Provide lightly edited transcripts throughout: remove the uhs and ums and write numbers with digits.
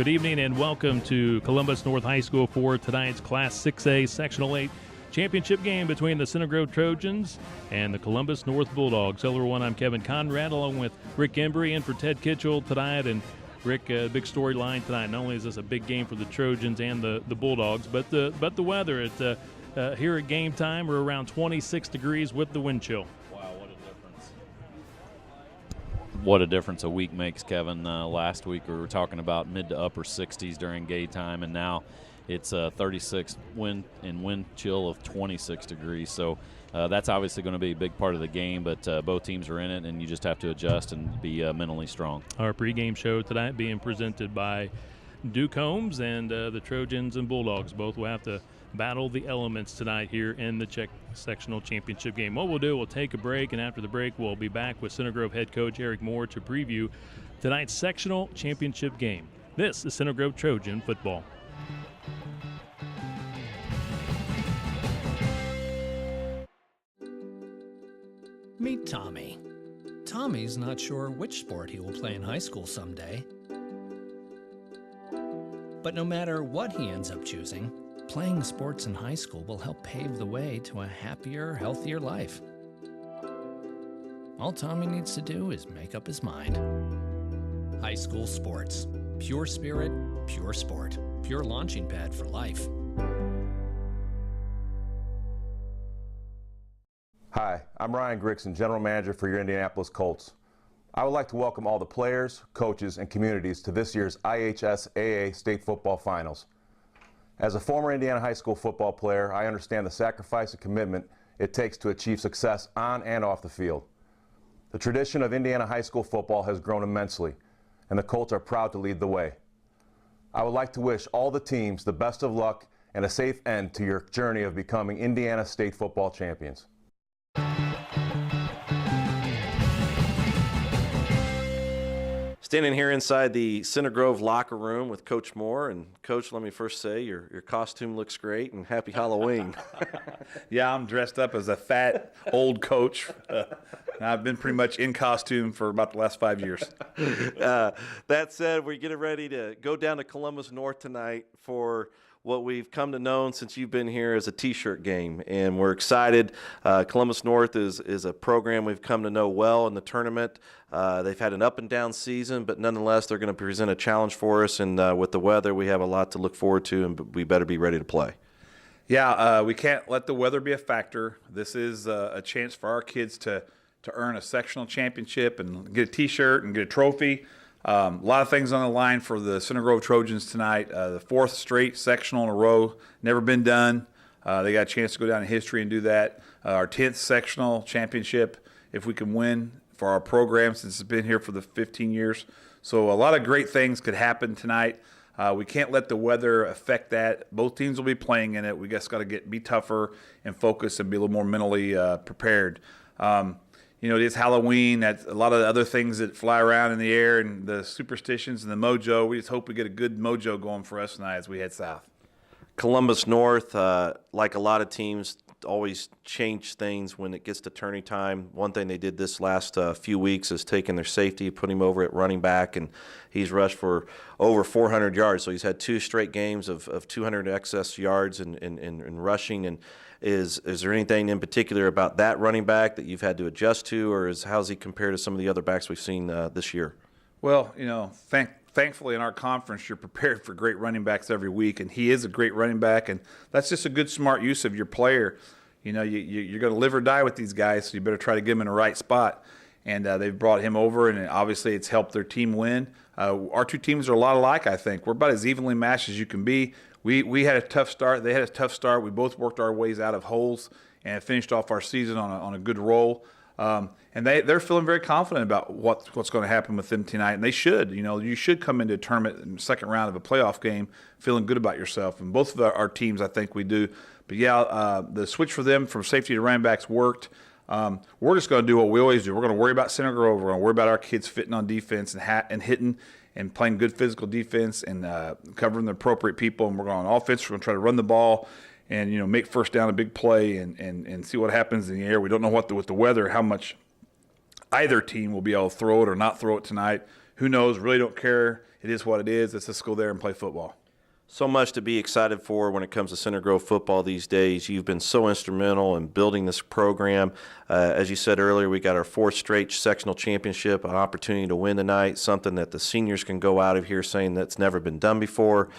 Good evening and welcome to Columbus North High School for tonight's Class 6A Sectional 8 championship game between the Center Grove Trojans and the Columbus North Bulldogs. Hello everyone, I'm Kevin Conrad along with Rick Embry in for Ted Kitchell tonight. And Rick, big storyline tonight. Not only is this a big game for the Trojans and the Bulldogs, but the weather. Here at game time, we're around 26 degrees with the wind chill. What a difference a week makes, Kevin. Last week we were talking about mid to upper 60s during game time, and now it's 36 wind and wind chill of 26 degrees. So that's obviously going to be a big part of the game, but both teams are in it, and you just have to adjust and be mentally strong. Our pregame show tonight being presented by Duke Homes, and the Trojans and Bulldogs both will have to battle the elements tonight here in the Czech Sectional Championship game. What we'll do, we'll take a break, and after the break, we'll be back with Center Grove head coach Eric Moore to preview tonight's Sectional Championship game. This is Center Grove Trojan football. Meet Tommy. Tommy's not sure which sport he will play in high school someday. But no matter what he ends up choosing, playing sports in high school will help pave the way to a happier, healthier life. All Tommy needs to do is make up his mind. High school sports. Pure spirit, pure sport. Pure launching pad for life. Hi, I'm Ryan Grigson, General Manager for your Indianapolis Colts. I would like to welcome all the players, coaches, and communities to this year's IHSAA State Football Finals. As a former Indiana high school football player, I understand the sacrifice and commitment it takes to achieve success on and off the field. The tradition of Indiana high school football has grown immensely, and the Colts are proud to lead the way. I would like to wish all the teams the best of luck and a safe end to your journey of becoming Indiana State football champions. Standing here inside the Center Grove locker room with Coach Moore. And, Coach, let me first say your costume looks great, and happy Halloween. Yeah, I'm dressed up as a fat, old coach. I've been pretty much in costume for about the last 5 years. That said, we're getting ready to go down to Columbus North tonight for what we've come to know since you've been here as a T-shirt game, and we're excited. Columbus North is a program we've come to know well in the tournament. They've had an up and down season, but nonetheless, they're going to present a challenge for us, and with the weather, we have a lot to look forward to, and we better be ready to play. Yeah, we can't let the weather be a factor. This is a chance for our kids to earn a sectional championship and get a T-shirt and get a trophy. A lot of things on the line for the Center Grove Trojans tonight. The fourth straight sectional in a row, never been done. They got a chance to go down in history and do that. Our 10th sectional championship, if we can win for our program since it's been here for the 15 years. So a lot of great things could happen tonight. We can't let the weather affect that. Both teams will be playing in it. We just got to be tougher and focus and be a little more mentally prepared. It is Halloween. That's a lot of the other things that fly around in the air and the superstitions and the mojo. We just hope we get a good mojo going for us tonight as we head south. Columbus North, like a lot of teams, always change things when it gets to turning time. One thing they did this last few weeks is taking their safety, put him over at running back, and he's rushed for over 400 yards. So he's had 2 straight games of 200 excess yards in rushing. And is there anything in particular about that running back that you've had to adjust to, or how's he compared to some of the other backs we've seen this year? Well, thankfully in our conference, you're prepared for great running backs every week, and he is a great running back, and that's just a good, smart use of your player. You're going to live or die with these guys, so you better try to get them in the right spot. And they've brought him over, and obviously it's helped their team win. Our two teams are a lot alike, I think. We're about as evenly matched as you can be. We had a tough start. They had a tough start. We both worked our ways out of holes and finished off our season on a good roll. And they're feeling very confident about what's going to happen with them tonight, and they should. You should come into a tournament in the second round of a playoff game feeling good about yourself. And both of our teams, I think we do. But yeah, the switch for them from safety to running backs worked. We're just going to do what we always do. We're going to worry about Center Grove. We're going to worry about our kids fitting on defense and hitting and playing good physical defense and covering the appropriate people. And we're going on offense. We're going to try to run the ball and make first down a big play and see what happens in the air. We don't know with the weather how much either team will be able to throw it or not throw it tonight. Who knows? Really don't care. it is what it is. Let's just go there and play football. So much to be excited for when it comes to Center Grove football these days. You've been so instrumental in building this program. As you said earlier, we got our 4th straight sectional championship, an opportunity to win tonight, something that the seniors can go out of here saying that's never been done before.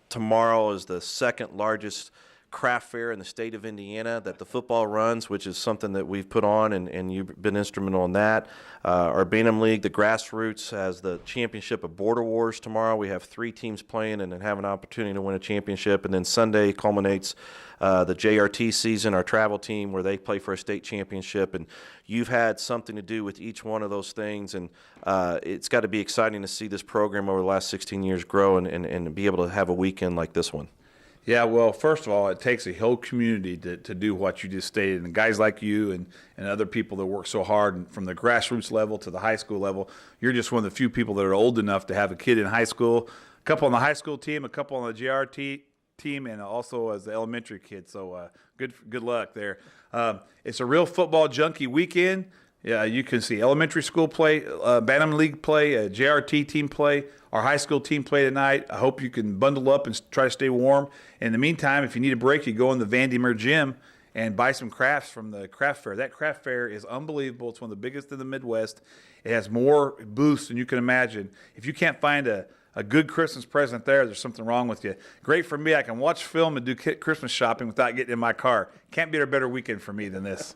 Tomorrow is the 2nd largest craft fair in the state of Indiana that the football runs, which is something that we've put on, and you've been instrumental in that. Our Bantam League, the grassroots, has the championship of Border Wars tomorrow. We have 3 teams playing and then have an opportunity to win a championship. And then Sunday culminates the JRT season, our travel team, where they play for a state championship. And you've had something to do with each one of those things, and it's got to be exciting to see this program over the last 16 years grow and be able to have a weekend like this one. Yeah, well, first of all, it takes a whole community to do what you just stated. And guys like you and other people that work so hard, and from the grassroots level to the high school level, you're just one of the few people that are old enough to have a kid in high school, a couple on the high school team, a couple on the JRT team, and also as the elementary kid. So good luck there. It's a real football junkie weekend. Yeah, you can see elementary school play, Bantam League play, JRT team play, our high school team play tonight. I hope you can bundle up and try to stay warm. In the meantime, if you need a break, you go in the Vandermeer gym and buy some crafts from the craft fair. That craft fair is unbelievable. It's one of the biggest in the Midwest. It has more booths than you can imagine. If you can't find a good Christmas present there's something wrong with you. Great for me. I can watch film and do Christmas shopping without getting in my car. Can't be a better weekend for me than this.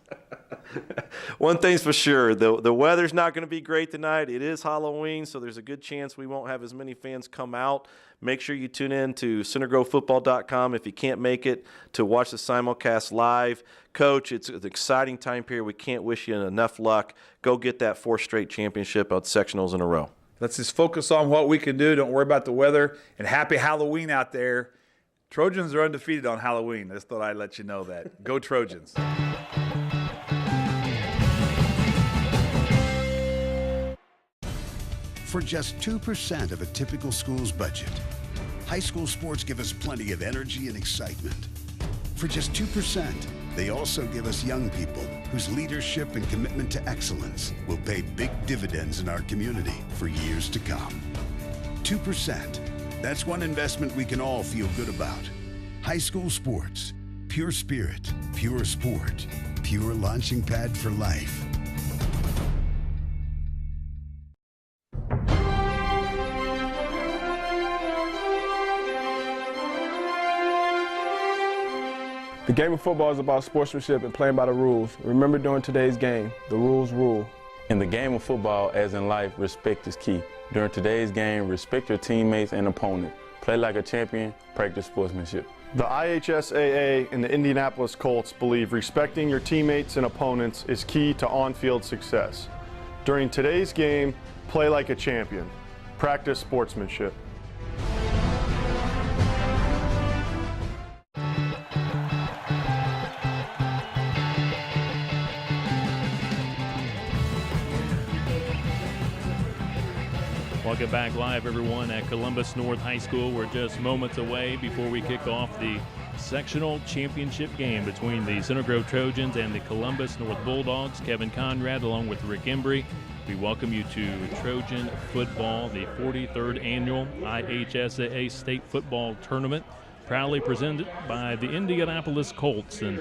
One thing's for sure, the weather's not going to be great tonight. It is Halloween, so there's a good chance we won't have as many fans come out. Make sure you tune in to centergrovefootball.com if you can't make it to watch the simulcast live. Coach, it's an exciting time period. We can't wish you enough luck. Go get that 4th straight championship of sectionals in a row. Let's just focus on what we can do. Don't worry about the weather. And happy Halloween out there. Trojans are undefeated on Halloween. I just thought I'd let you know that. Go Trojans. For just 2% of a typical school's budget, high school sports give us plenty of energy and excitement. For just 2%, they also give us young people whose leadership and commitment to excellence will pay big dividends in our community for years to come. 2%. That's one investment we can all feel good about. High school sports. Pure spirit, pure sport, pure launching pad for life. The game of football is about sportsmanship and playing by the rules. Remember, during today's game, the rules rule. In the game of football, as in life, respect is key. During today's game, respect your teammates and opponent. Play like a champion, practice sportsmanship. The IHSAA and the Indianapolis Colts believe respecting your teammates and opponents is key to on-field success. During today's game, play like a champion, practice sportsmanship. Welcome back live, everyone, at Columbus North High School. We're just moments away before we kick off the sectional championship game between the Center Grove Trojans and the Columbus North Bulldogs. Kevin Conrad along with Rick Embry. We welcome you to Trojan Football, the 43rd annual IHSAA State Football Tournament, proudly presented by the Indianapolis Colts. And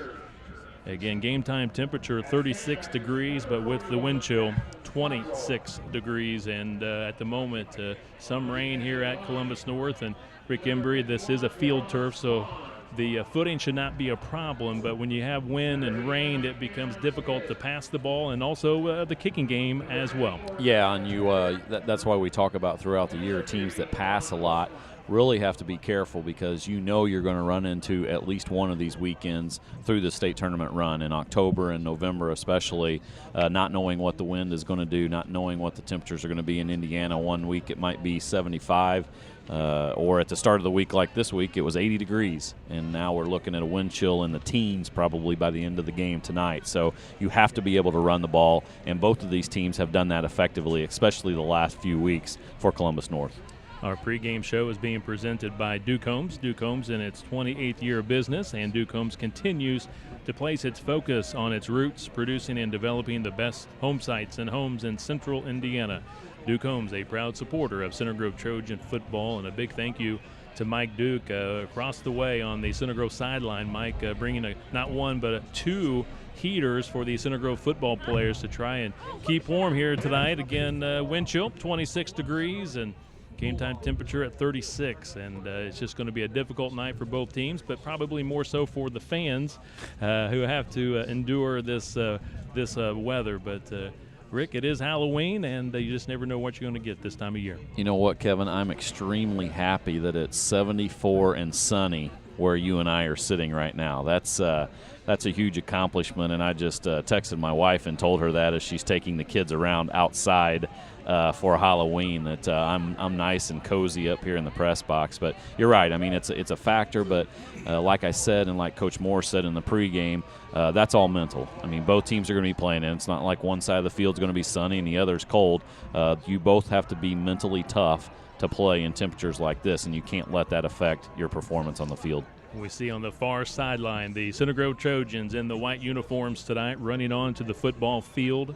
again, game time temperature 36 degrees, but with the wind chill 26 degrees. And at the moment, some rain here at Columbus North. And Rick Embry, this is a field turf, so the footing should not be a problem. But when you have wind and rain, it becomes difficult to pass the ball, and also the kicking game as well. Yeah, and that's why we talk about throughout the year teams that pass a lot really have to be careful, because you know you're going to run into at least one of these weekends through the state tournament run in October and November, especially not knowing what the wind is going to do, not knowing what the temperatures are going to be in Indiana. One week it might be 75, or at the start of the week like this week it was 80 degrees, and now we're looking at a wind chill in the teens probably by the end of the game tonight. So you have to be able to run the ball, and both of these teams have done that effectively, especially the last few weeks for Columbus North. Our pregame show is being presented by Duke Homes. Duke Homes in its 28th year of business, and Duke Homes continues to place its focus on its roots, producing and developing the best home sites and homes in central Indiana. Duke Holmes, a proud supporter of Center Grove Trojan football, and a big thank you to Mike Duke across the way on the Center Grove sideline. Mike bringing not one but two heaters for the Center Grove football players to try and keep warm here tonight. Again, wind chill, 26 degrees, and game time temperature at 36, and it's just going to be a difficult night for both teams, but probably more so for the fans who have to endure this weather. But Rick, it is Halloween, and you just never know what you're going to get this time of year. You know what, Kevin? I'm extremely happy that it's 74 and sunny where you and I are sitting right now. That's a huge accomplishment, and I just texted my wife and told her that as she's taking the kids around outside for Halloween, that I'm nice and cozy up here in the press box. But you're right. I mean, it's a factor, but like I said, and like Coach Moore said in the pregame, that's all mental. I mean, both teams are going to be playing, and it's not like one side of the field is going to be sunny and the other's cold. You both have to be mentally tough to play in temperatures like this, and you can't let that affect your performance on the field. We see on the far sideline the Center Grove Trojans in the white uniforms tonight running on to the football field,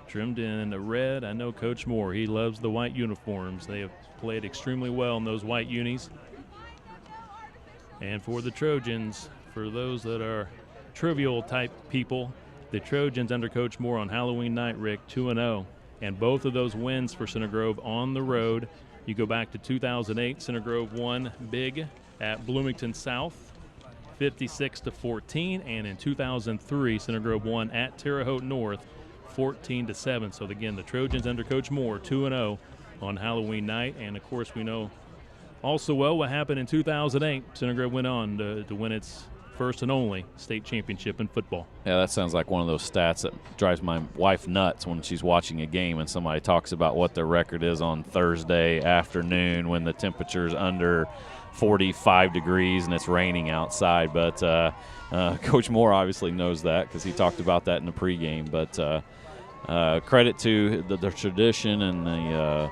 trimmed in the red. I know Coach Moore, he loves the white uniforms. They have played extremely well in those white unis. And for the Trojans, for those that are trivial type people, the Trojans under Coach Moore on Halloween night, Rick, 2-0. And both of those wins for Center Grove on the road. You go back to 2008, Center Grove won big at Bloomington South, 56-14, and in 2003, Center Grove won at Terre Haute North, 14-7. So again, the Trojans under Coach Moore, 2-0 on Halloween night, and of course we know also well what happened in 2008. Center Grove went on to win its first and only state championship in football. Yeah, that sounds like one of those stats that drives my wife nuts when she's watching a game and somebody talks about what their record is on Thursday afternoon when the temperature's under 45 degrees and it's raining outside. But Coach Moore obviously knows that because he talked about that in the pregame. But credit to the tradition and the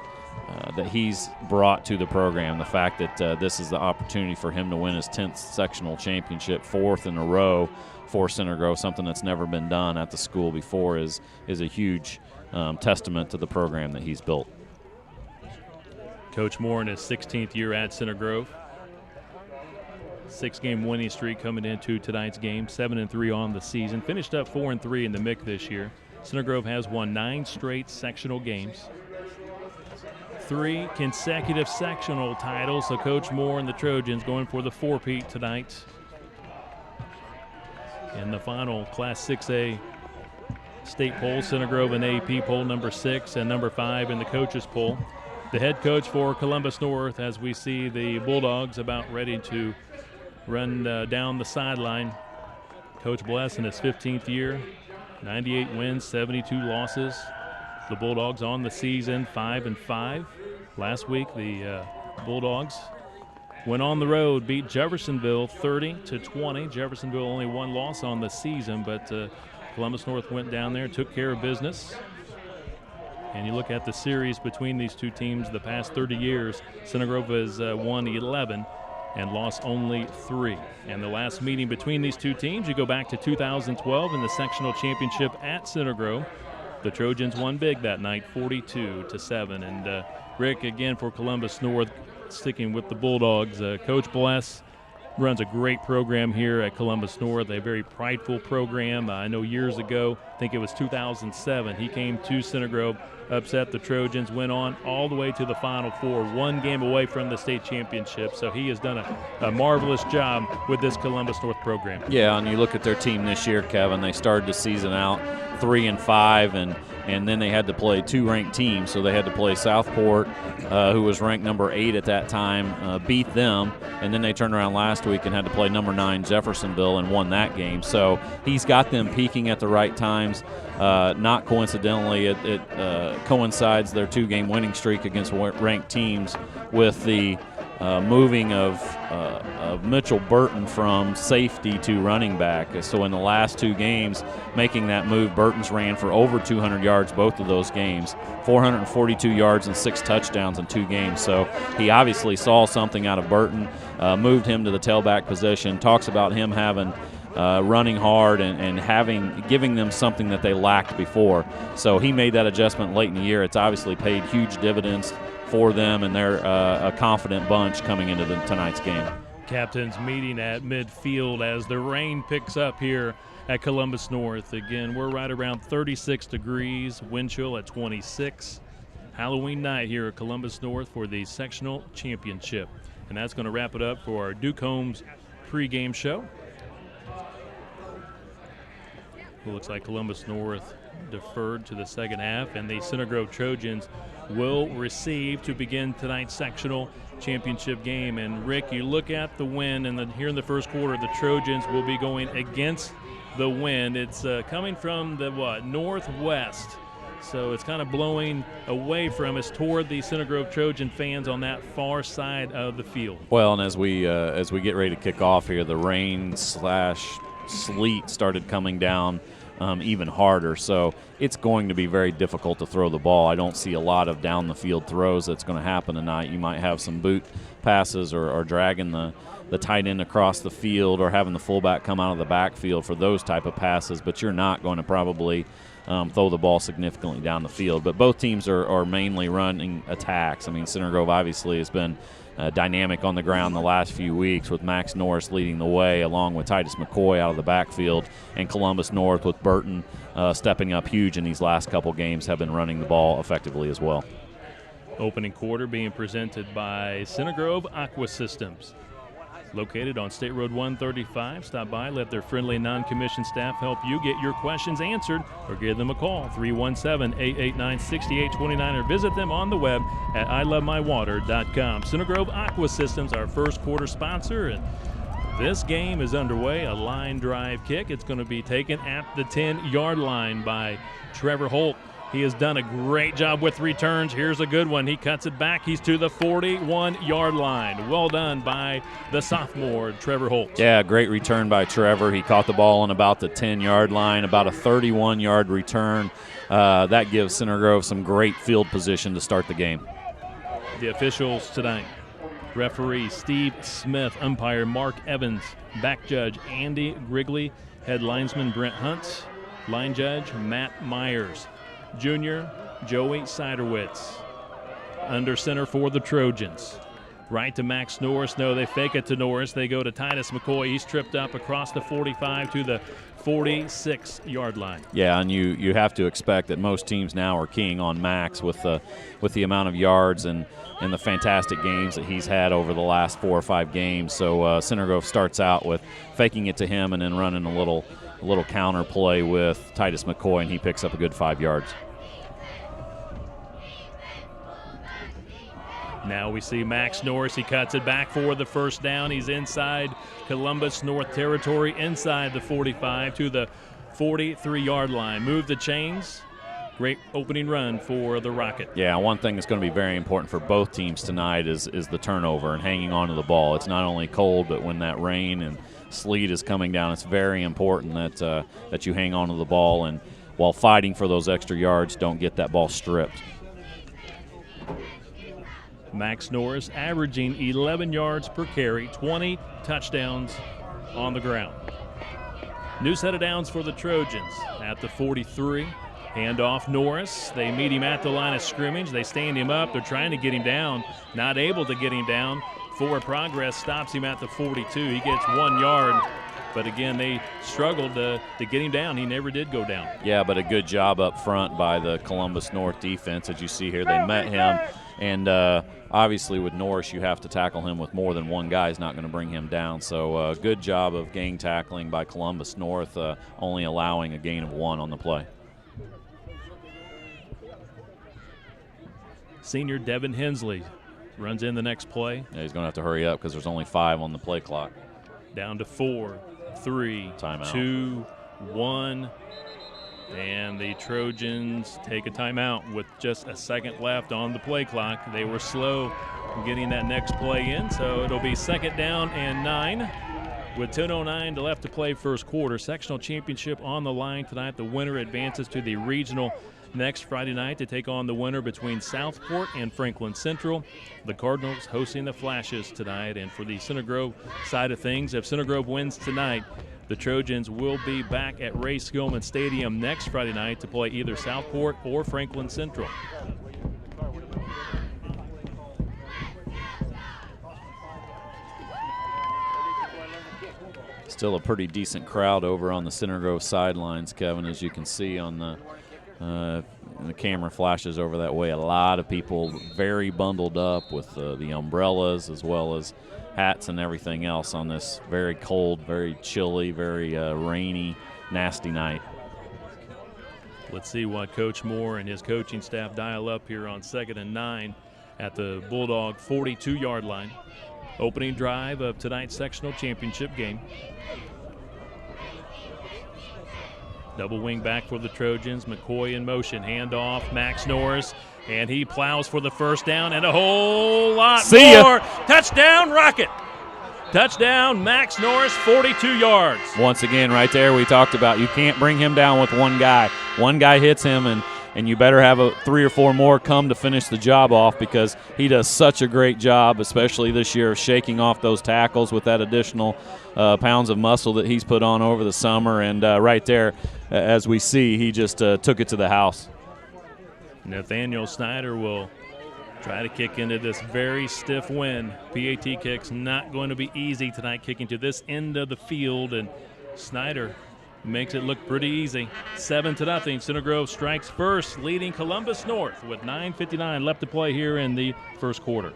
that he's brought to the program. The fact that this is the opportunity for him to win his 10th sectional championship, 4th in a row for Center Grove, something that's never been done at the school before, is a huge testament to the program that he's built. Coach Moore in his 16th year at Center Grove. 6-game winning streak coming into tonight's game, 7-3 on the season. Finished up 4-3 in the MIC this year. Center Grove has won 9 straight sectional games. 3 consecutive sectional titles, so Coach Moore and the Trojans going for the four-peat tonight. In the final Class 6A state poll, Center Grove and AP poll number 6 and number 5 in the coaches poll. The head coach for Columbus North, as we see the Bulldogs about ready to run down the sideline. Coach Bless in his 15th year, 98 wins, 72 losses. The Bulldogs on the season 5-5. Last week, the Bulldogs went on the road, beat Jeffersonville 30-20. Jeffersonville only one loss on the season, but Columbus North went down there and took care of business. And you look at the series between these two teams the past 30 years, Center Grove has won 11 and lost only 3. And the last meeting between these two teams, you go back to 2012 in the sectional championship at Center Grove. The Trojans won big that night, 42-7. And Rick, again for Columbus North, sticking with the Bulldogs. Coach Bless runs a great program here at Columbus North, a very prideful program. I know years ago, I think it was 2007, he came to Center Grove, upset the Trojans, went on all the way to the Final Four, 1 game away from the state championship. So he has done a marvelous job with this Columbus North program. Yeah, and you look at their team this year, Kevin, they started the season out 3-5, and then they had to play 2 ranked teams. So they had to play Southport, who was ranked number 8 at that time, beat them, and then they turned around last week and had to play number 9 Jeffersonville and won that game. So he's got them peaking at the right times. Not coincidentally, it coincides their 2-game winning streak against ranked teams with the moving of Mitchell Burton from safety to running back. So in the last 2 games, making that move, Burton's ran for over 200 yards both of those games, 442 yards and 6 touchdowns in 2 games. So he obviously saw something out of Burton, moved him to the tailback position, talks about him having running hard and giving them something that they lacked before. So he made that adjustment late in the year. It's obviously paid huge dividends for them, and they're a confident bunch coming into tonight's game. Captains meeting at midfield as the rain picks up here at Columbus North. Again, we're right around 36 degrees, wind chill at 26. Halloween night here at Columbus North for the sectional championship. And that's going to wrap it up for our Duke Holmes pregame show. It looks like Columbus North deferred to the second half, and the Center Grove Trojans will receive to begin tonight's sectional championship game. And Rick, you look at the wind, and here in the first quarter, the Trojans will be going against the wind. It's coming from the northwest, so it's kind of blowing away from us toward the Center Grove Trojan fans on that far side of the field. Well, and as we get ready to kick off here, the rain/sleet started coming down even harder, so it's going to be very difficult to throw the ball. I don't see a lot of down the field throws that's going to happen tonight. You might have some boot passes or dragging the tight end across the field or having the fullback come out of the backfield for those type of passes, but you're not going to probably throw the ball significantly down the field. But both teams are mainly running attacks. I mean, Center Grove obviously has been dynamic on the ground the last few weeks, with Max Norris leading the way along with Titus McCoy out of the backfield, and Columbus North with Burton stepping up huge in these last couple games have been running the ball effectively as well. Opening quarter being presented by Center Grove Aqua Systems. Located on State Road 135. Stop by, let their friendly non-commissioned staff help you get your questions answered, or give them a call, 317-889-6829, or visit them on the web at ilovemywater.com. Center Grove Aqua Systems, our first quarter sponsor, and this game is underway. A line drive kick. It's going to be taken at the 10-yard line by Trevor Holt. He has done a great job with returns. Here's a good one. He cuts it back. He's to the 41-yard line. Well done by the sophomore, Trevor Holt. Yeah, great return by Trevor. He caught the ball on about the 10-yard line, about a 31-yard return. That gives Center Grove some great field position to start the game. The officials tonight: referee Steve Smith, umpire Mark Evans, back judge Andy Grigley, head linesman Brent Hunt, line judge Matt Myers. Junior Joey Siderwitz. Under center for the Trojans. Right to Max Norris. No, they fake it to Norris. They go to Titus McCoy. He's tripped up across the 45 to the 46-yard line. Yeah, and you have to expect that most teams now are keying on Max with the amount of yards and the fantastic games that he's had over the last 4 or 5 games. So Center Grove starts out with faking it to him and then running a little counter play with Titus McCoy, and he picks up a good 5 yards. Now we see Max Norris. He cuts it back for the first down. He's inside Columbus North territory, inside the 45 to the 43-yard line. Move the chains. Great opening run for the Rocket. Yeah, one thing that's going to be very important for both teams tonight is the turnover and hanging on to the ball. It's not only cold, but when that rain and sleet is coming down, it's very important that you hang on to the ball, and while fighting for those extra yards, don't get that ball stripped. Max Norris averaging 11 yards per carry, 20 touchdowns on the ground. New set of downs for the Trojans at the 43. Handoff Norris. They meet him at the line of scrimmage. They stand him up. They're trying to get him down. Not able to get him down. Forward progress stops him at the 42. He gets 1 yard. But again, they struggled to get him down. He never did go down. Yeah, but a good job up front by the Columbus North defense. As you see here, they met him. And obviously with Norris, you have to tackle him with more than one guy. Is not going to bring him down. So good job of gang tackling by Columbus North, only allowing a gain of 1 on the play. Senior Devin Hensley runs in the next play. Yeah, he's going to have to hurry up because there's only 5 on the play clock. Down to 4, 3, timeout. 2, 1. And the Trojans take a timeout with just a second left on the play clock. They were slow getting that next play in, so it'll be 2nd down and 9 with 10:09 left to play first quarter. Sectional championship on the line tonight. The winner advances to the regional next Friday night to take on the winner between Southport and Franklin Central. The Cardinals hosting the Flashes tonight. And for the Center Grove side of things, if Center Grove wins tonight, The Trojans will be back at Ray Skillman Stadium next Friday night to play either Southport or Franklin Central. Still a pretty decent crowd over on the Center Grove sidelines, Kevin, as you can see on the camera flashes over that way. A lot of people very bundled up with the umbrellas as well as hats and everything else on this very cold, very chilly, very rainy, nasty night. Let's see what Coach Moore and his coaching staff dial up here on 2nd and 9 at the Bulldog 42-yard line. Opening drive of tonight's sectional championship game. Double wing back for the Trojans. McCoy in motion. Handoff. Max Norris. And he plows for the first down and a whole lot more. Touchdown, Rocket. Touchdown, Max Norris, 42 yards. Once again, right there, we talked about you can't bring him down with one guy. One guy hits him, and you better have 3 or 4 more come to finish the job off, because he does such a great job, especially this year, of shaking off those tackles with that additional pounds of muscle that he's put on over the summer. And right there, as we see, he just took it to the house. Nathaniel Snyder will try to kick into this very stiff wind. PAT kick's not going to be easy tonight, kicking to this end of the field, and Snyder makes it look pretty easy. 7-0. Center Grove strikes first, leading Columbus North with 9:59 left to play here in the first quarter.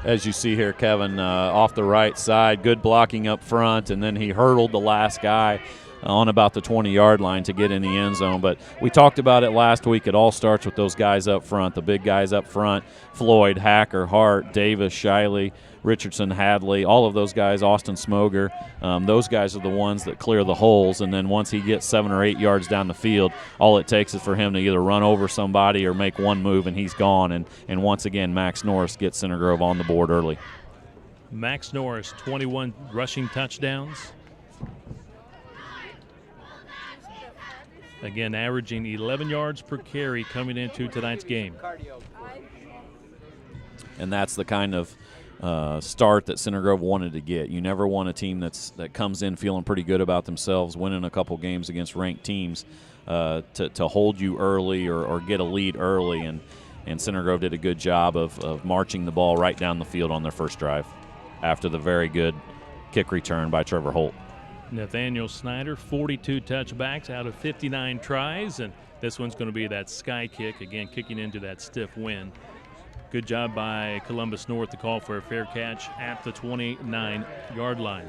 As you see here, Kevin, off the right side, good blocking up front, and then he hurdled the last guy on about the 20-yard line to get in the end zone. But we talked about it last week. It all starts with those guys up front, the big guys up front: Floyd, Hacker, Hart, Davis, Shiley, Richardson, Hadley, all of those guys, Austin Smoger. Those guys are the ones that clear the holes, and then once he gets 7 or 8 yards down the field, all it takes is for him to either run over somebody or make one move, and he's gone. And once again, Max Norris gets Center Grove on the board early. Max Norris, 21 rushing touchdowns. Again, averaging 11 yards per carry coming into tonight's game. And that's the kind of start that Center Grove wanted to get. You never want a team that comes in feeling pretty good about themselves, winning a couple games against ranked teams, to hold you early or get a lead early. And Center Grove did a good job of marching the ball right down the field on their first drive after the very good kick return by Trevor Holt. Nathaniel Snyder, 42 touchbacks out of 59 tries, and this one's going to be that sky kick, again kicking into that stiff wind. Good job by Columbus North to call for a fair catch at the 29-yard line.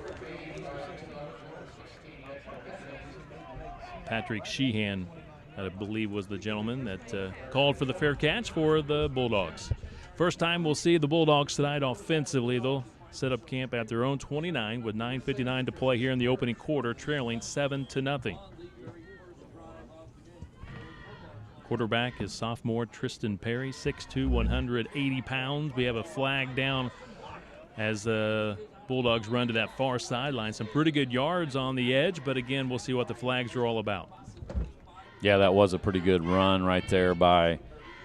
Patrick Sheehan, I believe, was the gentleman that called for the fair catch for the Bulldogs. First time we'll see the Bulldogs tonight offensively. They'll set up camp at their own 29 with 9:59 to play here in the opening quarter, trailing 7-0. Quarterback is sophomore Tristan Perry, 6'2", 180 pounds. We have a flag down as the Bulldogs run to that far sideline. Some pretty good yards on the edge, but again, we'll see what the flags are all about. Yeah, that was a pretty good run right there by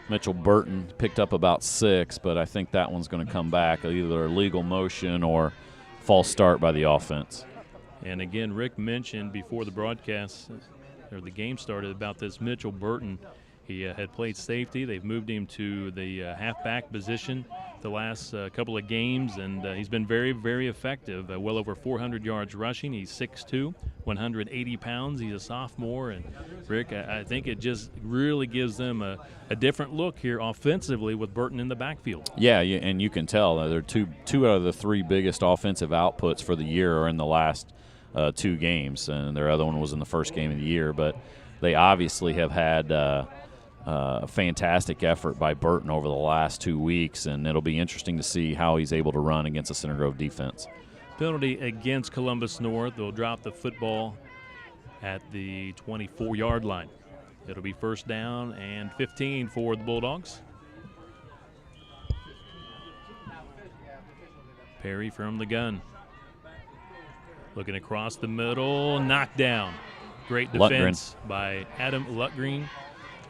Mitchell Burton. Picked up about 6, but I think that one's going to come back, either a legal motion or false start by the offense. And again, Rick mentioned before the broadcast or the game started about this Mitchell Burton. He had played safety. They've moved him to the halfback position the last couple of games, and he's been very, very effective. Well over 400 yards rushing. He's 6'2", 180 pounds. He's a sophomore, and Rick, I think it just really gives them a different look here offensively with Burton in the backfield. Yeah, and you can tell they're two out of the 3 biggest offensive outputs for the year are in the last 2 games, and their other one was in the first game of the year. But they obviously have had a fantastic effort by Burton over the last 2 weeks, and it'll be interesting to see how he's able to run against the Center Grove defense. Penalty against Columbus North. They'll drop the football at the 24-yard line. It'll be first down and 15 for the Bulldogs. Perry from the gun. Looking across the middle, knocked down. Great defense by Adam Lutgreen,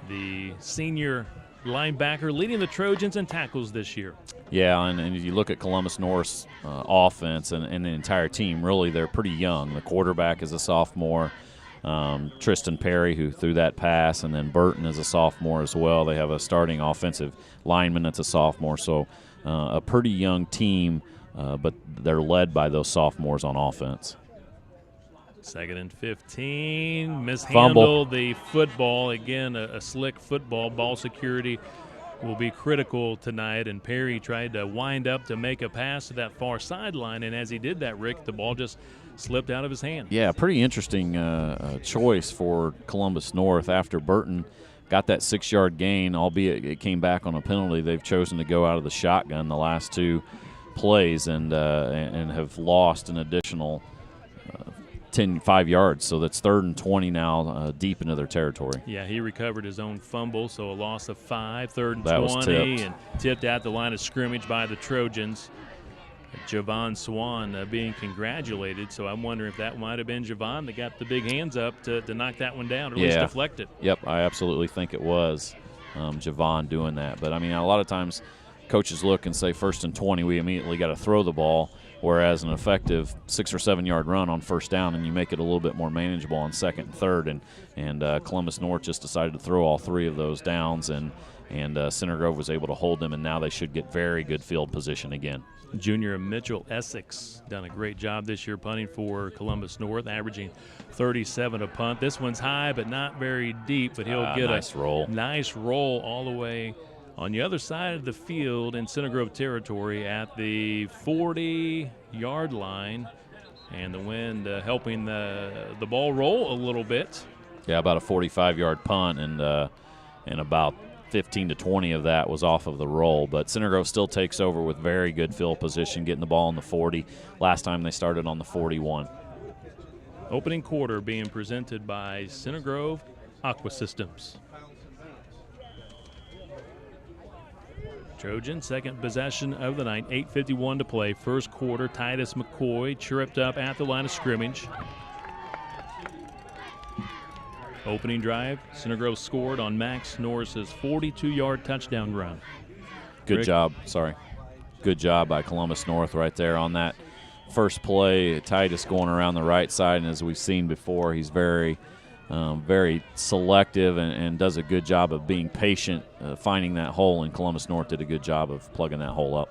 the senior linebacker, leading the Trojans in tackles this year. Yeah, and if you look at Columbus North's offense and the entire team, really they're pretty young. The quarterback is a sophomore, Tristan Perry, who threw that pass, and then Burton is a sophomore as well. They have a starting offensive lineman that's a sophomore, so a pretty young team, but they're led by those sophomores on offense. 2nd and 15, mishandled the football. Again, a slick football. Ball security will be critical tonight, and Perry tried to wind up to make a pass to that far sideline, and as he did that, Rick, the ball just slipped out of his hand. Yeah, pretty interesting choice for Columbus North. After Burton got that 6-yard gain, albeit it came back on a penalty, they've chosen to go out of the shotgun the last 2 plays and have lost an additional 5 yards, so that's 3rd and 20 now, deep into their territory. Yeah, he recovered his own fumble, so a loss of 5, 3rd and that 20, was tipped. and tipped at the line of scrimmage by the Trojans. Javon Swan being congratulated, so I'm wondering if that might have been Javon that got the big hands up to knock that one down, or at least deflect it. Yep, I absolutely think it was Javon doing that. But, I mean, a lot of times coaches look and say 1st and 20, we immediately got to throw the ball, whereas an effective 6 or 7 yard run on 1st down, and you make it a little bit more manageable on 2nd and 3rd. And Columbus North just decided to throw all 3 of those downs, and Center Grove was able to hold them, and now they should get very good field position again. Junior Mitchell Essex done a great job this year punting for Columbus North, averaging 37 a punt. This one's high but not very deep, but he'll get nice roll. Nice roll all the way on the other side of the field in Center Grove territory at the 40-yard line, and the wind helping the ball roll a little bit. Yeah, about a 45-yard punt, and about 15 to 20 of that was off of the roll. But Center Grove still takes over with very good field position, getting the ball on the 40. Last time they started on the 41. Opening quarter being presented by Center Grove Aqua Systems. Trojan, second possession of the night, 8:51 to play. First quarter, Titus McCoy chirped up at the line of scrimmage. Opening drive, Center Grove scored on Max Norris's 42-yard touchdown run. Good job by Columbus North right there on that first play. Titus going around the right side, and as we've seen before, he's very selective and does a good job of being patient, finding that hole, and Columbus North did a good job of plugging that hole up.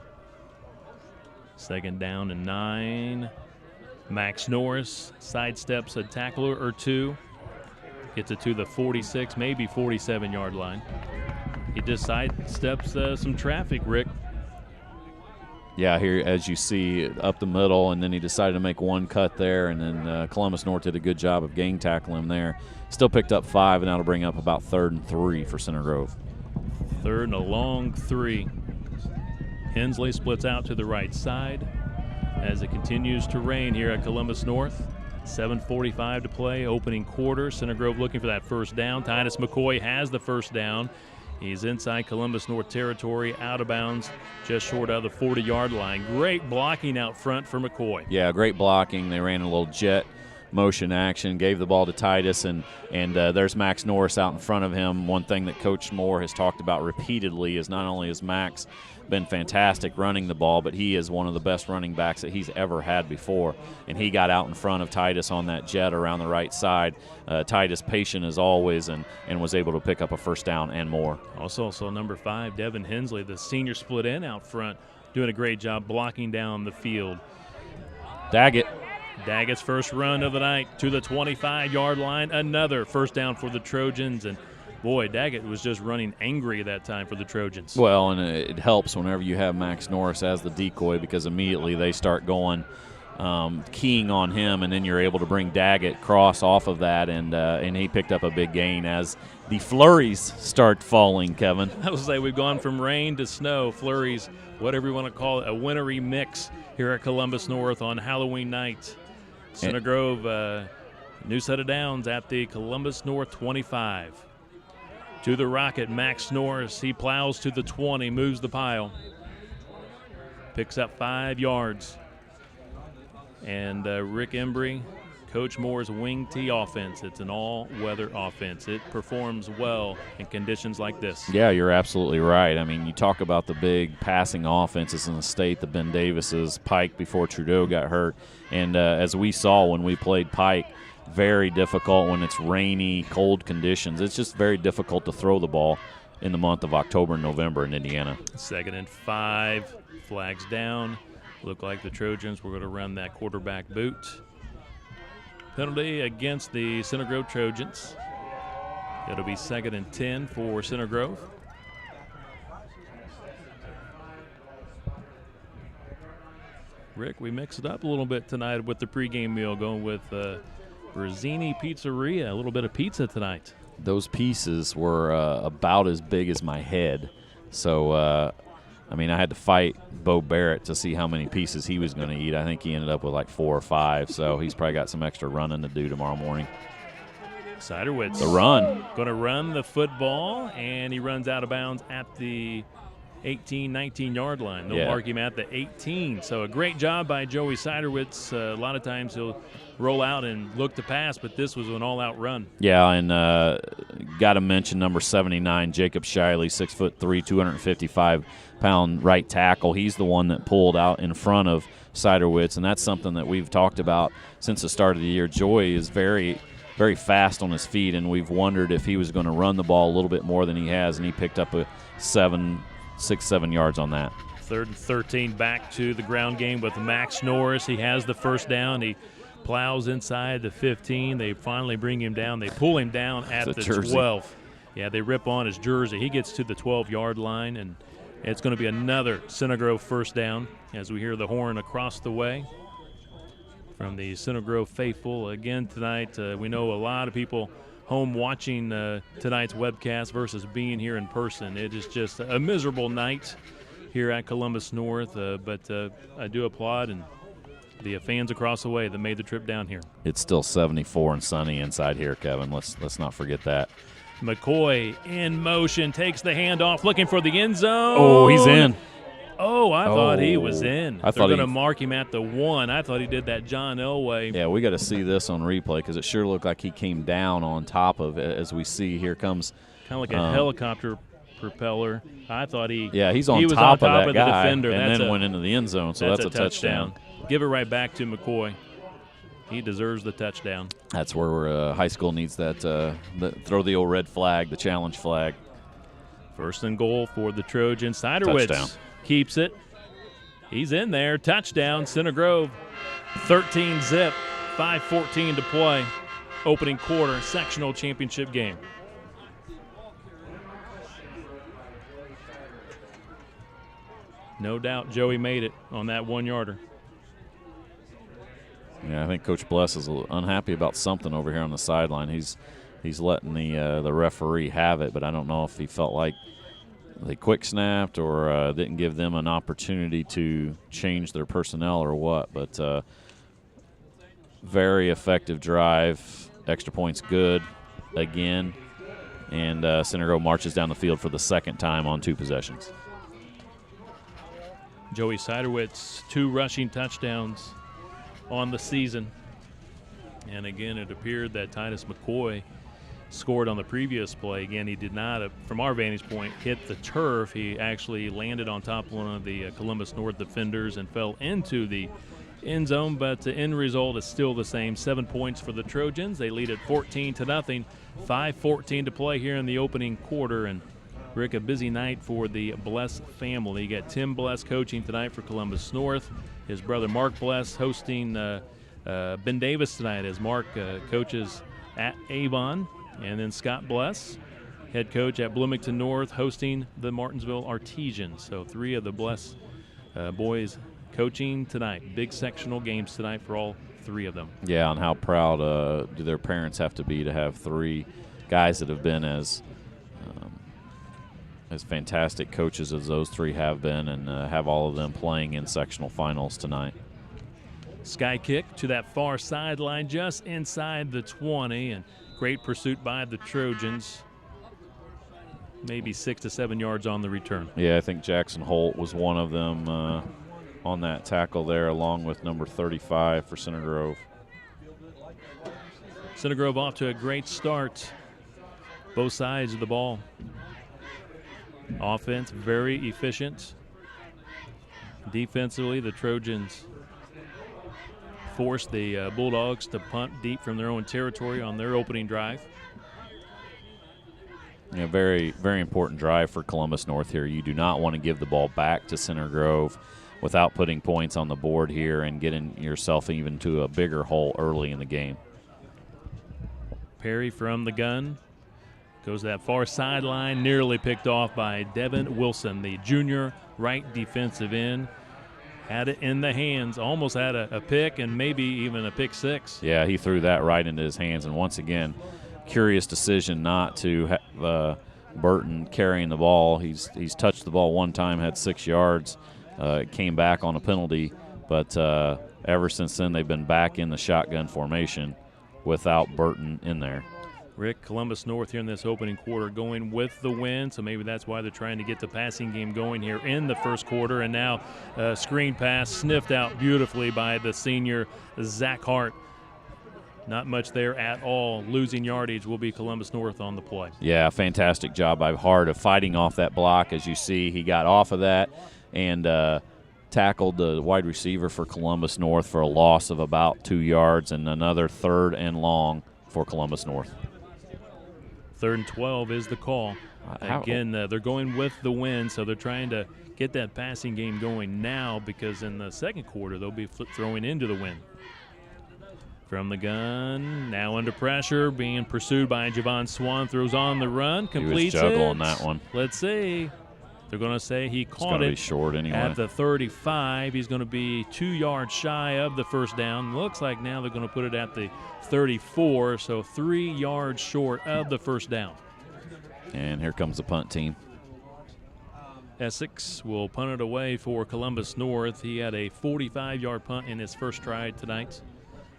2nd down and 9. Max Norris sidesteps a tackler or 2. Gets it to the 46, maybe 47-yard line. He just sidesteps some traffic, Rick. Yeah, here, as you see, up the middle, and then he decided to make one cut there, and then Columbus North did a good job of gang tackling him there. Still picked up 5, and that'll bring up about 3rd and 3 for Center Grove. 3rd and a long 3. Hensley splits out to the right side as it continues to rain here at Columbus North. 7:45 to play, opening quarter. Center Grove looking for that first down. Titus McCoy has the first down. He's inside Columbus North territory, out of bounds, just short of the 40-yard line. Great blocking out front for McCoy. Yeah, great blocking. They ran a little jet motion action, gave the ball to Titus, and there's Max Norris out in front of him. One thing that Coach Moore has talked about repeatedly is not only has Max been fantastic running the ball, but he is one of the best running backs that he's ever had before, and he got out in front of Titus on that jet around the right side. Titus patient as always, and was able to pick up a first down and more. Also number 5, Devin Hensley, the senior, split in out front, doing a great job blocking down the field. Daggett's first run of the night to the 25-yard line. Another first down for the Trojans, and boy, Daggett was just running angry that time for the Trojans. Well, and it helps whenever you have Max Norris as the decoy, because immediately they start going, keying on him, and then you're able to bring Daggett cross off of that, and he picked up a big gain as the flurries start falling, Kevin. I would say we've gone from rain to snow, flurries, whatever you want to call it, a wintry mix here at Columbus North on Halloween night. Center Grove, new set of downs at the Columbus North 25. To the rocket, Max Norris. He plows to the 20, moves the pile. Picks up 5 yards. And Rick Embry Coach Moore's wing T offense. It's an all-weather offense. It performs well in conditions like this. Yeah, you're absolutely right. I mean, you talk about the big passing offenses in the state, the Ben Davises, Pike before Trudeau got hurt. And as we saw when we played Pike, very difficult when it's rainy, cold conditions. It's just very difficult to throw the ball in the month of October and November in Indiana. 2nd and 5, flags down. Look like the Trojans were going to run that quarterback boot. Penalty against the Center Grove Trojans. It'll be 2nd and 10 for Center Grove. Rick, we mixed it up a little bit tonight with the pregame meal, going with Brazzini Pizzeria, a little bit of pizza tonight. Those pieces were about as big as my head. So, I mean, I had to fight Bo Barrett to see how many pieces he was going to eat. I think he ended up with like 4 or 5, so he's probably got some extra running to do tomorrow morning. Siderwitz. The run. Going to run the football, and he runs out of bounds at the 18, 19-yard line. They'll mark him at the 18. So a great job by Joey Siderwitz. A lot of times he'll roll out and look to pass, but this was an all-out run. Yeah, and got to mention number 79, Jacob Shiley, 6'3", 255-pound right tackle. He's the one that pulled out in front of Siderwitz, and that's something that we've talked about since the start of the year. Joey is very, very fast on his feet, and we've wondered if he was going to run the ball a little bit more than he has, and he picked up a 6-7 yards on that. 3rd and 13, back to the ground game with Max Norris. He has the first down. He plows inside the 15. They finally bring him down. They pull him down at the jersey. 12. Yeah, they rip on his jersey. He gets to the 12-yard line, and it's going to be another Center Grove first down as we hear the horn across the way from the Center Grove faithful. Again tonight, we know a lot of people home watching tonight's webcast versus being here in person. It is just a miserable night here at Columbus North, but I do applaud and the fans across the way that made the trip down here. It's still 74 and sunny inside here, Kevin. Let's not forget that. McCoy in motion, takes the handoff, looking for the end zone. Oh, he's in. Oh, I thought he was in. I They're going to mark him at the 1. I thought he did that John Elway. Yeah, we got to see this on replay because it sure looked like he came down on top of it. As we see, here comes kind of like a helicopter propeller. I thought he he's on he was top on top of of that the guy, defender. and then went into the end zone. So that's a touchdown. Give it right back to McCoy. He deserves the touchdown. That's where high school needs that. Throw the old red flag, the challenge flag. 1st and goal for the Trojans. Siderwitz keeps it. He's in there. Touchdown, Center Grove. 13-zip, 5:14 to play. Opening quarter, sectional championship game. No doubt Joey made it on that 1-yarder. Yeah, I think Coach Bless is a little unhappy about something over here on the sideline. He's letting the referee have it, but I don't know if he felt like they quick snapped or didn't give them an opportunity to change their personnel or what. But very effective drive. Extra points good again. And Center Grove marches down the field for the 2nd time on 2 possessions. Joey Siderwitz, 2 rushing touchdowns on the season. And again, it appeared that Titus McCoy scored on the previous play. Again, he did not, from our vantage point, hit the turf. He actually landed on top of one of the Columbus North defenders and fell into the end zone, but the end result is still the same. 7 points for the Trojans. They lead at 14-0. 5:14 to play here in the opening quarter. And Rick, a busy night for the Bless family. You got Tim Bless coaching tonight for Columbus North. His brother Mark Bless hosting Ben Davis tonight as Mark coaches at Avon. And then Scott Bless, head coach at Bloomington North, hosting the Martinsville Artesians. So 3 of the Bless boys coaching tonight. Big sectional games tonight for all 3 of them. Yeah, and how proud do their parents have to be to have 3 guys that have been as fantastic coaches as those 3 have been, and have all of them playing in sectional finals tonight. Sky kick to that far sideline, just inside the 20, and great pursuit by the Trojans. Maybe 6 to 7 yards on the return. Yeah, I think Jackson Holt was one of them on that tackle there, along with number 35 for Center Grove. Center Grove off to a great start. Both sides of the ball. Offense very efficient. Defensively, the Trojans forced the Bulldogs to punt deep from their own territory on their opening drive. Yeah, very, very important drive for Columbus North here. You do not want to give the ball back to Center Grove without putting points on the board here and getting yourself even to a bigger hole early in the game. Perry from the gun. Goes to that far sideline, nearly picked off by Devin Wilson, the junior right defensive end. Had it in the hands, almost had a pick and maybe even a pick six. Yeah, he threw that right into his hands. And once again, curious decision not to have Burton carrying the ball. He's touched the ball one time, had 6 yards, came back on a penalty. But ever since then, they've been back in the shotgun formation without Burton in there. Rick, Columbus North here in this opening quarter going with the win, so maybe that's why they're trying to get the passing game going here in the first quarter. And now screen pass sniffed out beautifully by the senior Zach Hart. Not much there at all. Losing yardage will be Columbus North on the play. Yeah, fantastic job by Hart of fighting off that block. As you see, he got off of that and tackled the wide receiver for Columbus North for a loss of about 2 yards, and another 3rd and long for Columbus North. 3rd and 12 is the call. Again, they're going with the win, so they're trying to get that passing game going now because in the second quarter they'll be throwing into the win. From the gun, now under pressure, being pursued by Javon Swan, throws on the run, completes it. He was juggling that one. Let's see. They're going to say he caught it. Be short anyway. At the 35. He's going to be 2 yards shy of the first down. Looks like now they're going to put it at the 34, so 3 yards short of the first down. And here comes the punt team. Essex will punt it away for Columbus North. He had a 45-yard punt in his first try tonight.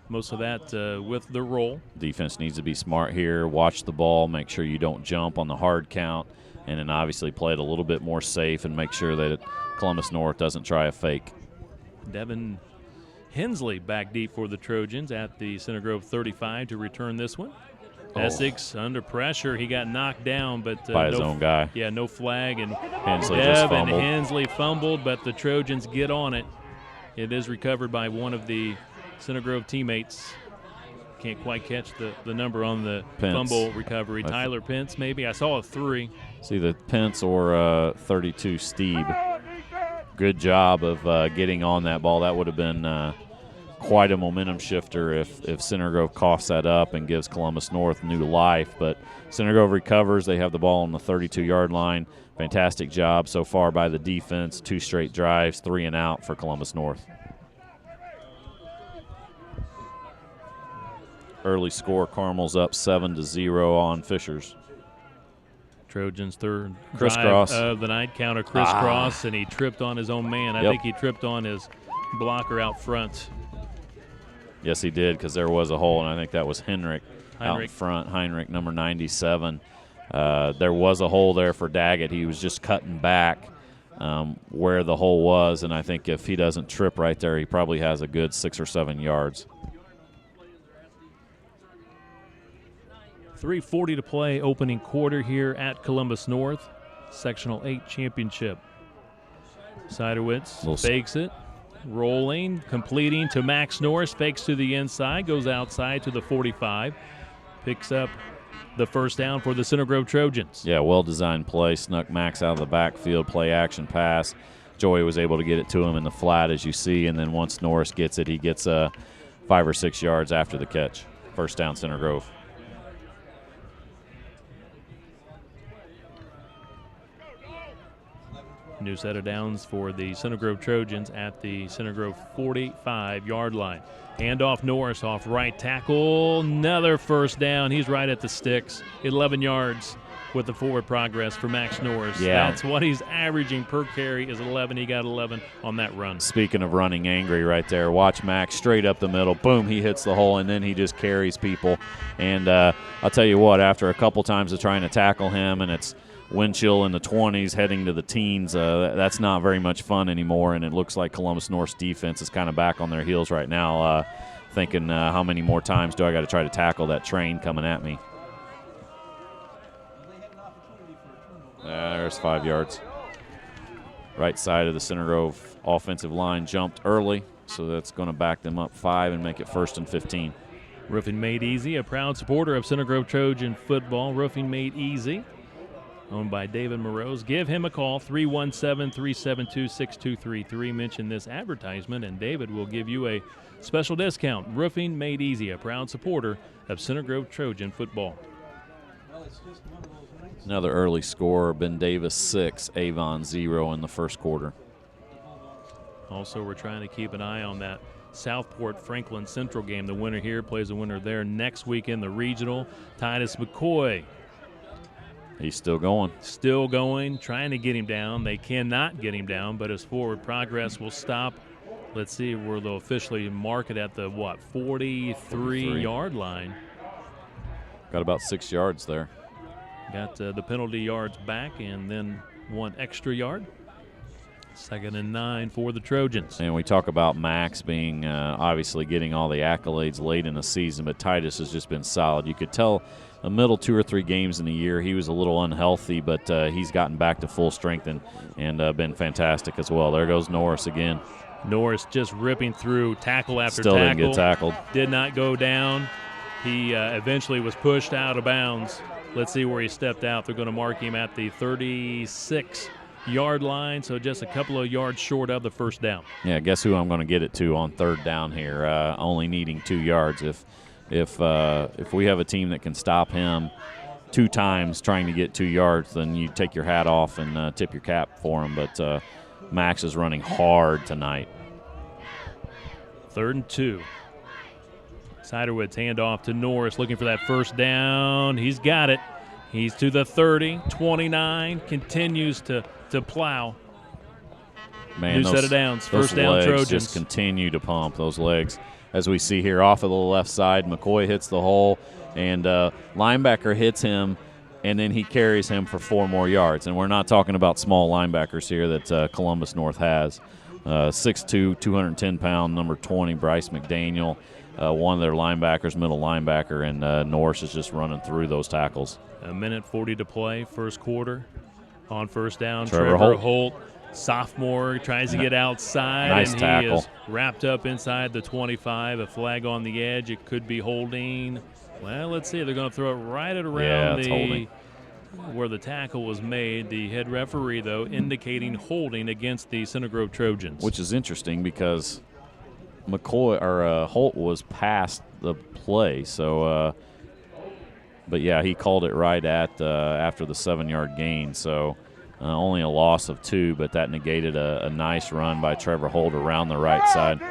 Most of that with the roll. Defense needs to be smart here. Watch the ball. Make sure you don't jump on the hard count. And then obviously play it a little bit more safe and make sure that Columbus North doesn't try a fake. Devin Hensley back deep for the Trojans at the Center Grove 35 to return this one. Essex under pressure. He got knocked down, but by his own guy. Yeah, no flag. And Hensley just fumbled. Hensley fumbled, but the Trojans get on it. It is recovered by one of the Center Grove teammates. Can't quite catch the number on the fumble recovery. Tyler Pence, maybe. I saw a 3. See the Pence or 32 Steeb. Good job of getting on that ball. That would have been quite a momentum shifter if Center Grove coughs that up and gives Columbus North new life. But Center Grove recovers. They have the ball on the 32-yard line. Fantastic job so far by the defense. 2 straight drives, 3 and out for Columbus North. Early score, Carmel's up 7-0 on Fishers. Trojans' third crisscross drive of the night, counter crisscross, and he tripped on his own man. I think he tripped on his blocker out front. Yes, he did, because there was a hole, and I think that was Heinrich out in front. Heinrich, number 97. There was a hole there for Daggett. He was just cutting back where the hole was, and I think if he doesn't trip right there, he probably has a good 6 or 7 yards. 3:40 to play, opening quarter here at Columbus North, Sectional 8 championship. Siderwitz fakes it, rolling, completing to Max Norris, fakes to the inside, goes outside to the 45, picks up the first down for the Center Grove Trojans. Yeah, well-designed play, snuck Max out of the backfield, play action pass. Joey was able to get it to him in the flat, as you see, and then once Norris gets it, he gets 5 or 6 yards after the catch. First down, Center Grove. New set of downs for the Center Grove Trojans at the Center Grove 45-yard line. Handoff Norris off right tackle. Another first down. He's right at the sticks. 11 yards with the forward progress for Max Norris. Yeah. That's what he's averaging per carry is 11. He got 11 on that run. Speaking of running angry right there, watch Max straight up the middle. Boom, he hits the hole, and then he just carries people. And I'll tell you what, after a couple times of trying to tackle him, and it's wind chill in the 20s heading to the teens, that's not very much fun anymore, and it looks like Columbus North's defense is kind of back on their heels right now. thinking how many more times do I got to try to tackle that train coming at me. There's 5 yards. Right side of the Center Grove offensive line jumped early, so that's going to back them up 5 and make it 1st and 15. Roofing Made Easy, a proud supporter of Center Grove Trojan football. Roofing Made Easy, owned by David Morose. Give him a call, 317-372-6233. Mention this advertisement, and David will give you a special discount. Roofing Made Easy, a proud supporter of Center Grove Trojan football. Another early score, Ben Davis 6, Avon 0 in the first quarter. Also, we're trying to keep an eye on that Southport Franklin Central game. The winner here plays the winner there next week in the regional. Titus McCoy. He's still going. Still going, trying to get him down. They cannot get him down, but his forward progress will stop. Let's see where they'll officially mark it at the, 43-yard line. Got about 6 yards there. Got the penalty yards back and then 1 extra yard. 2nd and 9 for the Trojans. And we talk about Max being obviously getting all the accolades late in the season, but Titus has just been solid. You could tell the middle 2 or 3 games in the year he was a little unhealthy, but he's gotten back to full strength and been fantastic as well. There goes Norris again. Norris just ripping through tackle after Still tackle. didn't get tackled. Did not go down. He eventually was pushed out of bounds. Let's see where he stepped out. They're going to mark him at the 36-yard line, so just a couple of yards short of the first down. Yeah, guess who I'm going to get it to on 3rd down here, only needing 2 yards. If we have a team that can stop him 2 times trying to get 2 yards, then you take your hat off and tip your cap for him. But Max is running hard tonight. 3rd and 2. Siderwood's handoff to Norris, looking for that first down. He's got it. He's to the 30, 29, continues to plow. Man, new set of downs. First down, legs Trojans. Just continue to pump those legs. As we see here off of the left side, McCoy hits the hole, and linebacker hits him, and then he carries him for 4 more yards. And we're not talking about small linebackers here that Columbus North has. 6'2", 210-pound, number 20, Bryce McDaniel. One of their linebackers, middle linebacker, and Norris is just running through those tackles. 1:40 to play, first quarter. On first down, Trevor Holt, sophomore, tries to get outside. Nice and tackle. He is wrapped up inside the 25. A flag on the edge. It could be holding. Well, let's see. They're going to throw it right at around where the tackle was made. The head referee, though, indicating holding against the Center Grove Trojans. Which is interesting because Holt was past the play, so but yeah, he called it right at after the 7-yard gain, so only a loss of 2, but that negated a nice run by Trevor Holt around the right side.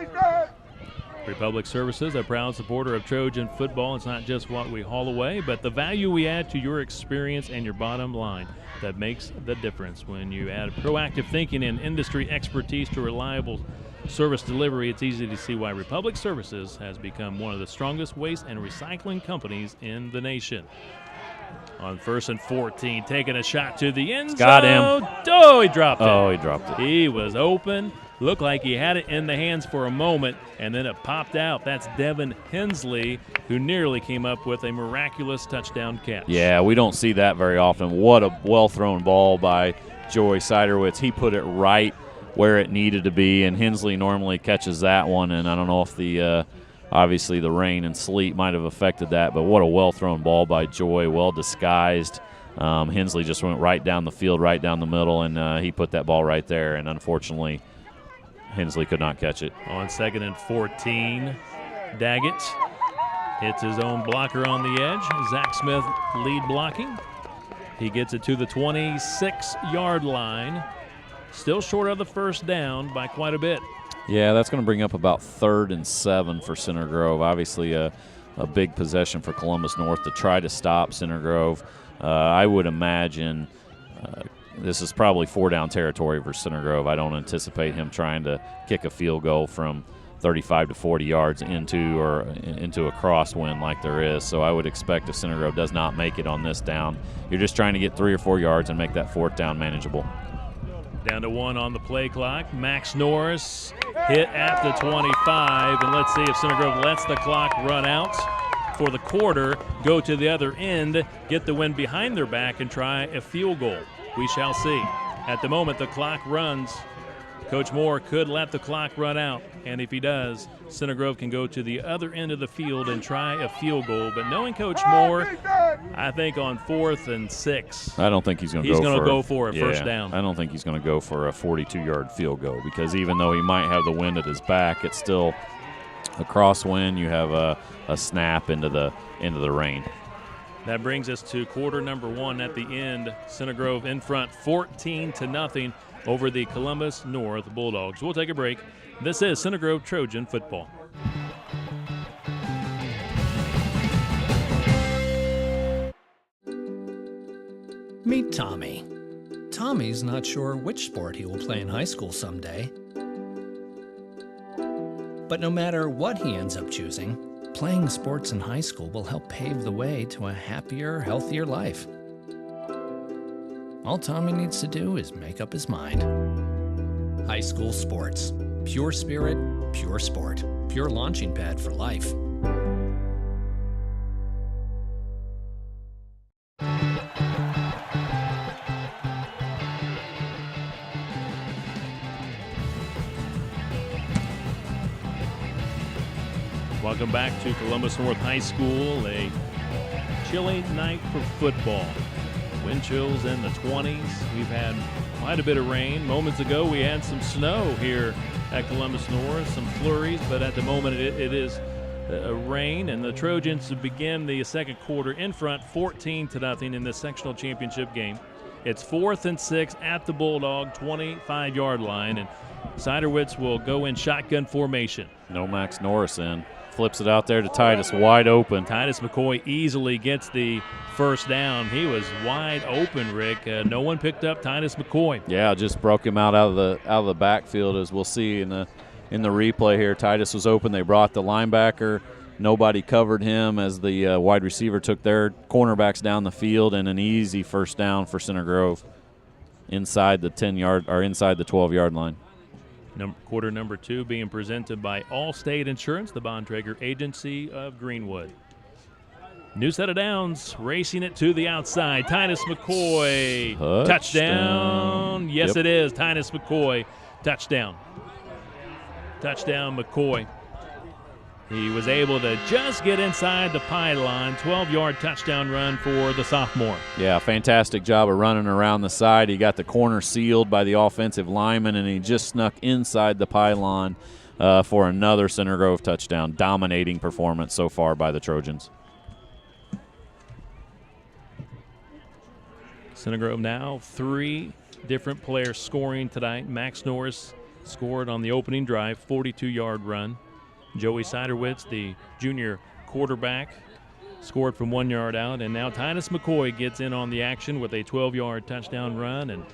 Republic Services, a proud supporter of Trojan football. It's not just what we haul away, but the value we add to your experience and your bottom line that makes the difference. When you add proactive thinking and industry expertise to reliable service delivery, it's easy to see why Republic Services has become one of the strongest waste and recycling companies in the nation. On 1st and 14, taking a shot to the end zone. Got him. Oh, he dropped it. Oh, he dropped it. He was open. Looked like he had it in the hands for a moment, and then it popped out. That's Devin Hensley, who nearly came up with a miraculous touchdown catch. Yeah, we don't see that very often. What a well-thrown ball by Joey Siderwitz. He put it right where it needed to be, and Hensley normally catches that one, and I don't know if the obviously the rain and sleet might have affected that, but what a well-thrown ball by Joy, well-disguised. Hensley just went right down the field, right down the middle, and he put that ball right there, and unfortunately Hensley could not catch it. On 2nd and 14, Daggett hits his own blocker on the edge. Zach Smith lead blocking. He gets it to the 26-yard line. Still short of the first down by quite a bit. Yeah, that's going to bring up about 3rd and 7 for Center Grove. Obviously a big possession for Columbus North to try to stop Center Grove. I would imagine this is probably 4-down territory for Center Grove. I don't anticipate him trying to kick a field goal from 35 to 40 yards into a crosswind like there is. So I would expect if Center Grove does not make it on this down, you're just trying to get 3 or 4 yards and make that 4th down manageable. Down to 1 on the play clock. Max Norris hit at the 25. And let's see if Center Grove lets the clock run out for the quarter, go to the other end, get the wind behind their back, and try a field goal. We shall see. At the moment, the clock runs. Coach Moore could let the clock run out, and if he does, Center Grove can go to the other end of the field and try a field goal. But knowing Coach Moore, I think on 4th and 6, I don't think he's going to go for a first down. I don't think he's going to go for a 42-yard field goal, because even though he might have the wind at his back, it's still a crosswind. You have a snap into the rain. That brings us to quarter number 1 at the end. Center Grove in front 14-0 over the Columbus North Bulldogs. We'll take a break. This is Center Grove Trojan football. Meet Tommy. Tommy's not sure which sport he will play in high school someday. But no matter what he ends up choosing, playing sports in high school will help pave the way to a happier, healthier life. All Tommy needs to do is make up his mind. High school sports. Pure spirit, pure sport. Pure launching pad for life. Welcome back to Columbus North High School. A chilly night for football. Wind chills in the 20s. We've had quite a bit of rain. Moments ago, we had some snow here at Columbus North, some flurries, but at the moment it is rain, and the Trojans begin the second quarter in front 14-0 in this sectional championship game. It's 4th and 6 at the Bulldog 25-yard line, and Siderwitz will go in shotgun formation. No Max Norris in. Flips it out there to Titus, wide open. Titus McCoy easily gets the first down. He was wide open, Rick. No one picked up Titus McCoy. Yeah, just broke him out of the backfield, as we'll see in the replay here. Titus was open. They brought the linebacker. Nobody covered him as the wide receiver took their cornerbacks down the field, and an easy first down for Center Grove inside the 12-yard line. Quarter number 2 being presented by Allstate Insurance, the Bontrager Agency of Greenwood. New set of downs, racing it to the outside. Titus McCoy, touchdown. Yes, Yep. It is. Titus McCoy, touchdown. Touchdown, McCoy. He was able to just get inside the pylon. 12-yard touchdown run for the sophomore. Yeah, fantastic job of running around the side. He got the corner sealed by the offensive lineman, and he just snuck inside the pylon for another Center Grove touchdown. Dominating performance so far by the Trojans. Center Grove now 3 different players scoring tonight. Max Norris scored on the opening drive, 42-yard run. Joey Siderwitz, the junior quarterback, scored from 1 yard out. And now Titus McCoy gets in on the action with a 12-yard touchdown run. And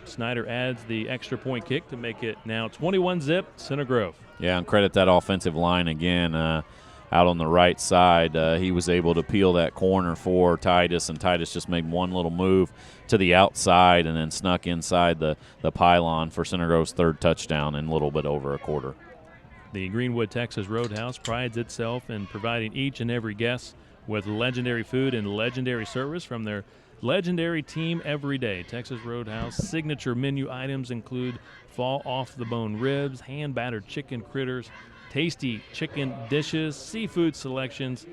Snyder adds the extra point kick to make it now 21-zip, Center Grove. Yeah, and credit that offensive line again. Out on the right side, he was able to peel that corner for Titus, and Titus just made one little move to the outside and then snuck inside the pylon for Center Grove's third touchdown in a little bit over a quarter. The Greenwood Texas Roadhouse prides itself in providing each and every guest with legendary food and legendary service from their legendary team every day. Texas Roadhouse signature menu items include fall off-the-bone ribs, hand-battered chicken critters, tasty chicken dishes, seafood selections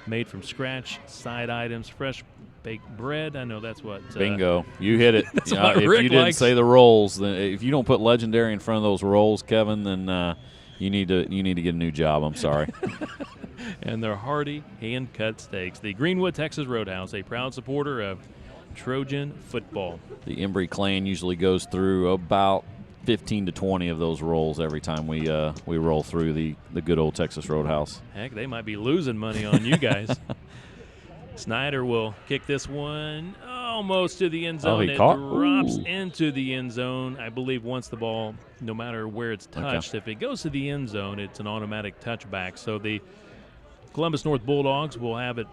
made from scratch, side items, fresh baked bread. I know that's what bingo, you hit it. That's what if Rick you didn't likes. say the rolls, then if you don't put legendary in front of those rolls, Kevin, then you need to get a new job. I'm sorry. And their hearty hand-cut steaks. The Greenwood Texas Roadhouse, a proud supporter of Trojan football. The Embry clan usually goes through about 15 to 20 of those rolls every time we roll through the good old Texas Roadhouse. Heck, they might be losing money on you guys. Snyder will kick this one almost to the end zone. It drops into the end zone. I believe once the ball, no matter where it's touched, if it goes to the end zone, it's an automatic touchback. So the Columbus North Bulldogs will have it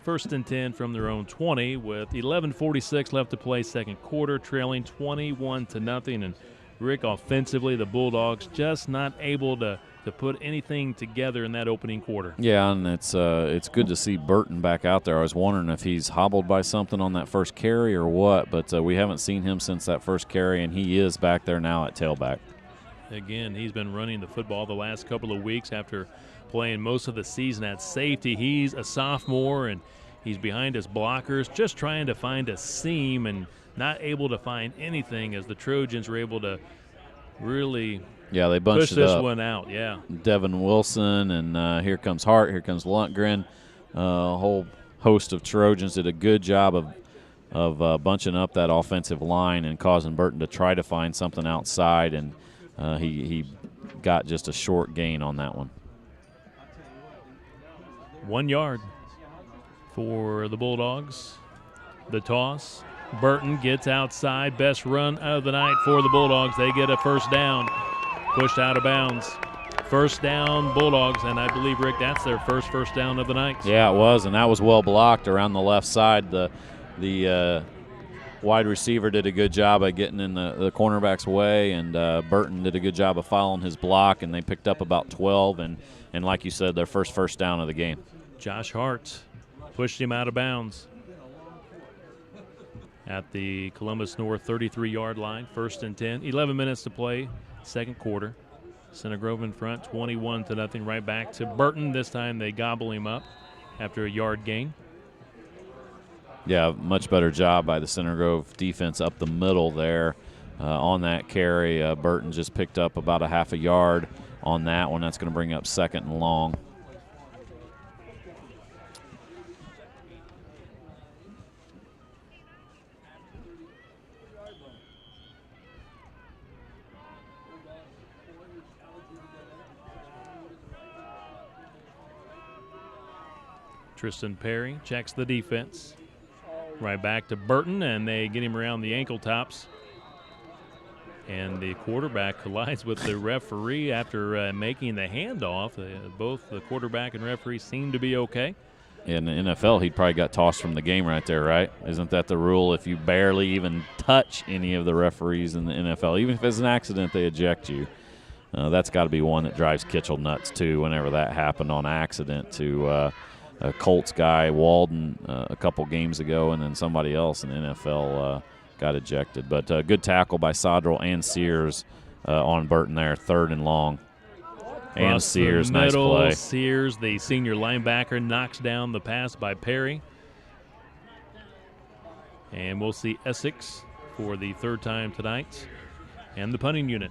first and 10 from their own 20 with 11:46 left to play second quarter, trailing 21-0. And Rick, offensively, the Bulldogs just not able to put anything together in that opening quarter. Yeah, and it's good to see Burton back out there. I was wondering if he's hobbled by something on that first carry or what, but we haven't seen him since that first carry, and he is back there now at tailback. Again, he's been running the football the last couple of weeks after playing most of the season at safety. He's a sophomore, and he's behind his blockers, just trying to find a seam and not able to find anything as the Trojans were able to really they bunched push it this up. one out. Yeah, Devin Wilson, and here comes Hart, here comes Lundgren. A whole host of Trojans did a good job of bunching up that offensive line and causing Burton to try to find something outside, and he got just a short gain on that one. 1 yard for the Bulldogs. The toss. Burton gets outside. Best run of the night for the Bulldogs. They get a first down. Pushed out of bounds. First down, Bulldogs, and I believe, Rick, that's their first down of the night. Yeah, it was, and that was well blocked around the left side. The wide receiver did a good job of getting in the cornerback's way, and Burton did a good job of following his block, and they picked up about 12, and like you said, their first down of the game. Josh Hart pushed him out of bounds at the Columbus North 33-yard line, 1st and 10. 11 minutes to play, second quarter. Center Grove in front, 21-0. Right back to Burton. This time they gobble him up after a yard gain. Yeah, much better job by the Center Grove defense up the middle there on that carry. Burton just picked up about a half a yard on that one. That's going to bring up 2nd and long. Tristan Perry checks the defense. Right back to Burton, and they get him around the ankle tops. And the quarterback collides with the referee after making the handoff. Both the quarterback and referee seem to be okay. In the NFL, he probably got tossed from the game right there, right? Isn't that the rule? If you barely even touch any of the referees in the NFL, even if it's an accident, they eject you. That's got to be one that drives Kitchell nuts, too, whenever that happened on accident to a Colts guy, Walden, a couple games ago, and then somebody else in the NFL got ejected. But good tackle by Sodrell and Sears on Burton there, 3rd and long. And Sears, nice play. Sears, the senior linebacker, knocks down the pass by Perry. And we'll see Essex for the 3rd time tonight and the punting unit.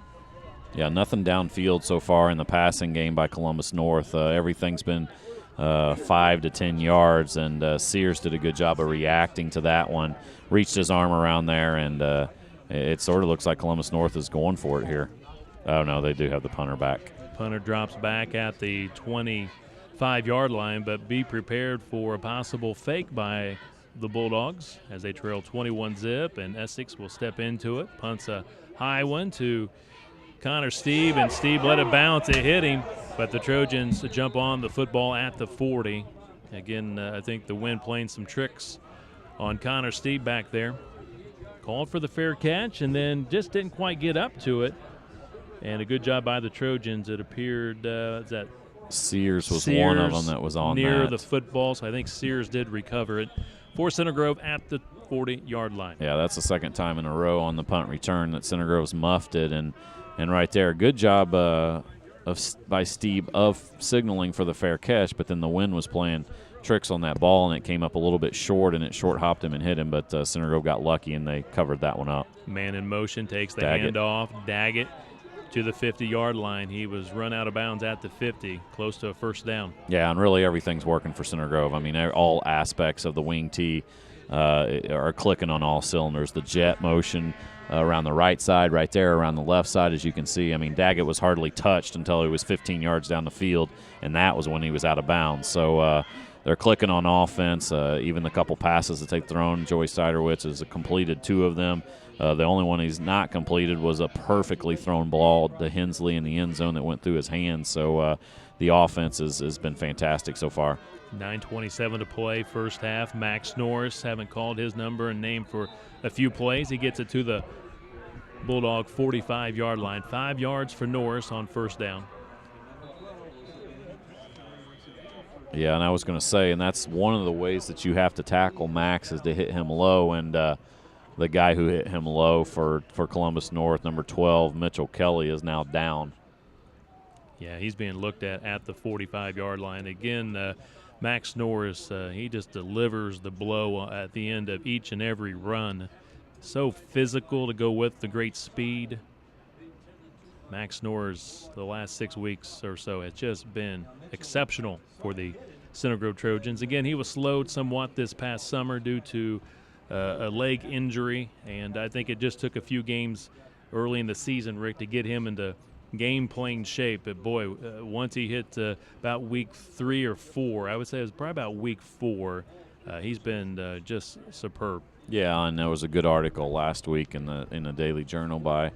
Yeah, nothing downfield so far in the passing game by Columbus North. Everything's been 5 to 10 yards, and Sears did a good job of reacting to that one. Reached his arm around there, and it sort of looks like Columbus North is going for it here. Oh, no, they do have the punter back. Punter drops back at the 25-yard line, but be prepared for a possible fake by the Bulldogs as they trail 21-zip, and Essex will step into it. Punts a high one to Connor Steve, and Steve let it bounce. It hit him, but the Trojans jump on the football at the 40. Again, I think the wind playing some tricks on Connor Steve back there. Called for the fair catch and then just didn't quite get up to it. And a good job by the Trojans. It appeared that Sears was one of them that was on near the football, so I think Sears did recover it for Center Grove at the 40-yard line. Yeah, that's the 2nd time in a row on the punt return that Center Grove's muffed it, and right there, good job by Steve of signaling for the fair catch, but then the wind was playing tricks on that ball, and it came up a little bit short, and it short-hopped him and hit him, but Center Grove got lucky, and they covered that one up. Man in motion, takes the handoff, Daggett to the 50-yard line. He was run out of bounds at the 50, close to a first down. Yeah, and really everything's working for Center Grove. I mean, all aspects of the wing tee are clicking on all cylinders. The jet motion around the right side, right there, around the left side, as you can see. I mean, Daggett was hardly touched until he was 15 yards down the field, and that was when he was out of bounds. So they're clicking on offense. Even the couple passes that they've thrown, Joey Siderwitz has completed 2 of them. The only one he's not completed was a perfectly thrown ball to Hensley in the end zone that went through his hands. So the offense has been fantastic so far. 9:27 to play, first half. Max Norris haven't called his number and name for a few plays. He gets it to the Bulldog 45-yard line. 5 yards for Norris on first down. Yeah, and I was going to say, and that's one of the ways that you have to tackle Max is to hit him low, and the guy who hit him low for Columbus North, number 12, Mitchell Kelly, is now down. Yeah, he's being looked at the 45-yard line. Again, Max Norris, he just delivers the blow at the end of each and every run. So physical to go with the great speed. Max Norris, the last 6 weeks or so, has just been exceptional for the Center Grove Trojans. Again, he was slowed somewhat this past summer due to a leg injury, and I think it just took a few games early in the season, Rick, to get him into game-playing shape. But, boy, once he hit about week 3 or 4, I would say it was probably about week 4, he's been just superb. Yeah, and there was a good article last week in the Daily Journal by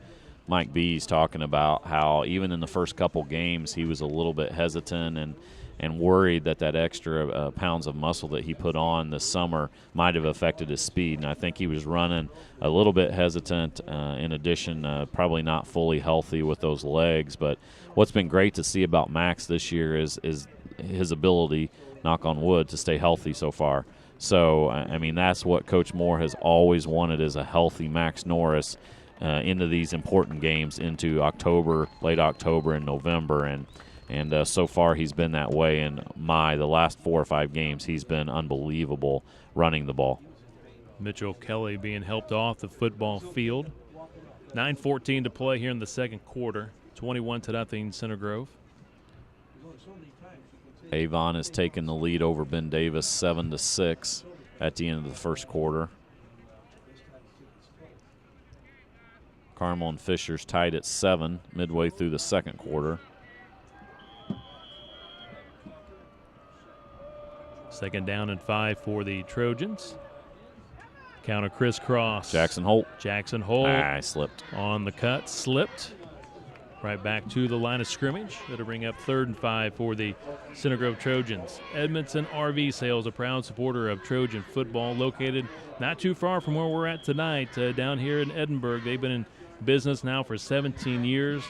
Mike Bees talking about how even in the first couple games he was a little bit hesitant and worried that extra pounds of muscle that he put on this summer might have affected his speed. And I think he was running a little bit hesitant. In addition, probably not fully healthy with those legs. But what's been great to see about Max this year is his ability, knock on wood, to stay healthy so far. So, I mean, that's what Coach Moore has always wanted, is a healthy Max Norris into these important games into October, late October and November. And so far he's been that way. And the last 4 or 5 games he's been unbelievable running the ball. Mitchell Kelly being helped off the football field. 9:14 to play here in the second quarter. 21-0 Center Grove. Avon has taken the lead over Ben Davis 7-6 at the end of the first quarter. Carmel and Fisher's tied at 7 midway through the second quarter. Second down and 5 for the Trojans. Counter crisscross. Jackson Holt. I slipped. On the cut, slipped. Right back to the line of scrimmage. That'll bring up 3rd and 5 for the Center Grove Trojans. Edmondson RV Sales, a proud supporter of Trojan football, located not too far from where we're at tonight, down here in Edinburgh. They've been in business now for 17 years.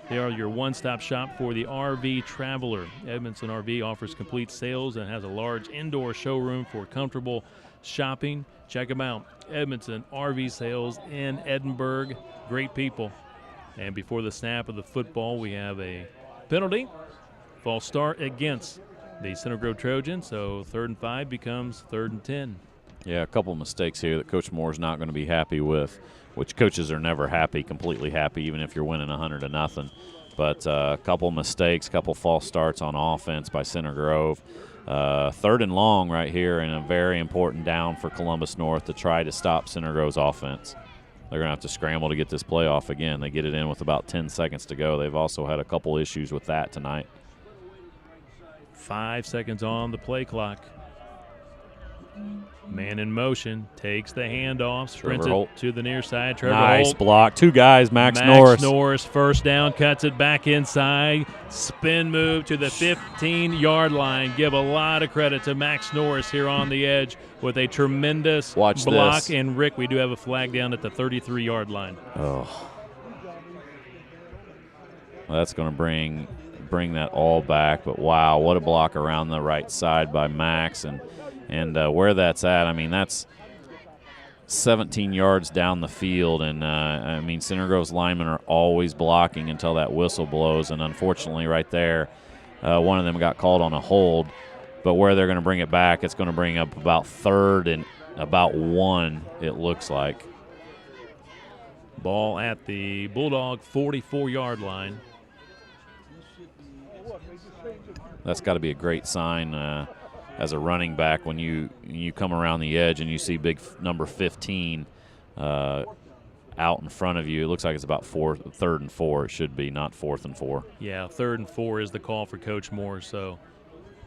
They are your one-stop shop for the RV traveler. Edmondson RV offers complete sales and has a large indoor showroom for comfortable shopping. Check them out. Edmondson RV Sales in Edinburgh. Great people. And before the snap of the football, we have a penalty. False start against the Center Grove Trojans. So 3rd and 5 becomes 3rd and 10. Yeah, a couple of mistakes here that Coach Moore's not going to be happy with, which coaches are never completely happy, even if you're winning 100-0. But a couple mistakes, couple false starts on offense by Center Grove. 3rd and long right here, and a very important down for Columbus North to try to stop Center Grove's offense. They're going to have to scramble to get this play off again. They get it in with about 10 seconds to go. They've also had a couple issues with that tonight. 5 seconds on the play clock. Man in motion, takes the handoff, sprints it to the near side. Trevor nice Holt. Block. 2 guys, Max Norris. Norris, first down, cuts it back inside. Spin move to the 15-yard line. Give a lot of credit to Max Norris here on the edge with a tremendous block. This. And, Rick, we do have a flag down at the 33-yard line. Oh. Well, that's going to bring that all back. But, wow, what a block around the right side by Max. And where that's at, I mean, that's 17 yards down the field. And, I mean, Center Grove's linemen are always blocking until that whistle blows. And, unfortunately, right there, one of them got called on a hold. But where they're going to bring it back, it's going to bring up about 3rd and about 1, it looks like. Ball at the Bulldog 44-yard line. That's got to be a great sign as a running back when you come around the edge and you see big number 15 out in front of you. It looks like it's about 3rd and 4. It should be, not 4th and 4. Yeah, 3rd and 4 is the call for Coach Moore. So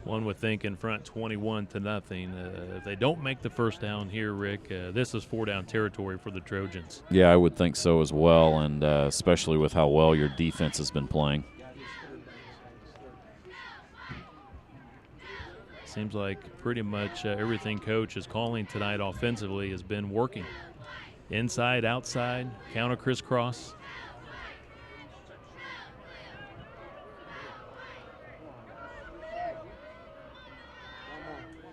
one would think in front 21-0. If they don't make the first down here, Rick, this is 4-down territory for the Trojans. Yeah, I would think so as well, and especially with how well your defense has been playing. seems like pretty much everything Coach is calling tonight offensively has been working. Inside, outside, counter crisscross.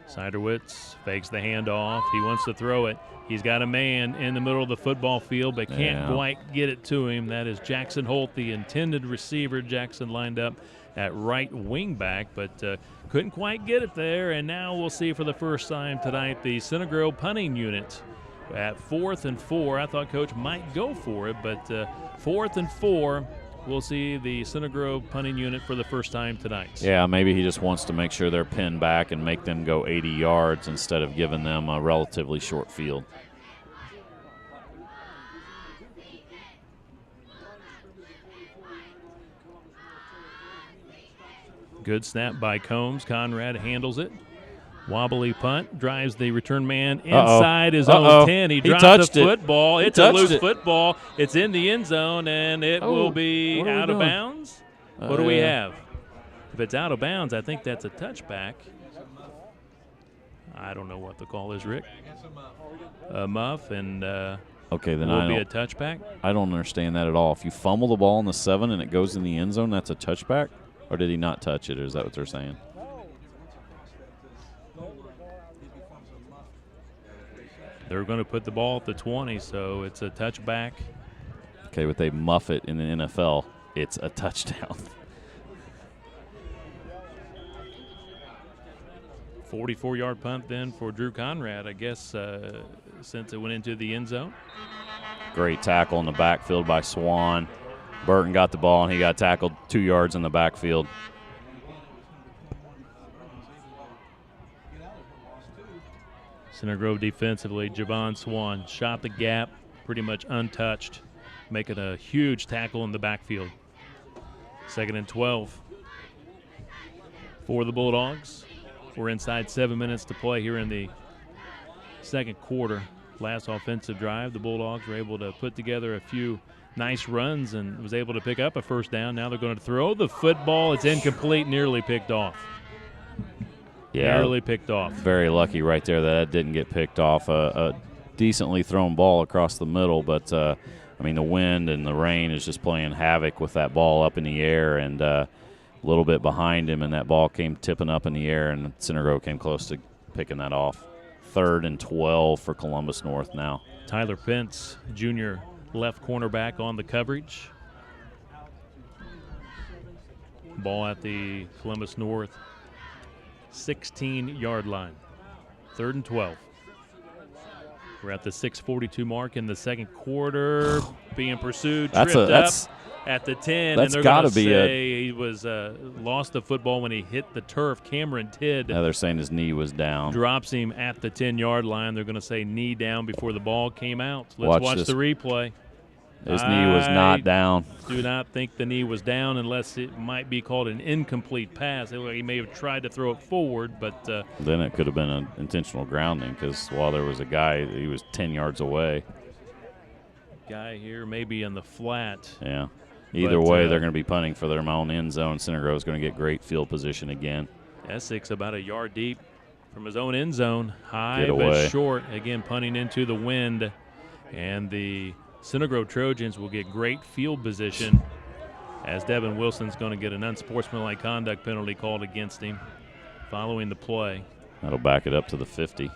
Siderwitz fakes the handoff. He wants to throw it. He's got a man in the middle of the football field, but can't quite get it to him. That is Jackson Holt, the intended receiver. Jackson lined up at right wing back, but couldn't quite get it there. And now we'll see for the first time tonight the Center Grove punting unit at 4th and 4. I thought Coach might go for it, but 4th and 4. We'll see the Center Grove punting unit for the first time tonight. Yeah, maybe he just wants to make sure they're pinned back and make them go 80 yards instead of giving them a relatively short field. Good snap by Combs. Conrad handles it. Wobbly punt, drives the return man inside his own 10. He dropped the football. It's a loose football. It's in the end zone, and it will be out of bounds. What do we have? If it's out of bounds, I think that's a touchback. I don't know what the call is, Rick. A muff, and okay, then will be a touchback. I don't understand that at all. If you fumble the ball in the 7 and it goes in the end zone, that's a touchback? Or did he not touch it, or is that what they're saying? They're going to put the ball at the 20, so it's a touchback. Okay, but they muff it in the NFL. It's a touchdown. 44-yard punt then for Drew Conrad, I guess, since it went into the end zone. Great tackle in the backfield by Swan. Burton got the ball, and he got tackled 2 yards in the backfield. Center Grove defensively, Javon Swan shot the gap, pretty much untouched, making a huge tackle in the backfield. 2nd and 12 for the Bulldogs. We're inside 7 minutes to play here in the second quarter. Last offensive drive, the Bulldogs were able to put together a few nice runs and was able to pick up a first down. Now they're going to throw the football. It's incomplete, nearly picked off. Yeah, nearly picked off. Very lucky right there that didn't get picked off. A decently thrown ball across the middle, but I mean the wind and the rain is just playing havoc with that ball up in the air, and a little bit behind him, and that ball came tipping up in the air, and Center Grove came close to picking that off. 3rd and 12 for Columbus North now. Tyler Pence, junior left cornerback, on the coverage. Ball at the Columbus North 16-yard line. 3rd and 12. We're at the 6:42 mark in the second quarter. Being pursued, tripped up at the 10. That's and got to be he was lost the football when he hit the turf. Cameron Tidd. Now they're saying his knee was down. Drops him at the 10-yard line. They're going to say knee down before the ball came out. Let's watch the replay. His knee was not down. Do not think the knee was down unless it might be called an incomplete pass. He may have tried to throw it forward, but then it could have been an intentional grounding because while there was a guy, he was 10 yards away. Guy here maybe in the flat. Yeah. Either way, they're going to be punting for their own end zone. Center Grove is going to get great field position again. Essex about a yard deep from his own end zone. High but short. Again, punting into the wind. And the Center Grove Trojans will get great field position as Devin Wilson's going to get an unsportsmanlike conduct penalty called against him following the play. That'll back it up to the 50.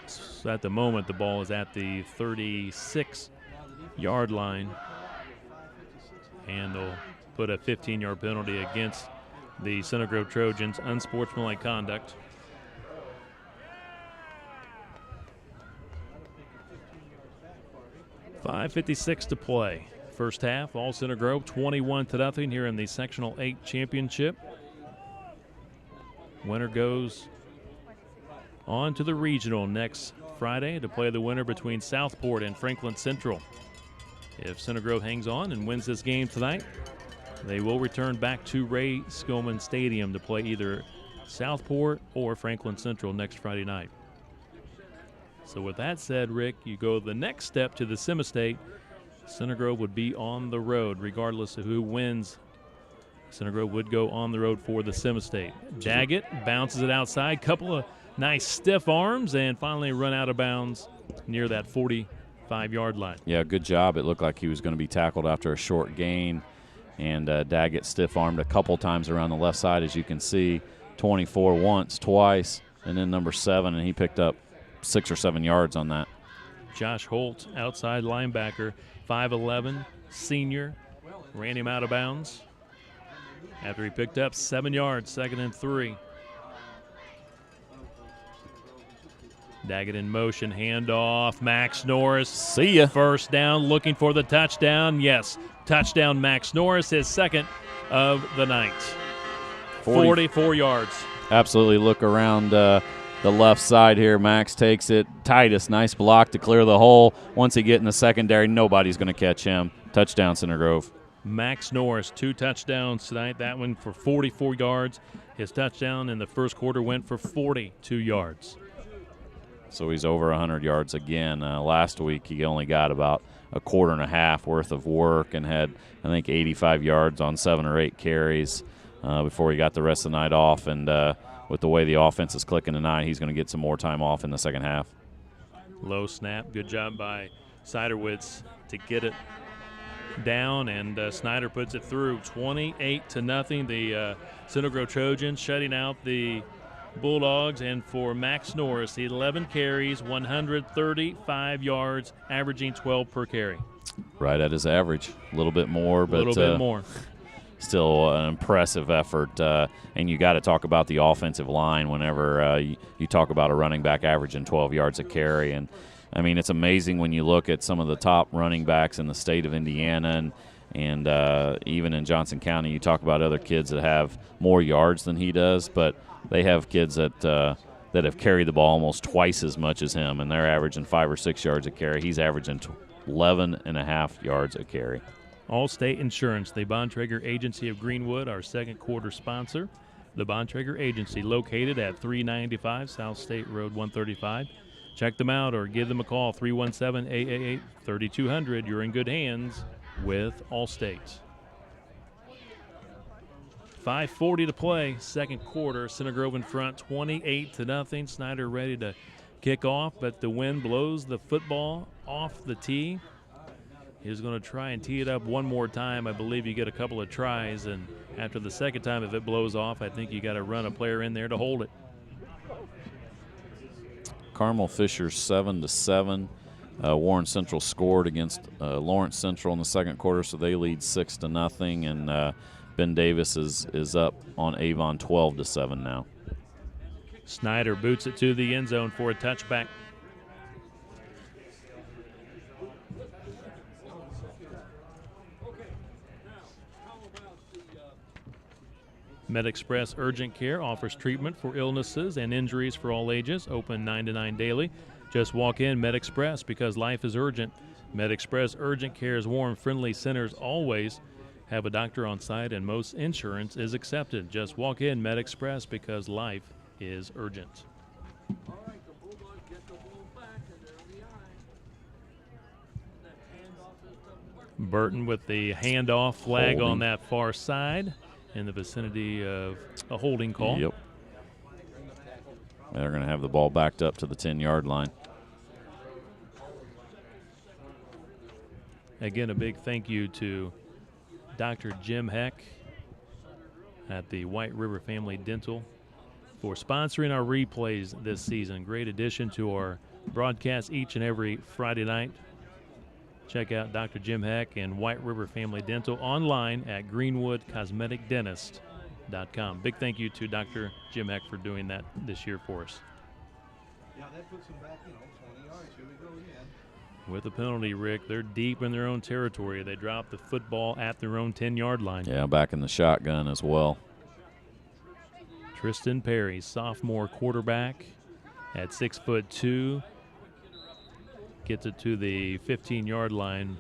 So at the moment, the ball is at the 36-yard line. And they'll put a 15-yard penalty against the Center Grove Trojans, unsportsmanlike conduct. .56 to play. First half, all Center Grove 21-0 here in the Sectional 8 Championship. Winner goes on to the regional next Friday to play the winner between Southport and Franklin Central. If Center Grove hangs on and wins this game tonight, they will return back to Ray Skillman Stadium to play either Southport or Franklin Central next Friday night. So with that said, Rick, you go the next step to the Semi-State. Center Grove would be on the road regardless of who wins Center Grove would go on the road for the Sim-State. Daggett bounces it outside. Couple of nice stiff arms and finally run out of bounds near that 45-yard line. Yeah, good job. It looked like he was going to be tackled after a short gain. And Daggett stiff-armed a couple times around the left side, as you can see. 24 once, twice, and then number 7, and he picked up 6 or 7 yards on that. Josh Holt, outside linebacker, 5'11", senior, ran him out of bounds after he picked up 7 yards, 2nd and 3. Daggett in motion, handoff, Max Norris. See ya. First down, looking for the touchdown. Yes, touchdown Max Norris, his 2nd of the night. 44 yards. Absolutely. Look around the left side here. Max takes it. Titus, nice block to clear the hole. Once he get in the secondary, nobody's going to catch him. Touchdown, Center Grove. Max Norris, 2 touchdowns tonight. That one for 44 yards. His touchdown in the first quarter went for 42 yards. So he's over 100 yards again. Last week he only got about a quarter and a half worth of work and had, I think, 85 yards on 7 or 8 carries before he got the rest of the night off. And with the way the offense is clicking tonight, he's going to get some more time off in the second half. Low snap. Good job by Siderwitz to get it down, and Snyder puts it through. 28-0. The Center Grove Trojans shutting out the Bulldogs, and for Max Norris, 11 carries, 135 yards, averaging 12 per carry. Right at his average. A little bit more, but a little bit more. Still an impressive effort. And you got to talk about the offensive line whenever you talk about a running back averaging 12 yards a carry. And, I mean, it's amazing when you look at some of the top running backs in the state of Indiana and even in Johnson County. You talk about other kids that have more yards than he does, but they have kids that have carried the ball almost twice as much as him, and they're averaging 5 or 6 yards a carry. He's averaging 11.5 yards a carry. Allstate Insurance, the Bontrager Agency of Greenwood, our second quarter sponsor. The Bontrager Agency, located at 395 South State Road 135. Check them out or give them a call, 317-888-3200. You're in good hands with Allstate. 5:40 to play, second quarter. Center Grove in front, 28-0. Snyder ready to kick off, but the wind blows the football off the tee. He's going to try and tee it up one more time. I believe you get a couple of tries, and after the second time, if it blows off, I think you got to run a player in there to hold it. Carmel Fisher 7-7. Warren Central scored against Lawrence Central in the second quarter, so they lead 6-0, and Ben Davis is up on Avon 12-7 now. Snyder boots it to the end zone for a touchback. MedExpress Urgent Care offers treatment for illnesses and injuries for all ages. Open 9 to 9 daily. Just walk in MedExpress because life is urgent. MedExpress Urgent Care's warm, friendly centers always have a doctor on site, and most insurance is accepted. Just walk in MedExpress because life is urgent. Burton with the handoff flag on that far side in the vicinity of a holding call. Yep. They're going to have the ball backed up to the 10-yard line. Again, a big thank you to Dr. Jim Heck at the White River Family Dental for sponsoring our replays this season. Great addition to our broadcast each and every Friday night. Check out Dr. Jim Heck and White River Family Dental online at greenwoodcosmeticdentist.com. Big thank you to Dr. Jim Heck for doing that this year for us. Yeah, that puts them back, 20 yards. Here we go again. With a penalty, Rick, they're deep in their own territory. They drop the football at their own 10-yard line. Yeah, back in the shotgun as well. Tristan Perry, sophomore quarterback at 6'2", gets it to the 15-yard line.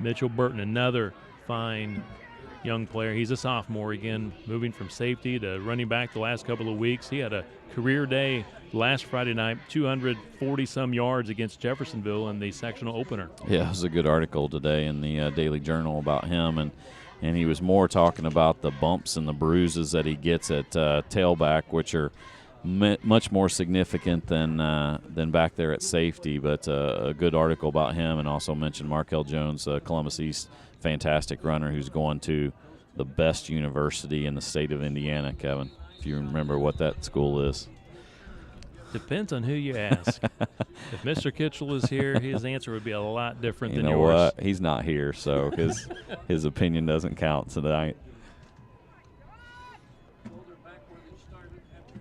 Mitchell Burton, another fine young player. He's a sophomore again, moving from safety to running back the last couple of weeks. He had a career day last Friday night, 240-some yards against Jeffersonville in the sectional opener. Yeah, it was a good article today in the Daily Journal about him. And and he was more talking about the bumps and the bruises that he gets at tailback, which are much more significant than back there at safety. But a good article about him, and also mentioned Markel Jones, Columbus East, fantastic runner who's going to the best university in the state of Indiana, Kevin, if you remember what that school is. Depends on who you ask. If Mr. Kitchell is here, his answer would be a lot different than yours. You know what? He's not here, so his opinion doesn't count tonight.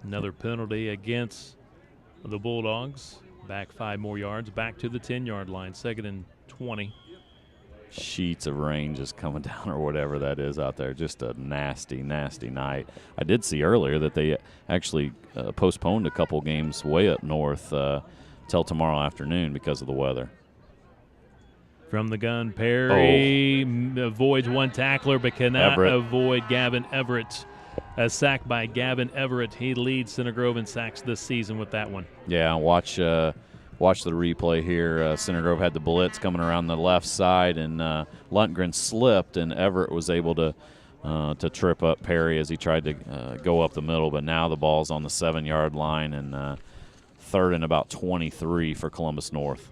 Another penalty against the Bulldogs. Back 5 more yards, back to the 10-yard line, 2nd and 20. Sheets of rain just coming down or whatever that is out there. Just a nasty, nasty night. I did see earlier that they actually postponed a couple games way up north till tomorrow afternoon because of the weather. From the gun, Perry avoids one tackler but cannot avoid Gavin Everett. A sack by Gavin Everett. He leads Center Grove in sacks this season with that one. Yeah, watch the replay here. Center Grove had the blitz coming around the left side, and Lundgren slipped, and Everett was able to trip up Perry as he tried to go up the middle. But now the ball's on the 7-yard line, and 3rd and about 23 for Columbus North.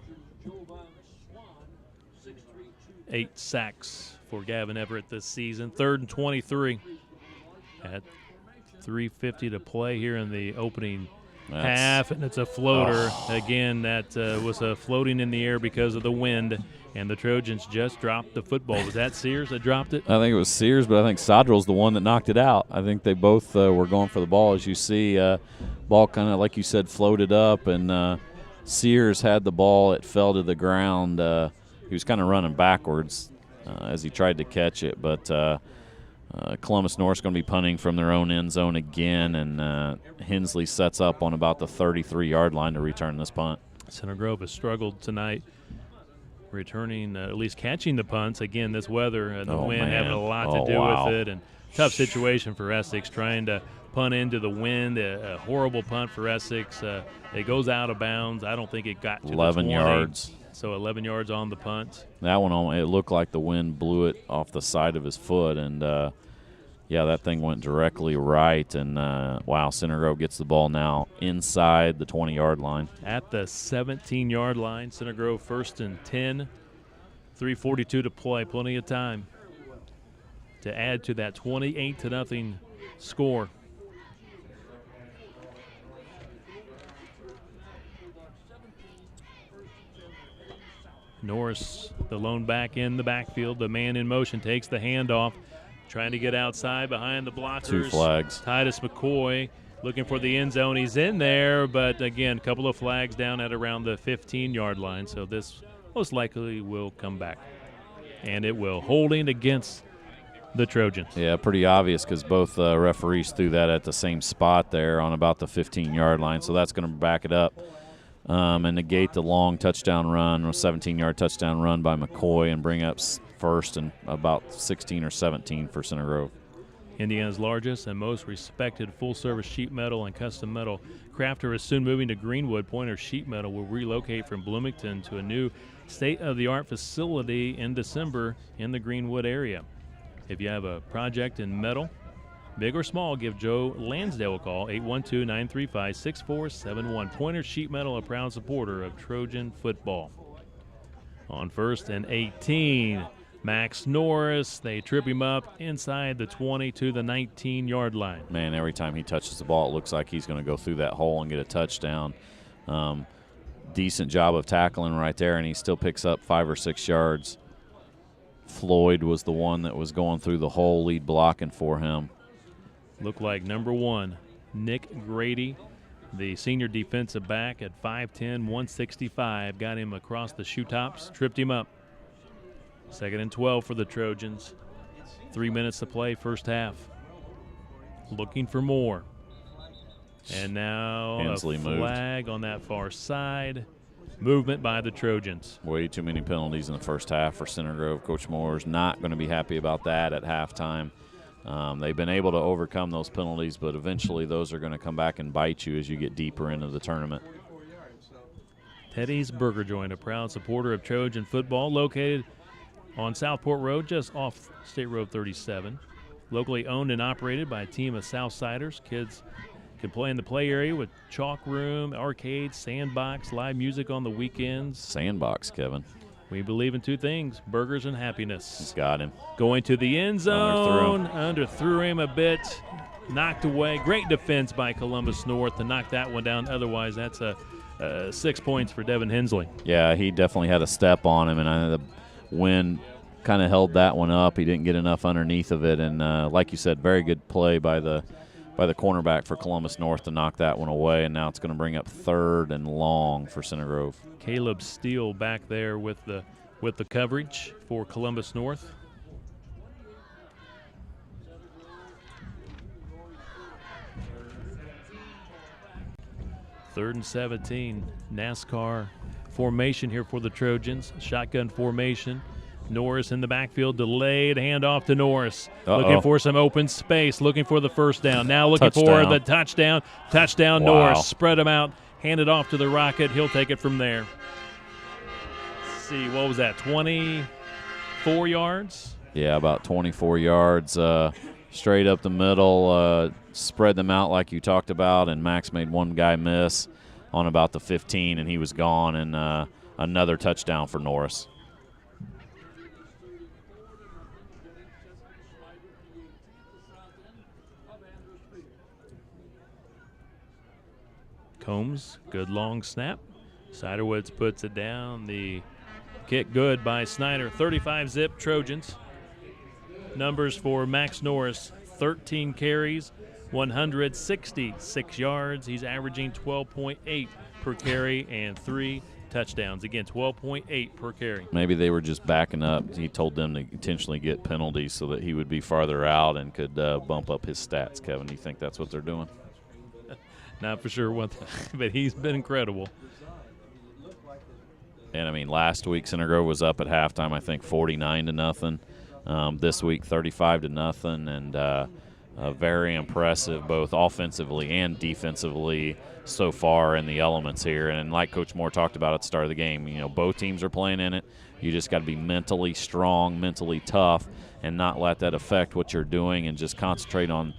8 sacks for Gavin Everett this season. 3rd and 23 at 3:50 to play here in the opening half, and it's a floater. Again, that was floating in the air because of the wind, and the Trojans just dropped the football. Was that Sears that dropped it? I think it was Sears, but I think Sodrell's the one that knocked it out. I think they both were going for the ball. As you see, ball kind of, like you said, floated up, and Sears had the ball. It fell to the ground. He was kind of running backwards as he tried to catch it, but Columbus North's going to be punting from their own end zone again, and Hensley sets up on about the 33-yard line to return this punt. Center Grove has struggled tonight returning, at least catching the punts. Again, this weather and the wind having a lot to do with it, and tough situation for Essex trying to punt into the wind. A horrible punt for Essex. It goes out of bounds. I don't think it got to 11 the 20. yards. So 11 yards on the punt. That one, it looked like the wind blew it off the side of his foot, and that thing went directly right. And Center Grove gets the ball now inside the 20-yard line. At the 17-yard line, Center Grove 1st and 10. 3:42 to play, plenty of time to add to that 28-0 score. Norris, the lone back in the backfield. The man in motion takes the handoff, trying to get outside behind the blockers. 2 flags. Titus McCoy looking for the end zone. He's in there, but again, a couple of flags down at around the 15-yard line. So this most likely will come back. And it will. Holding against the Trojans. Yeah, pretty obvious because both referees threw that at the same spot there on about the 15-yard line. So that's going to back it up. And negate the long touchdown run, or 17-yard touchdown run by McCoy, and bring up 1st and about 16 or 17 for Center Grove. Indiana's largest and most respected full-service sheet metal and custom metal crafter is soon moving to Greenwood. Pointer Sheet Metal will relocate from Bloomington to a new state-of-the-art facility in December in the Greenwood area. If you have a project in metal, big or small, give Joe Lansdale a call, 812-935-6471. Pointer Sheet Metal, a proud supporter of Trojan football. On 1st and 18, Max Norris, they trip him up inside the 20 to the 19-yard line. Man, every time he touches the ball, it looks like he's going to go through that hole and get a touchdown. Decent job of tackling right there, and he still picks up 5 or 6 yards. Floyd was the one that was going through the hole, lead blocking for him. Looked like number 1, Nick Grady, the senior defensive back at 5'10", 165. Got him across the shoe tops, tripped him up. 2nd and 12 for the Trojans. 3 minutes to play, first half. Looking for more. And now Hensley a flag on that far side. Movement by the Trojans. Way too many penalties in the first half for Center Grove. Coach Moore's not going to be happy about that at halftime. They've been able to overcome those penalties, but eventually those are going to come back and bite you as you get deeper into the tournament. Teddy's Burger Joint, a proud supporter of Trojan football, located on Southport Road, just off State Road 37. Locally owned and operated by a team of Southsiders. Kids can play in the play area with chalk room, arcade, sandbox, live music on the weekends. Sandbox, Kevin. We believe in two things, burgers and happiness. He's got him. Going to the end zone. Underthrew him a bit. Knocked away. Great defense by Columbus North to knock that one down. Otherwise, that's 6 points for Devin Hensley. Yeah, he definitely had a step on him, and the wind kind of held that one up. He didn't get enough underneath of it, and like you said, very good play by the cornerback for Columbus North to knock that one away, and now it's going to bring up 3rd and long for Center Grove. Caleb Steele back there with the coverage for Columbus North. Third and 17. NASCAR formation here for the Trojans. Shotgun formation. Norris in the backfield, delayed handoff to Norris. Looking for some open space, looking for the first down. Now looking for the touchdown. Touchdown, wow. Norris. Spread him out, hand it off to the Rocket. He'll take it from there. Let's see, what was that, 24 yards? Yeah, about 24 yards. Straight up the middle, spread them out like you talked about, and Max made one guy miss on about the 15, and he was gone, and another touchdown for Norris. Combs, good long snap. Siderwoods puts it down. The kick good by Snyder. 35-zip Trojans. Numbers for Max Norris, 13 carries, 166 yards. He's averaging 12.8 per carry and 3 touchdowns. Again, 12.8 per carry. Maybe they were just backing up. He told them to intentionally get penalties so that he would be farther out and could bump up his stats. Kevin, do you think that's what they're doing? Not for sure what, but he's been incredible. And, I mean, last week Center Grove was up at halftime, I think, 49-0. This week, 35-0, and very impressive both offensively and defensively so far in the elements here. And like Coach Moore talked about at the start of the game, you know, both teams are playing in it. You just got to be mentally strong, mentally tough, and not let that affect what you're doing, and just concentrate on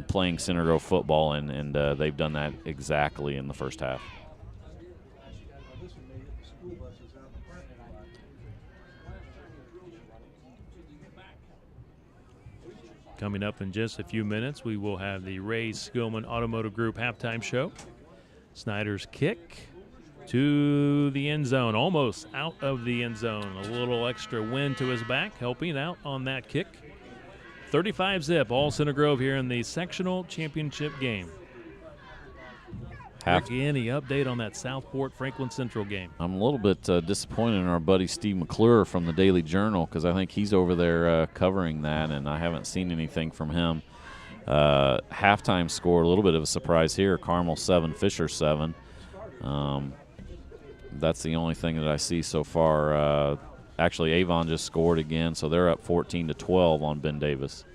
playing Center Grove football, and they've done that exactly in the first half. Coming up in just a few minutes, we will have the Ray Skillman Automotive Group halftime show. Snyder's kick to the end zone, almost out of the end zone. A little extra wind to his back, helping out on that kick. 35-zip, all Center Grove here in the sectional championship game. Rick, any update on that Southport Franklin Central game? I'm a little bit disappointed in our buddy Steve McClure from the Daily Journal, because I think he's over there covering that, and I haven't seen anything from him. Halftime score, a little bit of a surprise here. Carmel 7, Fisher 7. That's the only thing that I see so far. Actually, Avon just scored again, so they're up 14-12 on Ben Davis.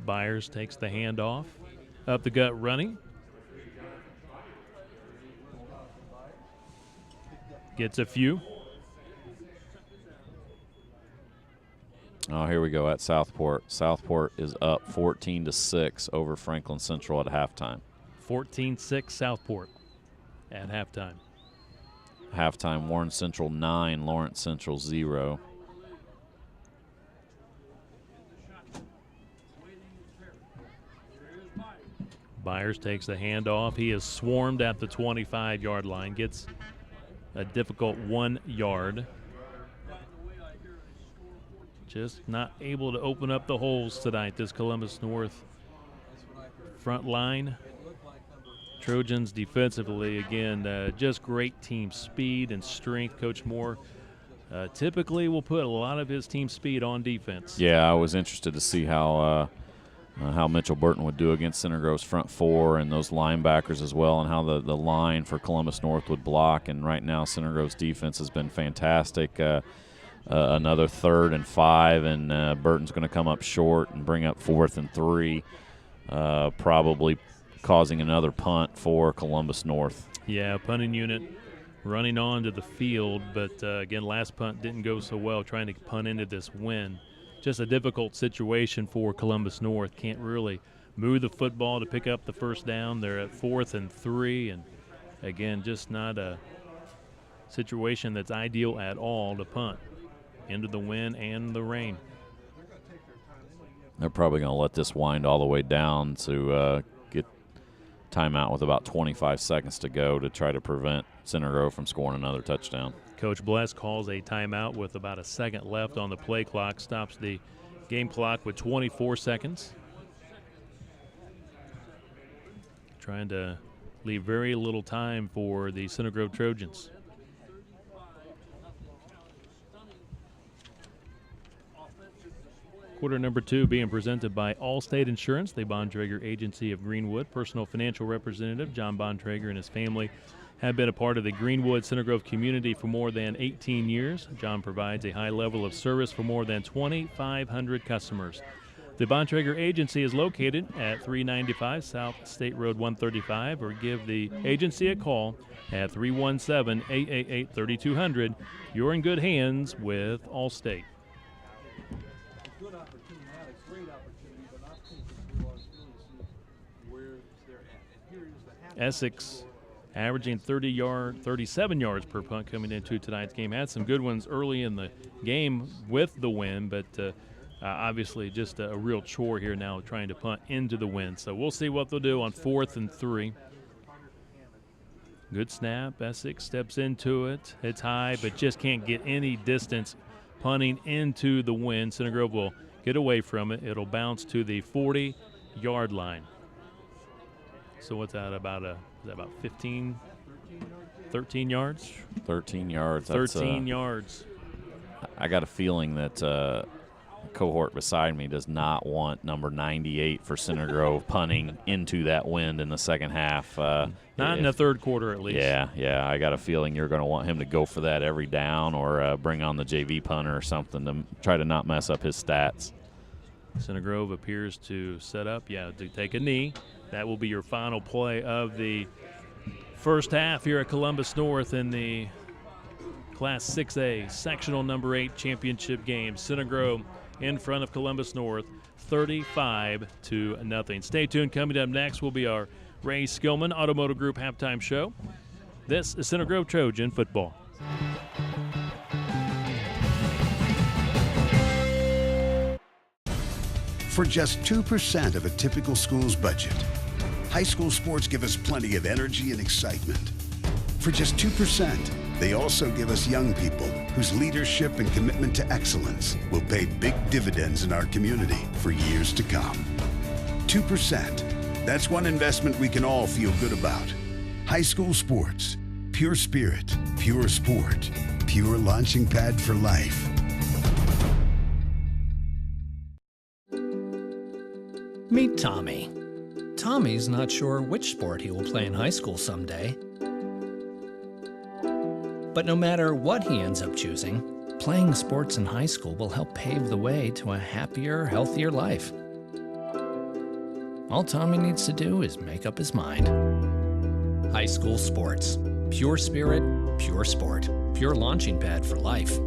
Byers takes the handoff, up the gut running. Gets a few. Oh, here we go at Southport. Southport is up 14-6 over Franklin Central at halftime. 14-6 Southport at halftime. Halftime, Warren Central 9, Lawrence Central 0. Byers takes the handoff. He is swarmed at the 25-yard line. Gets a difficult 1 yard. Just not able to open up the holes tonight, this Columbus North front line. Trojans defensively, again, just great team speed and strength. Coach Moore typically will put a lot of his team speed on defense. Yeah, I was interested to see how Mitchell Burton would do against Center Grove's front four and those linebackers as well, and how the line for Columbus North would block. And right now Center Grove's defense has been fantastic. Another 3rd and 5, and Burton's going to come up short and bring up 4th and 3. Probably causing another punt for Columbus North. Yeah, punting unit running onto the field, but again, last punt didn't go so well, trying to punt into this wind. Just a difficult situation for Columbus North. Can't really move the football to pick up the first down. They're at 4th and 3, and again, just not a situation that's ideal at all to punt into the wind and the rain. They're probably going to let this wind all the way down to get timeout with about 25 seconds to go to try to prevent Center Grove from scoring another touchdown. Coach Bless calls a timeout with about a second left on the play clock, stops the game clock with 24 seconds. Trying to leave very little time for the Center Grove Trojans. Quarter number 2 being presented by Allstate Insurance, the Bontrager Agency of Greenwood. Personal financial representative John Bontrager and his family have been a part of the Greenwood Center Grove community for more than 18 years. John provides a high level of service for more than 2,500 customers. The Bontrager Agency is located at 395 South State Road 135, or give the agency a call at 317-888-3200. You're in good hands with Allstate. Good opportunity, not a great opportunity, but opportunity for us really to see where they're at. And here is the half. Essex averaging 37 yards per punt coming into tonight's game. Had some good ones early in the game with the win, but obviously just a real chore here now trying to punt into the wind. So we'll see what they'll do on 4th and 3. Good snap. Essex steps into it. It's high, but just can't get any distance punting into the wind. Center Grove will get away from it. It'll bounce to the 40-yard line. So what's that about? Is that about 15, 13 yards? 13 yards. 13 yards. I got a feeling that cohort beside me does not want number 98 for Center Grove punting into that wind in the second half. Not in the third quarter, at least. Yeah. I got a feeling you're going to want him to go for that every down, or bring on the JV punter or something to try to not mess up his stats. Center Grove appears to set up, to take a knee. That will be your final play of the first half here at Columbus North in the Class 6A Sectional number 8 championship game. Center Grove in front of Columbus North, 35-0. Stay tuned. Coming up next will be our Ray Skillman Automotive Group halftime show. This is Center Grove Trojan football. For just 2% of a typical school's budget, high school sports give us plenty of energy and excitement. For just 2%, they also give us young people whose leadership and commitment to excellence will pay big dividends in our community for years to come. 2%. That's one investment we can all feel good about. High school sports. Pure spirit, pure sport, pure launching pad for life. Meet Tommy. Tommy's not sure which sport he will play in high school someday. But no matter what he ends up choosing, playing sports in high school will help pave the way to a happier, healthier life. All Tommy needs to do is make up his mind. High school sports. Pure spirit, pure sport. Pure launching pad for life.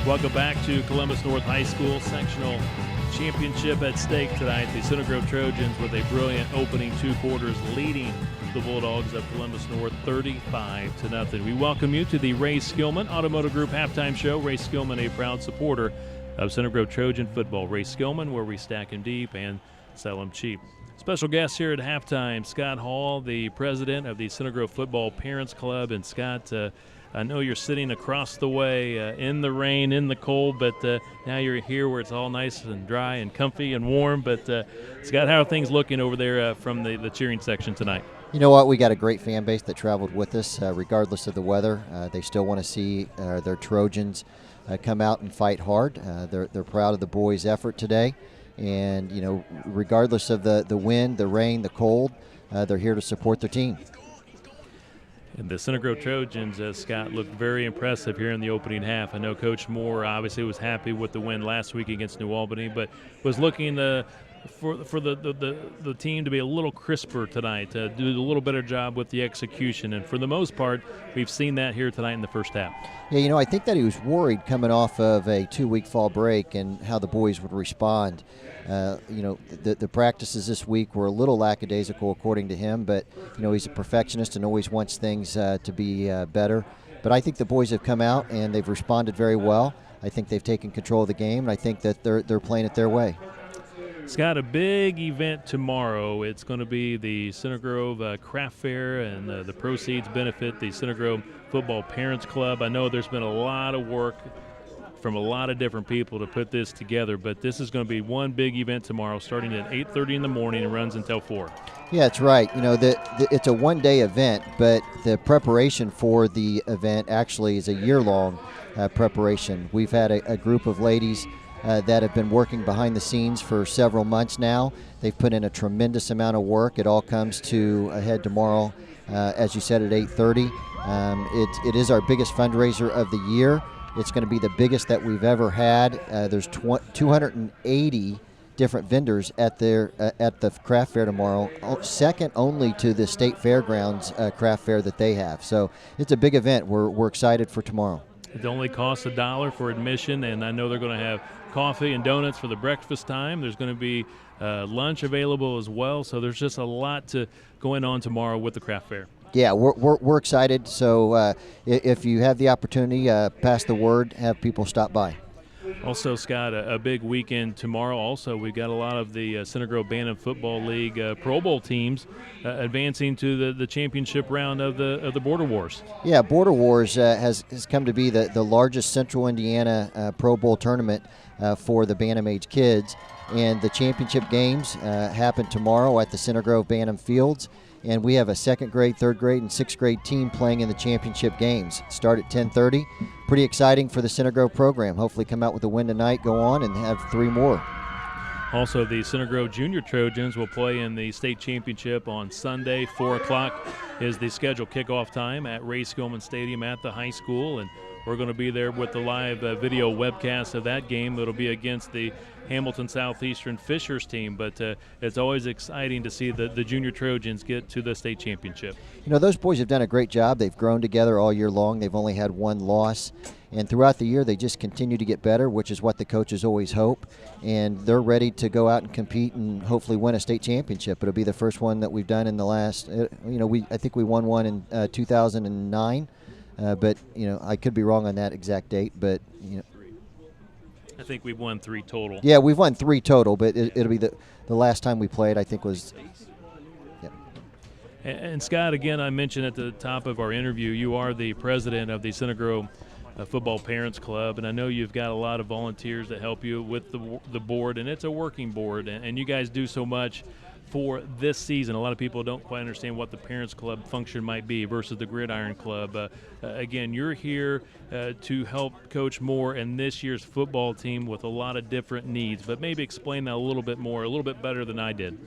Welcome back to Columbus North High School Sectional Championship at stake tonight. The Center Grove Trojans with a brilliant opening 2 quarters, leading the Bulldogs of Columbus North 35-0. We welcome you to the Ray Skillman Automotive Group halftime show. Ray Skillman, a proud supporter of Center Grove Trojan football. Ray Skillman, where we stack them deep and sell them cheap. Special guest here at halftime, Scott Hall, the president of the Center Grove Football Parents Club. And Scott, I know you're sitting across the way in the rain, in the cold, but now you're here where it's all nice and dry and comfy and warm. But, Scott, how are things looking over there from the cheering section tonight? You know what? We got a great fan base that traveled with us regardless of the weather. They still want to see their Trojans come out and fight hard. They're proud of the boys' effort today. And, you know, regardless of the wind, the rain, the cold, they're here to support their team. And the Center Grove Trojans, Scott, looked very impressive here in the opening half. I know Coach Moore obviously was happy with the win last week against New Albany, but was looking for the team to be a little crisper tonight, to do a little better job with the execution. And for the most part, we've seen that here tonight in the first half. Yeah, I think that he was worried coming off of a 2-week fall break and how the boys would respond. The practices this week were a little lackadaisical according to him, but he's a perfectionist and always wants things to be better. But I think the boys have come out and they've responded very well. I think they've taken control of the game, and I think that they're playing it their way. Scott, a big event tomorrow. It's going to be the Center Grove Craft Fair, and the proceeds benefit the Center Grove Football Parents Club. I know there's been a lot of work from a lot of different people to put this together, but this is going to be one big event tomorrow starting at 8:30 in the morning and runs until 4. Yeah, that's right. It's a one-day event, but the preparation for the event actually is a year-long preparation. We've had a group of ladies that have been working behind the scenes for several months now. They've put in a tremendous amount of work. It all comes to a head tomorrow, as you said, at 8:30. It is our biggest fundraiser of the year. It's going to be the biggest that we've ever had. There's 280 different vendors at the craft fair tomorrow, second only to the State Fairgrounds craft fair that they have. So it's a big event. We're excited for tomorrow. It only costs $1 for admission, and I know they're going to have coffee and donuts for the breakfast time. There's going to be lunch available as well. So there's just a lot going on tomorrow with the craft fair. Yeah, we're excited. So if you have the opportunity, pass the word, have people stop by. Also, Scott, a big weekend tomorrow. Also, we've got a lot of the Center Grove Bantam Football League Pro Bowl teams advancing to the championship round of the Border Wars. Yeah, Border Wars has come to be the largest Central Indiana Pro Bowl tournament for the Bantam age kids, and the championship games happen tomorrow at the Center Grove Bantam Fields. And we have a 2nd grade, 3rd grade, and 6th grade team playing in the championship games. Start at 10:30. Pretty exciting for the Center Grove program. Hopefully come out with a win tonight, go on, and have 3 more. Also, the Center Grove Junior Trojans will play in the state championship on Sunday. 4 o'clock is the scheduled kickoff time at Ray Skillman Stadium at the high school. And we're going to be there with the live video webcast of that game. It'll be against the Hamilton Southeastern Fishers team, but it's always exciting to see the Junior Trojans get to the state championship. Those boys have done a great job. They've grown together all year long. They've only had 1 loss, and throughout the year they just continue to get better, which is what the coaches always hope, and they're ready to go out and compete and hopefully win a state championship. It'll be the first one that we've done in the last, I think we won one in 2009. But I could be wrong on that exact date. But I think we've won 3 total. Yeah, we've won 3 total, but it'll be the last time we played, I think, was. Yeah. And Scott, again, I mentioned at the top of our interview, you are the president of the Center Grove Football Parents Club, and I know you've got a lot of volunteers that help you with the board, and it's a working board, and you guys do so much for this season. A lot of people don't quite understand what the Parents Club function might be versus the Gridiron Club. Again, you're here to help Coach Moore and this year's football team with a lot of different needs, but maybe explain that a little bit more, a little bit better than I did.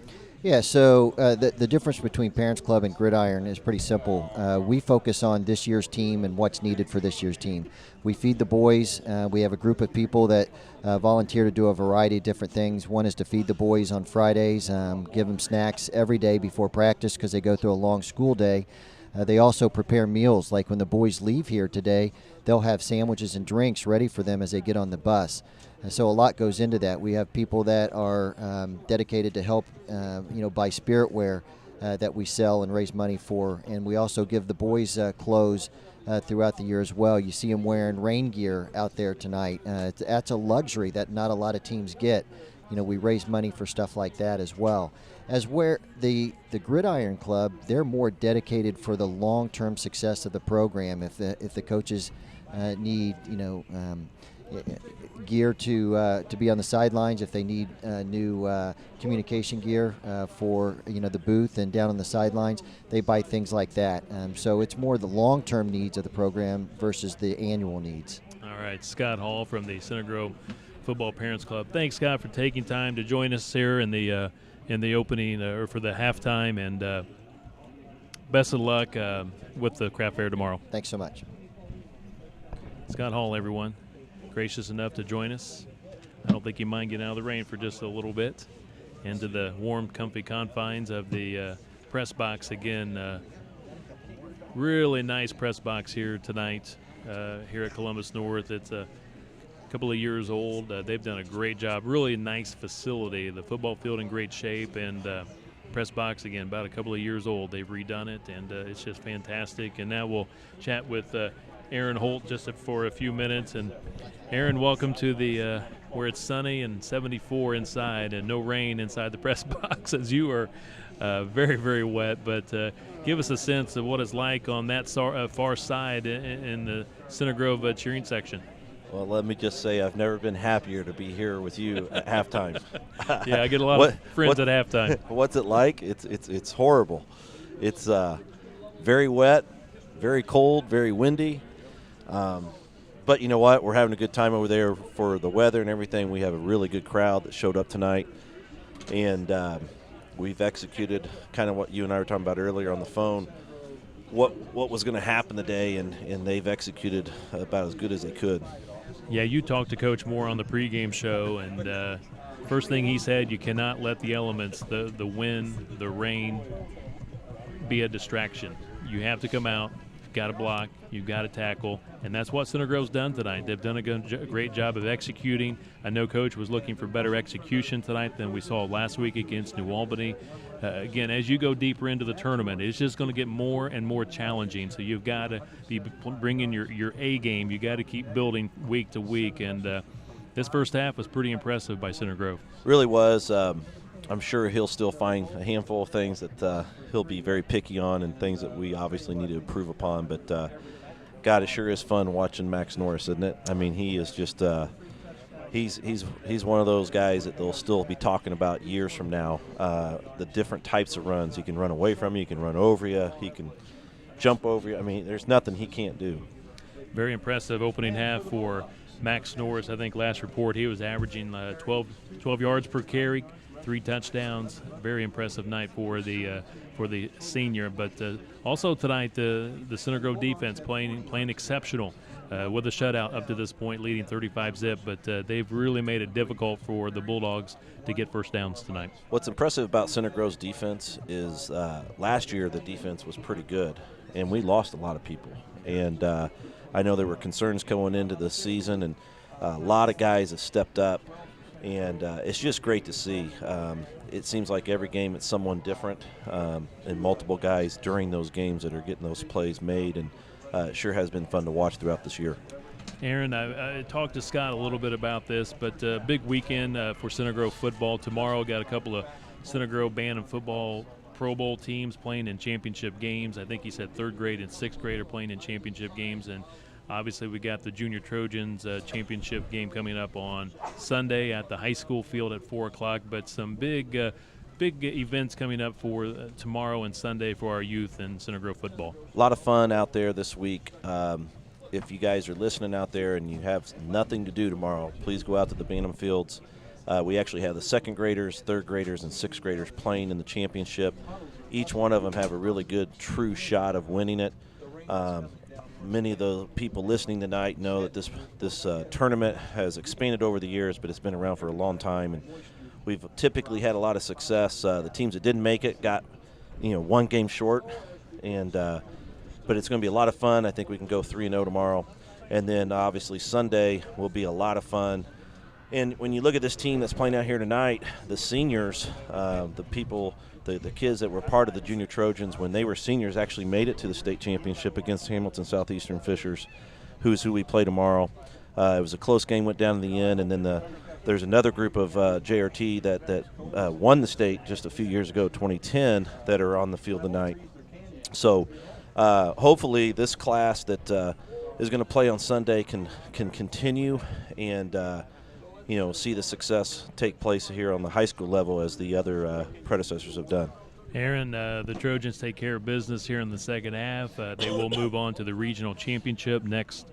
Yeah, so the difference between Parents Club and Gridiron is pretty simple. We focus on this year's team and what's needed for this year's team. We feed the boys. We have a group of people that volunteer to do a variety of different things. One is to feed the boys on Fridays, give them snacks every day before practice because they go through a long school day. They also prepare meals, like when the boys leave here today, they'll have sandwiches and drinks ready for them as they get on the bus. So a lot goes into that. We have people that are dedicated to help, buy spiritware that we sell and raise money for. And we also give the boys clothes throughout the year as well. You see them wearing rain gear out there tonight. That's a luxury that not a lot of teams get. We raise money for stuff like that as well. As where the Gridiron Club, they're more dedicated for the long-term success of the program. If the coaches need, gear to be on the sidelines, if they need new communication gear for the booth and down on the sidelines, they buy things like that. So it's more the long-term needs of the program versus the annual needs. All right, Scott Hall from the Center Grove Football Parents Club. Thanks, Scott, for taking time to join us here in the opening or for the halftime and best of luck with the craft fair tomorrow. Thanks so much. Scott Hall, everyone, gracious enough to join us. I don't think you mind getting out of the rain for just a little bit into the warm, comfy confines of the press box again. Really nice press box here tonight here at Columbus North. It's a couple of years old. They've done a great job. Really nice facility. The football field in great shape, and press box, again, about a couple of years old. They've redone it, and it's just fantastic. And now we'll chat with Aaron Holt just for a few minutes. And Aaron, welcome to the where it's sunny and 74 inside and no rain inside the press box, as you are very, very wet. But give us a sense of what it's like on that far side in the Center Grove cheering section. Well, let me just say I've never been happier to be here with you at halftime. Yeah, I get a lot of friends at halftime. What's it like? It's horrible. It's very wet, very cold, very windy. But you know what? We're having a good time over there for the weather and everything. We have a really good crowd that showed up tonight. And we've executed kind of what you and I were talking about earlier on the phone, what was going to happen today, and they've executed about as good as they could. Yeah, you talked to Coach Moore on the pregame show, and first thing he said, you cannot let the elements, the wind, the rain, be a distraction. You have to come out. You've got to block. You've got to tackle. And that's what Center Grove's done tonight. They've done a great job of executing. I know Coach was looking for better execution tonight than we saw last week against New Albany. Again, as you go deeper into the tournament, it's just going to get more and more challenging. So you've got to be bringing your A game. You've got to keep building week to week. And this first half was pretty impressive by Center Grove. Really was. I'm sure he'll still find a handful of things that he'll be very picky on and things that we obviously need to improve upon. But, God, it sure is fun watching Max Norris, isn't it? I mean, he is just he's one of those guys that they'll still be talking about years from now. The different types of runs. He can run away from you. He can run over you. He can jump over you. I mean, there's nothing he can't do. Very impressive opening half for Max Norris. I think last report he was averaging 12 yards per carry, 3 touchdowns. Very impressive night for the senior. But also tonight, the Center Grove defense playing exceptional with a shutout up to this point, leading 35-zip. But they've really made it difficult for the Bulldogs to get first downs tonight. What's impressive about Center Grove's defense is last year the defense was pretty good, and we lost a lot of people. And I know there were concerns going into the season, and a lot of guys have stepped up. And it's just great to see. It seems like every game it's someone different, and multiple guys during those games that are getting those plays made, and it sure has been fun to watch throughout this year. Aaron, I talked to Scott a little bit about this, but big weekend for Center Grove football. Tomorrow got a couple of Center Grove band and football Pro Bowl teams playing in championship games. I think he said 3rd grade and 6th grade are playing in championship games, and obviously, we got the Junior Trojans championship game coming up on Sunday at the high school field at 4 o'clock. But some big events coming up for tomorrow and Sunday for our youth in Center Grove football. A lot of fun out there this week. If you guys are listening out there and you have nothing to do tomorrow, please go out to the Bantam Fields. We actually have the 2nd graders, 3rd graders, and 6th graders playing in the championship. Each one of them have a really good, true shot of winning it. Many of the people listening tonight know that this tournament has expanded over the years, but it's been around for a long time, and we've typically had a lot of success. The teams that didn't make it got, 1 game short, and but it's going to be a lot of fun. I think we can go 3-0 tomorrow, and then obviously Sunday will be a lot of fun. And when you look at this team that's playing out here tonight, the seniors, the people. The kids that were part of the Junior Trojans when they were seniors actually made it to the state championship against Hamilton Southeastern Fishers, who's who we play tomorrow. It was a close game, went down to the end, and then there's another group of JRT that won the state just a few years ago, 2010, that are on the field tonight. So hopefully this class that is going to play on Sunday can continue and see the success take place here on the high school level as the other predecessors have done. Aaron, the Trojans take care of business here in the second half. They will move on to the regional championship next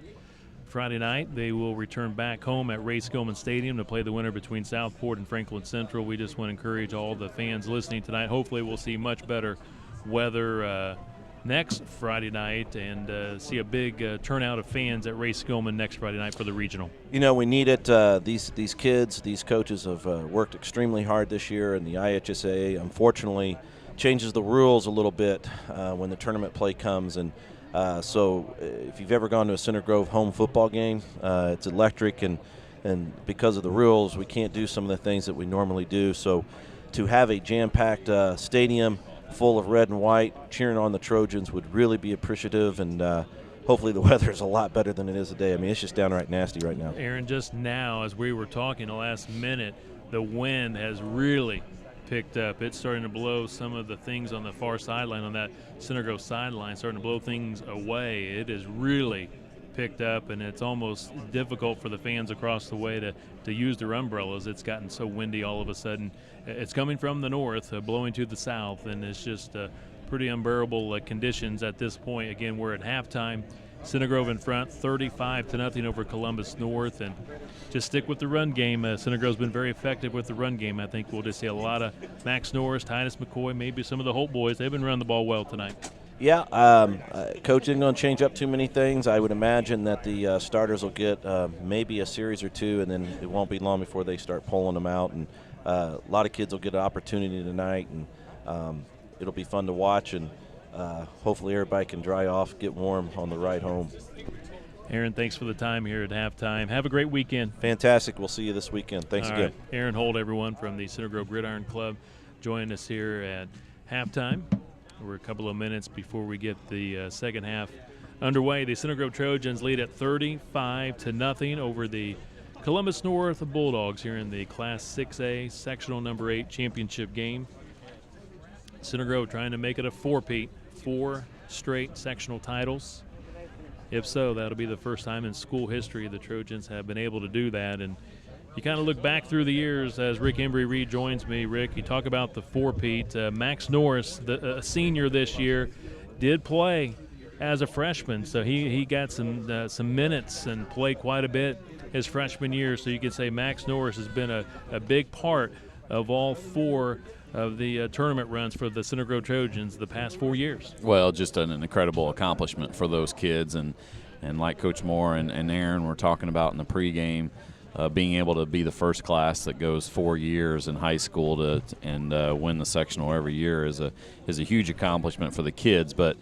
Friday night. They will return back home at Ray Skillman Stadium to play the winner between Southport and Franklin Central. We just want to encourage all the fans listening tonight. Hopefully we'll see much better weather next Friday night and see a big turnout of fans at Ray Skillman next Friday night for the regional. You know, we need it. These kids, these coaches have worked extremely hard this year, and the IHSAA, unfortunately, changes the rules a little bit when the tournament play comes. And so if you've ever gone to a Center Grove home football game, it's electric, and because of the rules, we can't do some of the things that we normally do. So to have a jam-packed stadium full of red and white cheering on the Trojans would really be appreciative, and hopefully the weather is a lot better than it is today. I mean, it's just downright nasty right now. Aaron, just now as we were talking the last minute, the wind has really picked up. It's starting to blow some of the things on the far sideline, on that Center Grove sideline, starting to blow things away. It is really picked up, and it's almost difficult for the fans across the way to use their umbrellas. It's gotten so windy all of a sudden. It's coming from the north, blowing to the south, and it's just pretty unbearable conditions at this point. Again, we're at halftime. Center Grove in front, 35-0 over Columbus North, and just stick with the run game. Center Grove's been very effective with the run game. I think we'll just see a lot of Max Norris, Titus McCoy, maybe some of the Holt boys. They've been running the ball well tonight. Yeah, Coach isn't going to change up too many things. I would imagine that the starters will get maybe a series or two, and then it won't be long before they start pulling them out. And a lot of kids will get an opportunity tonight, and it'll be fun to watch. And hopefully everybody can dry off, get warm on the ride home. Aaron, thanks for the time here at halftime. Have a great weekend. Fantastic. We'll see you this weekend. Thanks again. Right. Aaron Holt, everyone, from the Center Grove Gridiron Club, joining us here at halftime. We're a couple of minutes before we get the second half underway. The Center Grove Trojans lead at 35-0 over the Columbus North Bulldogs here in the Class 6A Sectional Number 8 championship game. Center Grove trying to make it a four-peat, 4 straight sectional titles. If so, that'll be the first time in school history the Trojans have been able to do that. And you kind of look back through the years as Rick Embry rejoins me. Rick, you talk about the four-peat. Max Norris, a senior this year, did play as a freshman, so he got some minutes and played quite a bit his freshman year. So you could say Max Norris has been a big part of all 4 of the tournament runs for the Center Grove Trojans the past 4 years. Well, just an incredible accomplishment for those kids, and like Coach Moore and Aaron were talking about in the pregame, being able to be the first class that goes 4 years in high school and win the sectional every year is a huge accomplishment for the kids. But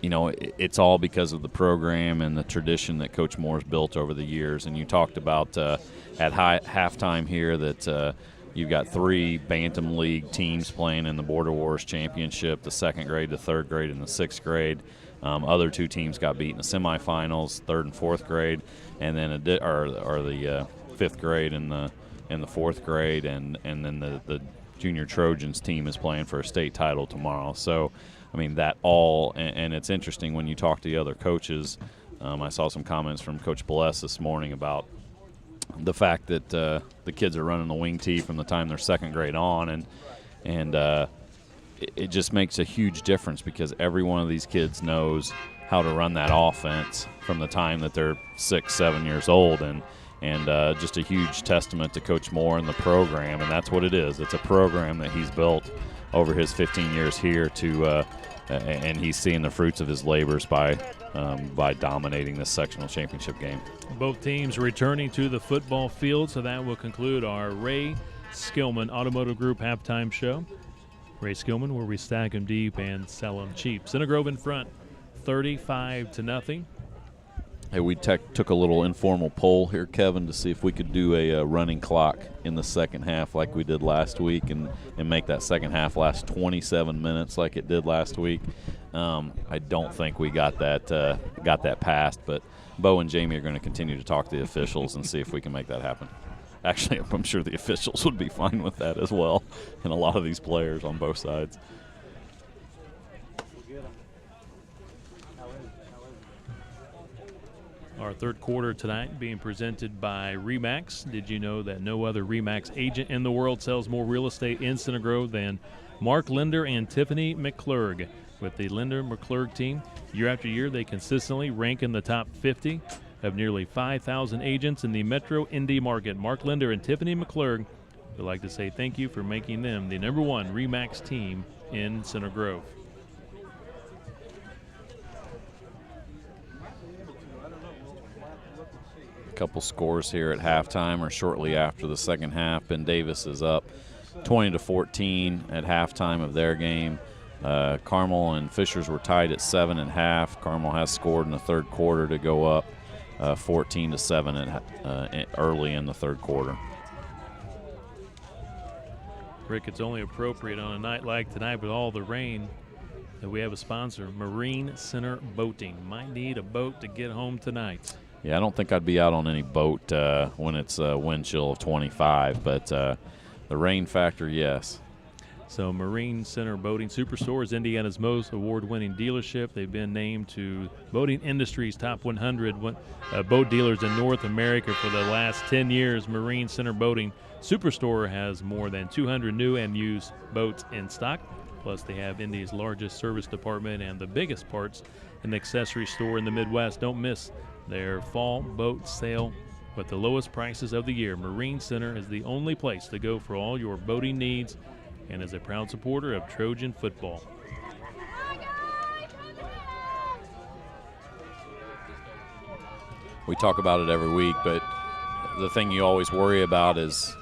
you know, it's all because of the program and the tradition that Coach Moore's built over the years. And you talked about at halftime here that you've got 3 Bantam League teams playing in the Border Wars Championship, the 2nd grade, the 3rd grade, and the 6th grade. Other 2 teams got beat in the semifinals, 3rd and 4th grade, and then the 5th grade and the 4th grade, and then the Junior Trojans team is playing for a state title tomorrow. So, I mean, that all, and it's interesting when you talk to the other coaches. I saw some comments from Coach Bless this morning about the fact that the kids are running the wing tee from the time they're 2nd grade on, and it just makes a huge difference because every one of these kids knows how to run that offense from the time that they're 6, 7 years old, and just a huge testament to Coach Moore and the program, and that's what it is. It's a program that he's built over his 15 years here and he's seeing the fruits of his labors by dominating this sectional championship game. Both teams returning to the football field, so that will conclude our Ray Skillman Automotive Group halftime show. Ray Skillman, where we stack them deep and sell them cheap. Center Grove in front, 35-0. Hey, we took a little informal poll here, Kevin, to see if we could do a running clock in the second half like we did last week and make that second half last 27 minutes like it did last week. I don't think we got that passed, but Bo and Jamie are going to continue to talk to the officials and see if we can make that happen. Actually, I'm sure the officials would be fine with that as well, and a lot of these players on both sides. Our third quarter tonight being presented by RE/MAX. Did you know that no other RE/MAX agent in the world sells more real estate in Center Grove than Mark Linder and Tiffany McClurg? With the Linder McClurg team, year after year, they consistently rank in the top 50 of nearly 5,000 agents in the Metro Indy market. Mark Linder and Tiffany McClurg would like to say thank you for making them the #1 RE/MAX team in Center Grove. couple scores here at halftime or shortly after the second half. Ben Davis is up 20-14 at halftime of their game. Carmel and Fishers were tied at 7 at half. Carmel has scored in the third quarter to go up 14-7 early in the third quarter. Rick, it's only appropriate on a night like tonight with all the rain that we have a sponsor, Marine Center Boating. Might need a boat to get home tonight. Yeah, I don't think I'd be out on any boat when it's a wind chill of 25, but the rain factor, yes. So Marine Center Boating Superstore is Indiana's most award-winning dealership. They've been named to Boating Industry's top 100 boat dealers in North America for the last 10 years. Marine Center Boating Superstore has more than 200 new and used boats in stock. Plus, they have India's largest service department and the biggest parts and accessory store in the Midwest. Don't miss their fall boat sale with the lowest prices of the year. Marine Center is the only place to go for all your boating needs and is a proud supporter of Trojan football. We talk about it every week, but the thing you always worry about is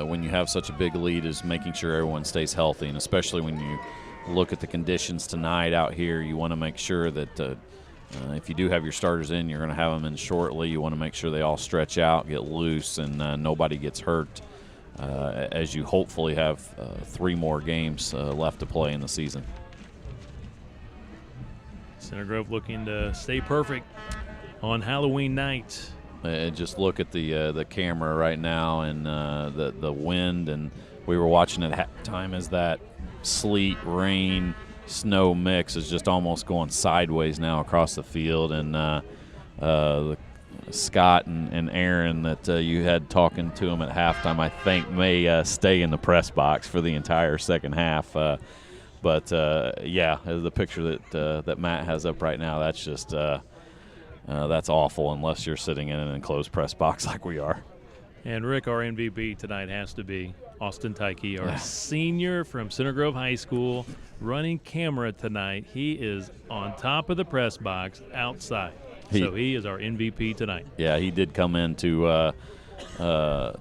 when you have such a big lead is making sure everyone stays healthy, and especially when you look at the conditions tonight out here, you want to make sure that if you do have your starters in, you're going to have them in shortly. You want to make sure they all stretch out, get loose, and nobody gets hurt as you hopefully have 3 more games left to play in the season. Center Grove looking to stay perfect on Halloween night. Just look at the camera right now and the wind, and we were watching at halftime as that sleet, rain, snow mix is just almost going sideways now across the field, and Scott and Aaron that you had talking to him at halftime, I think may stay in the press box for the entire second half. But yeah, the picture that Matt has up right now, that's just that's awful unless you're sitting in an enclosed press box like we are. And Rick, our MVP tonight has to be Austin Tyke, our senior from Center Grove High School, running camera tonight. He is on top of the press box outside. So he is our MVP tonight. Yeah, he did come in to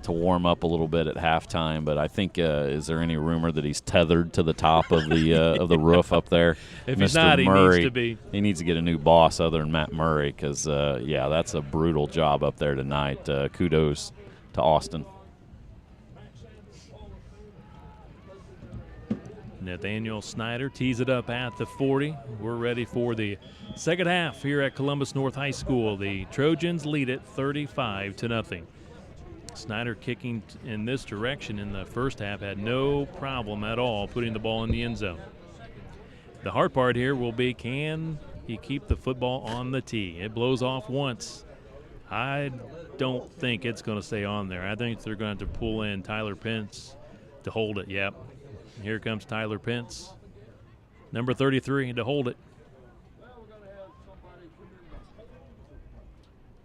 warm up a little bit at halftime, but I think is there any rumor that he's tethered to the top of the roof up there? If Mr. he's not, Murray, he needs to be. He needs to get a new boss other than Matt Murray because, yeah, that's a brutal job up there tonight. Kudos to Austin. Nathaniel Snyder tees it up at the 40. We're ready for the second half here at Columbus North High School. The Trojans lead it 35-0. Snyder kicking in this direction in the first half had no problem at all putting the ball in the end zone. The hard part here will be, can he keep the football on the tee? It blows off once. I don't think it's going to stay on there. I think they're going to have to pull in Tyler Pence to hold it. Yep. Here comes Tyler Pence, number 33, to hold it.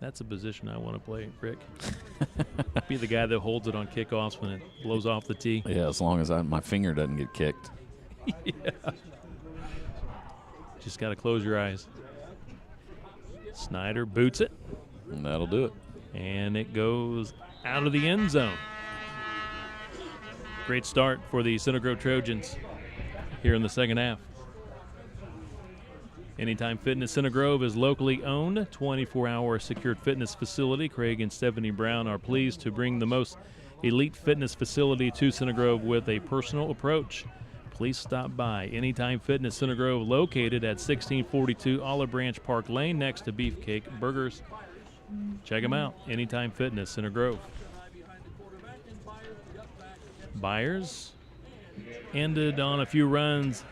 That's a position I want to play, Rick. Be the guy that holds it on kickoffs when it blows off the tee. Yeah, as long as my finger doesn't get kicked. Yeah. Just got to close your eyes. Snyder boots it. And that'll do it. And it goes out of the end zone. Great start for the Center Grove Trojans here in the second half. Anytime Fitness Center Grove is locally owned, 24-hour secured fitness facility. Craig and Stephanie Brown are pleased to bring the most elite fitness facility to Center Grove with a personal approach. Please stop by Anytime Fitness Center Grove, located at 1642 Olive Branch Park Lane next to Beefcake Burgers. Check them out, Anytime Fitness Center Grove. Byers ended on a few runs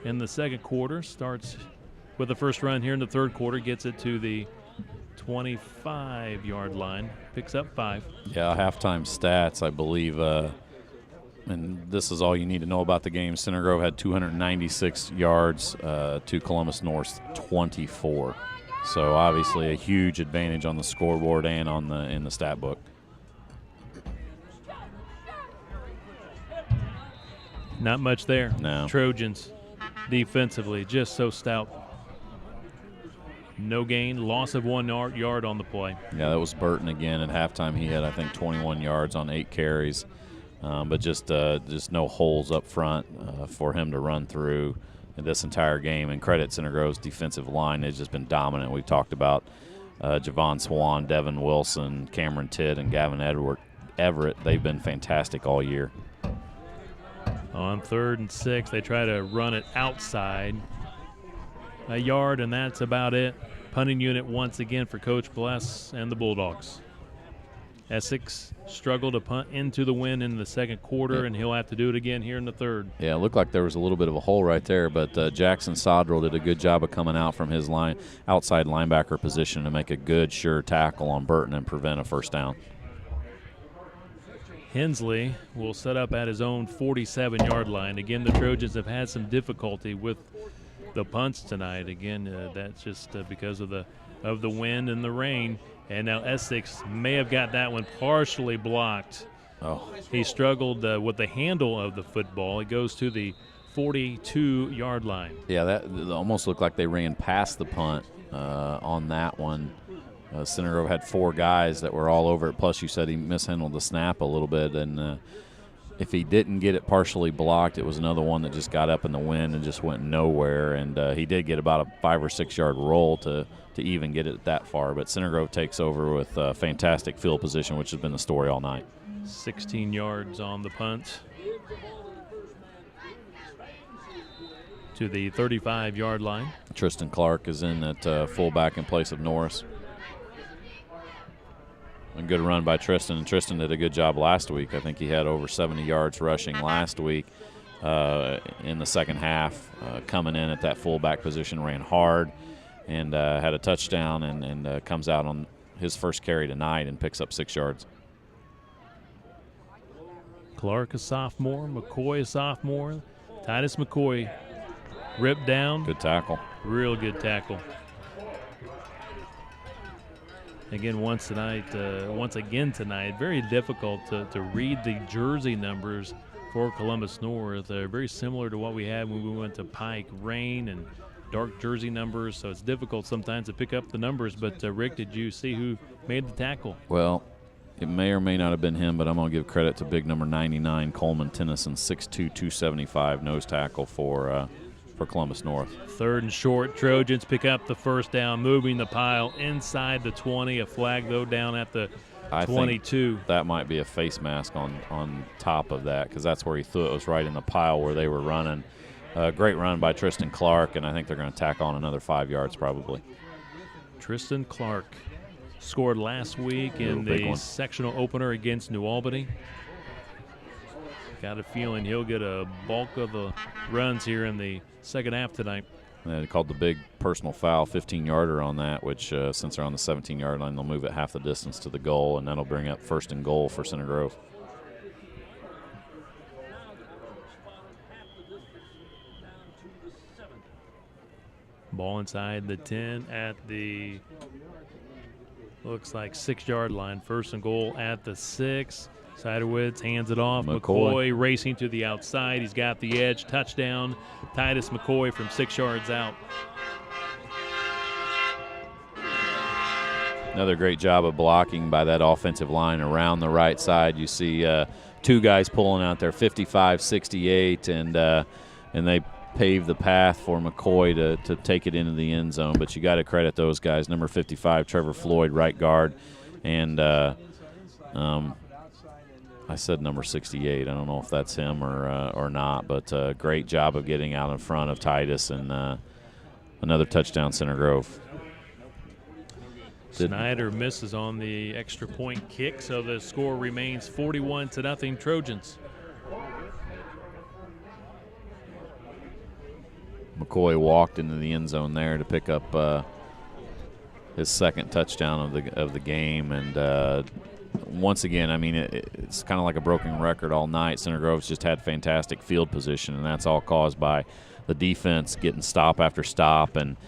in the second quarter. Starts with the first run here in the third quarter. Gets it to the 25-yard line. Picks up 5. Yeah, halftime stats, I believe. And this is all you need to know about the game. Center Grove had 296 yards to Columbus North's 24. So obviously a huge advantage on the scoreboard and in the stat book. Not much there. No. Trojans defensively just so stout. No gain, loss of 1 yard on the play. Yeah, that was Burton again at halftime. He had, I think, 21 yards on 8 carries, but just no holes up front for him to run through in this entire game. And credit Center Grove's defensive line. They've just been dominant. We've talked about Javon Swan, Devin Wilson, Cameron Tidd, and Gavin Everett. They've been fantastic all year. On 3rd and 6, they try to run it outside a yard, and that's about it. Punting unit once again for Coach Bless and the Bulldogs. Essex struggled to punt into the win in the second quarter, and he'll have to do it again here in the third. Yeah, it looked like there was a little bit of a hole right there, but Jackson Sodrell did a good job of coming out from his outside linebacker position to make a good, sure tackle on Burton and prevent a first down. Hensley will set up at his own 47-yard line. Again, the Trojans have had some difficulty with the punts tonight. Again, that's just because of the wind and the rain. And now Essex may have got that one partially blocked. Oh. He struggled with the handle of the football. It goes to the 42-yard line. Yeah, that almost looked like they ran past the punt on that one. Center Grove had 4 guys that were all over it. Plus, you said he mishandled the snap a little bit. And if he didn't get it partially blocked, it was another one that just got up in the wind and just went nowhere. And he did get about a 5 or 6 yard roll to even get it that far. But Center Grove takes over with fantastic field position, which has been the story all night. 16 yards on the punt to the 35-yard line. Tristan Clark is in at fullback in place of Norris. A good run by Tristan, and Tristan did a good job last week. I think he had over 70 yards rushing last week in the second half. Coming in at that fullback position, ran hard, and had a touchdown, and comes out on his first carry tonight and picks up 6 yards. Clark a sophomore, McCoy a sophomore. Titus McCoy ripped down. Good tackle. Real good tackle. Again, once again tonight, very difficult to read the jersey numbers for Columbus North. They're very similar to what we had when we went to Pike. Rain and dark jersey numbers, so it's difficult sometimes to pick up the numbers. But, Rick, did you see who made the tackle? Well, it may or may not have been him, but I'm going to give credit to big number 99, Coleman Tennyson, 6'2", 275, nose tackle for Columbus North. 3rd and short. Trojans pick up the first down, moving the pile inside the 20. A flag, though, down at the 22. Think that might be a face mask on top of that, because that's where he threw it. It was right in the pile where they were running. Great run by Tristan Clark, and I think they're going to tack on another 5 yards probably. Tristan Clark scored last week in the sectional opener against New Albany. Got a feeling he'll get a bulk of the runs here in the second half tonight. They called the big personal foul, 15-yarder on that, which since they're on the 17-yard line, they'll move it half the distance to the goal, and that'll bring up 1st and goal for Center Grove. Ball inside the 10 at the, looks like 6-yard line. 1st and goal at the 6. Siderwitz hands it off. McCoy racing to the outside. He's got the edge. Touchdown, Titus McCoy from 6 yards out. Another great job of blocking by that offensive line around the right side. You see 2 guys pulling out there, 55, 68, and they pave the path for McCoy to take it into the end zone. But you got to credit those guys. Number 55, Trevor Floyd, right guard, and I said number 68. I don't know if that's him or not, but great job of getting out in front of Titus, and another touchdown, Center Grove. Snyder misses on the extra point kick, so the score remains 41-0 Trojans. McCoy walked into the end zone there to pick up his second touchdown of the game, and once again, I mean, it's kind of like a broken record all night. Center Grove's just had fantastic field position, and that's all caused by the defense getting stop after stop and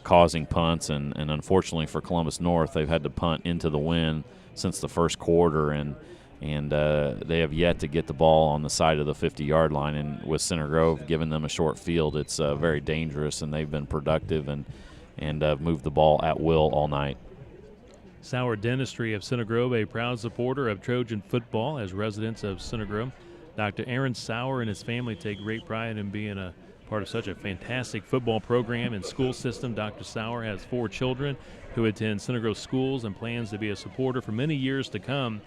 causing punts. And unfortunately for Columbus North, they've had to punt into the wind since the first quarter, and they have yet to get the ball on the side of the 50-yard line. And with Center Grove giving them a short field, it's very dangerous, and they've been productive. And and move the ball at will all night. Sauer Dentistry of Center Grove, a proud supporter of Trojan football. As residents of Center Grove, Dr. Aaron Sauer and his family take great pride in being a part of such a fantastic football program and school system. Dr. Sauer has 4 children who attend Center Grove schools and plans to be a supporter for many years to come.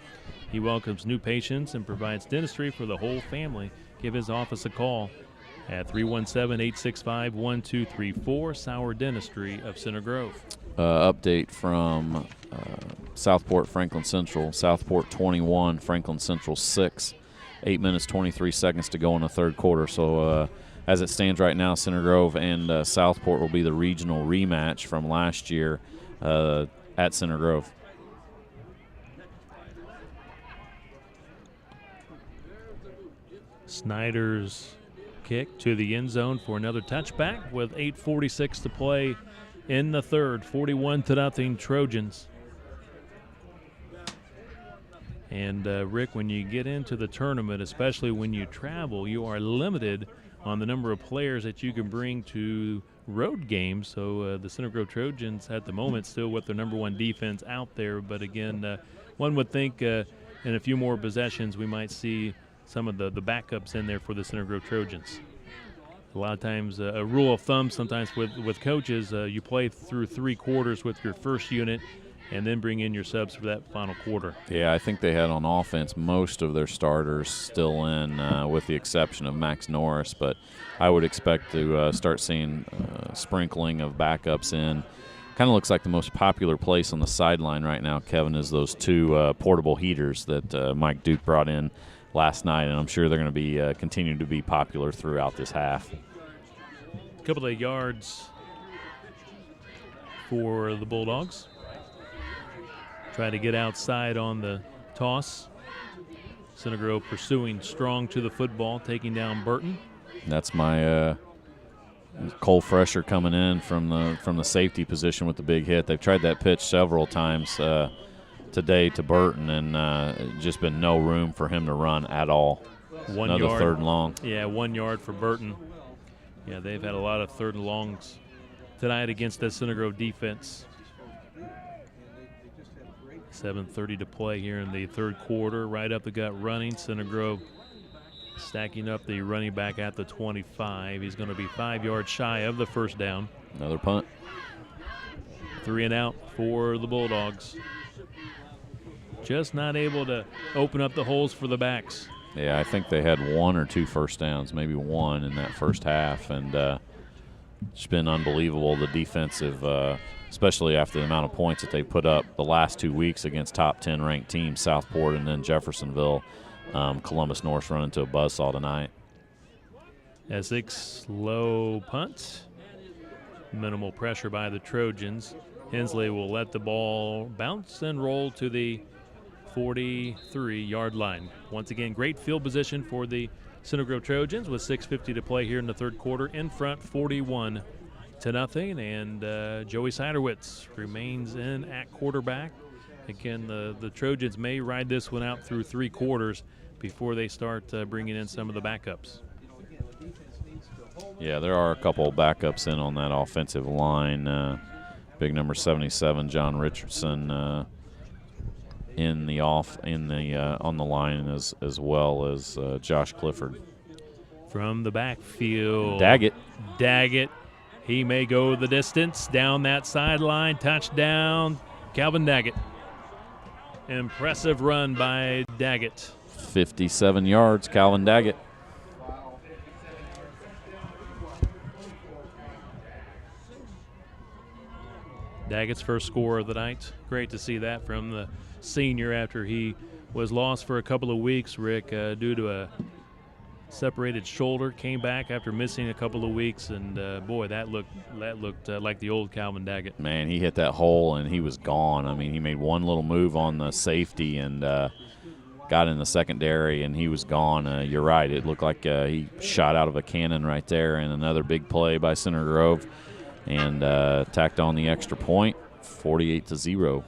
He welcomes new patients and provides dentistry for the whole family. Give his office a call at 317-865-1234, Sauer Dentistry of Center Grove. Update from Southport Franklin Central. Southport 21, Franklin Central 6. 8 minutes, 23 seconds to go in the third quarter. So as it stands right now, Center Grove and Southport will be the regional rematch from last year at Center Grove. Snyder's kick to the end zone for another touchback with 8:46 to play in the third. 41-0 Trojans. And Rick, when you get into the tournament, especially when you travel, you are limited on the number of players that you can bring to road games. So the Center Grove Trojans at the moment still with their number 1 defense out there. But again, one would think in a few more possessions we might see some of the backups in there for the Center Grove Trojans. A lot of times, a rule of thumb sometimes with coaches, you play through 3 quarters with your first unit and then bring in your subs for that final quarter. Yeah, I think they had on offense most of their starters still in, with the exception of Max Norris. But I would expect to start seeing sprinkling of backups in. Kind of looks like the most popular place on the sideline right now, Kevin, is those 2 portable heaters that Mike Duke brought in last night, and I'm sure they're going to be continue to be popular throughout this half. A couple of yards for the Bulldogs. Try to get outside on the toss. Center Grove pursuing strong to the football, taking down Burton. That's my Cole Fresher coming in from the safety position with the big hit. They've tried that pitch several times today to Burton, and just been no room for him to run at all. Another yard. 3rd and long. Yeah, 1 yard for Burton. Yeah, they've had a lot of 3rd and longs tonight against the Center Grove defense. 7:30 to play here in the third quarter. Right up the gut running. Center Grove stacking up the running back at the 25. He's going to be 5 yards shy of the first down. Another punt. 3 and out for the Bulldogs. Just not able to open up the holes for the backs. Yeah, I think they had 1 or 2 first downs, maybe 1 in that first half, and it's been unbelievable, the defensive, especially after the amount of points that they put up the last 2 weeks against top 10 ranked teams, Southport and then Jeffersonville. Columbus North run into a buzzsaw tonight. Essex low punt. Minimal pressure by the Trojans. Hensley will let the ball bounce and roll to the 43-yard line. Once again, great field position for the Center Grove Trojans with 6:50 to play here in the third quarter. In front, 41-0, and Joey Siderwitz remains in at quarterback. Again, the Trojans may ride this one out through 3 quarters before they start bringing in some of the backups. Yeah, there are a couple of backups in on that offensive line. Big number 77, John Richardson, on the line as well as Josh Clifford. From the backfield, Daggett. He may go the distance down that sideline. Touchdown, Calvin Daggett. Impressive run by Daggett. 57 yards, Calvin Daggett. Daggett's first score of the night. Great to see that from the senior after he was lost for a couple of weeks, Rick, due to a separated shoulder. Came back after missing a couple of weeks, and boy, that looked like the old Calvin Daggett. Man, he hit that hole and he was gone. I mean, he made one little move on the safety and got in the secondary, and he was gone. You're right. It looked like he shot out of a cannon right there, and another big play by Center Grove, and tacked on the extra point, 48-0.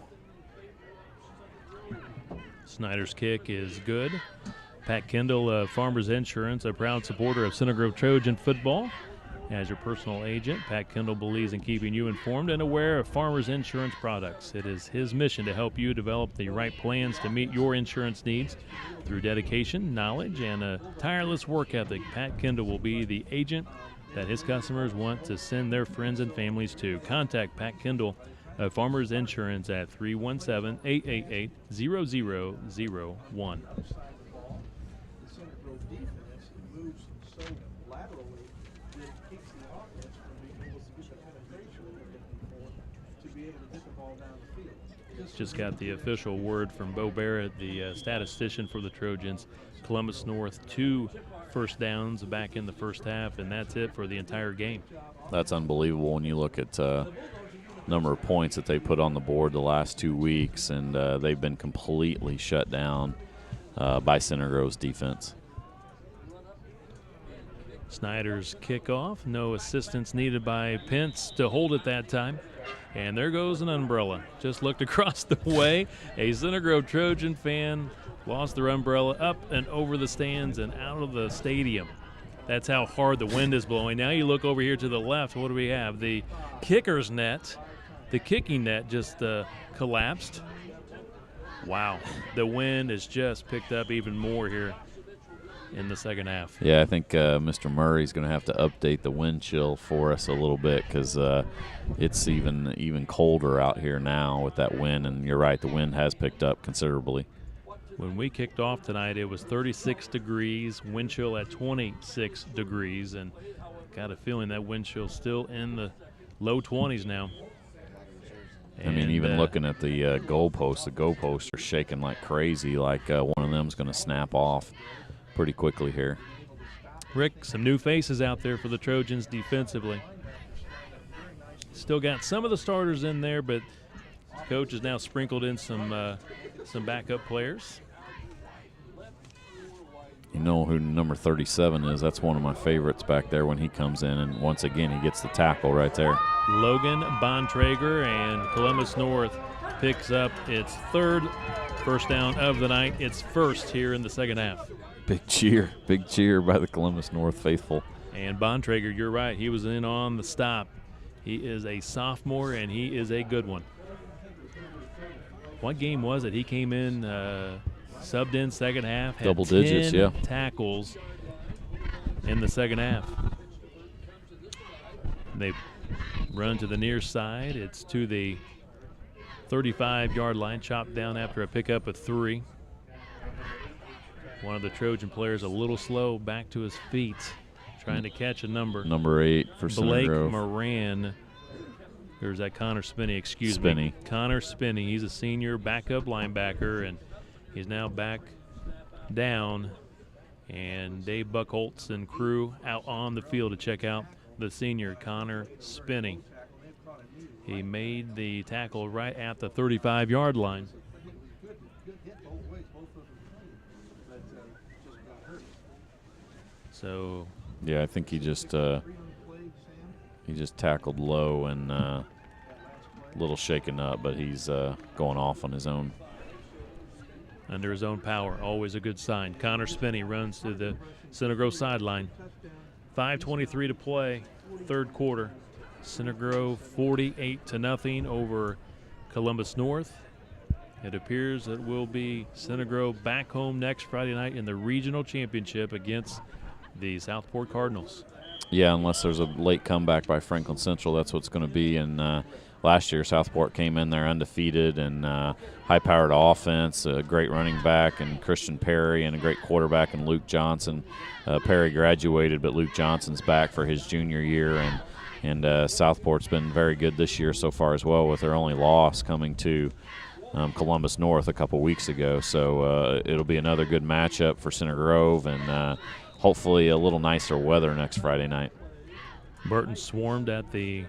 Snyder's kick is good. Pat Kendall, Farmers Insurance, a proud supporter of Center Grove Trojan football. As your personal agent, Pat Kendall believes in keeping you informed and aware of Farmers Insurance products. It is his mission to help you develop the right plans to meet your insurance needs. Through dedication, knowledge, and a tireless work ethic, Pat Kendall will be the agent that his customers want to send their friends and families to. Contact Pat Kendall of Farmers Insurance at 317-888-0001. Just got the official word from Bo Barrett, the statistician for the Trojans. Columbus North, 2 first downs back in the first half, and that's it for the entire game. That's unbelievable when you look at number of points that they put on the board the last 2 weeks, and they've been completely shut down by Center Grove's defense. Snyder's kickoff, no assistance needed by Pence to hold it that time. And there goes an umbrella. Just looked across the way. A Center Grove Trojan fan lost their umbrella up and over the stands and out of the stadium. That's how hard the wind is blowing. Now you look over here to the left. What do we have? The kicker's net, the kicking net just collapsed. Wow. The wind has just picked up even more here in the second half. Yeah, I think Mr. Murray's going to have to update the wind chill for us a little bit, because it's even colder out here now with that wind, and you're right, the wind has picked up considerably. When we kicked off tonight, it was 36 degrees, wind chill at 26 degrees, and got a feeling that wind chill still in the low 20s now. I mean, even looking at the goalposts are shaking like crazy, like one of them's going to snap off pretty quickly here. Rick, some new faces out there for the Trojans defensively. Still got some of the starters in there, but the coach has now sprinkled in some backup players. You know who number 37 is? That's one of my favorites back there when he comes in, and once again he gets the tackle right there. Logan Bontrager, and Columbus North picks up its 3rd first down of the night. Its first here in the second half. Big cheer by the Columbus North faithful. And Bontrager, you're right, he was in on the stop. He is a sophomore, and he is a good one. What game was it? He came in, subbed in second half, had double digits, 10 yeah, tackles in the second half. They run to the near side. It's to the 35-yard line, chopped down after a pickup of 3. One of the Trojan players a little slow, back to his feet, trying to catch a number. Number 8 for Center Grove. Blake Moran. There's that Connor Spinney, Spinney. Connor Spinney. He's a senior backup linebacker, and he's now back down. And Dave Buckholtz and crew out on the field to check out the senior, Connor Spinney. He made the tackle right at the 35-yard line. So, yeah, I think he just tackled low and a little shaken up, but he's going off on his own. Under his own power, always a good sign. Connor Spinney runs to the Center Grove sideline. 5:23 to play, third quarter. Center Grove 48-0 over Columbus North. It appears that will be Center Grove back home next Friday night in the regional championship against the Southport Cardinals. Yeah, unless there's a late comeback by Franklin Central, that's what's going to be. And last year, Southport came in there undefeated and high-powered offense, a great running back, and Christian Perry, and a great quarterback, and Luke Johnson. Perry graduated, but Luke Johnson's back for his junior year, and Southport's been very good this year so far as well, with their only loss coming to Columbus North a couple weeks ago. So it'll be another good matchup for Center Grove, and hopefully a little nicer weather next Friday night. Burton swarmed at the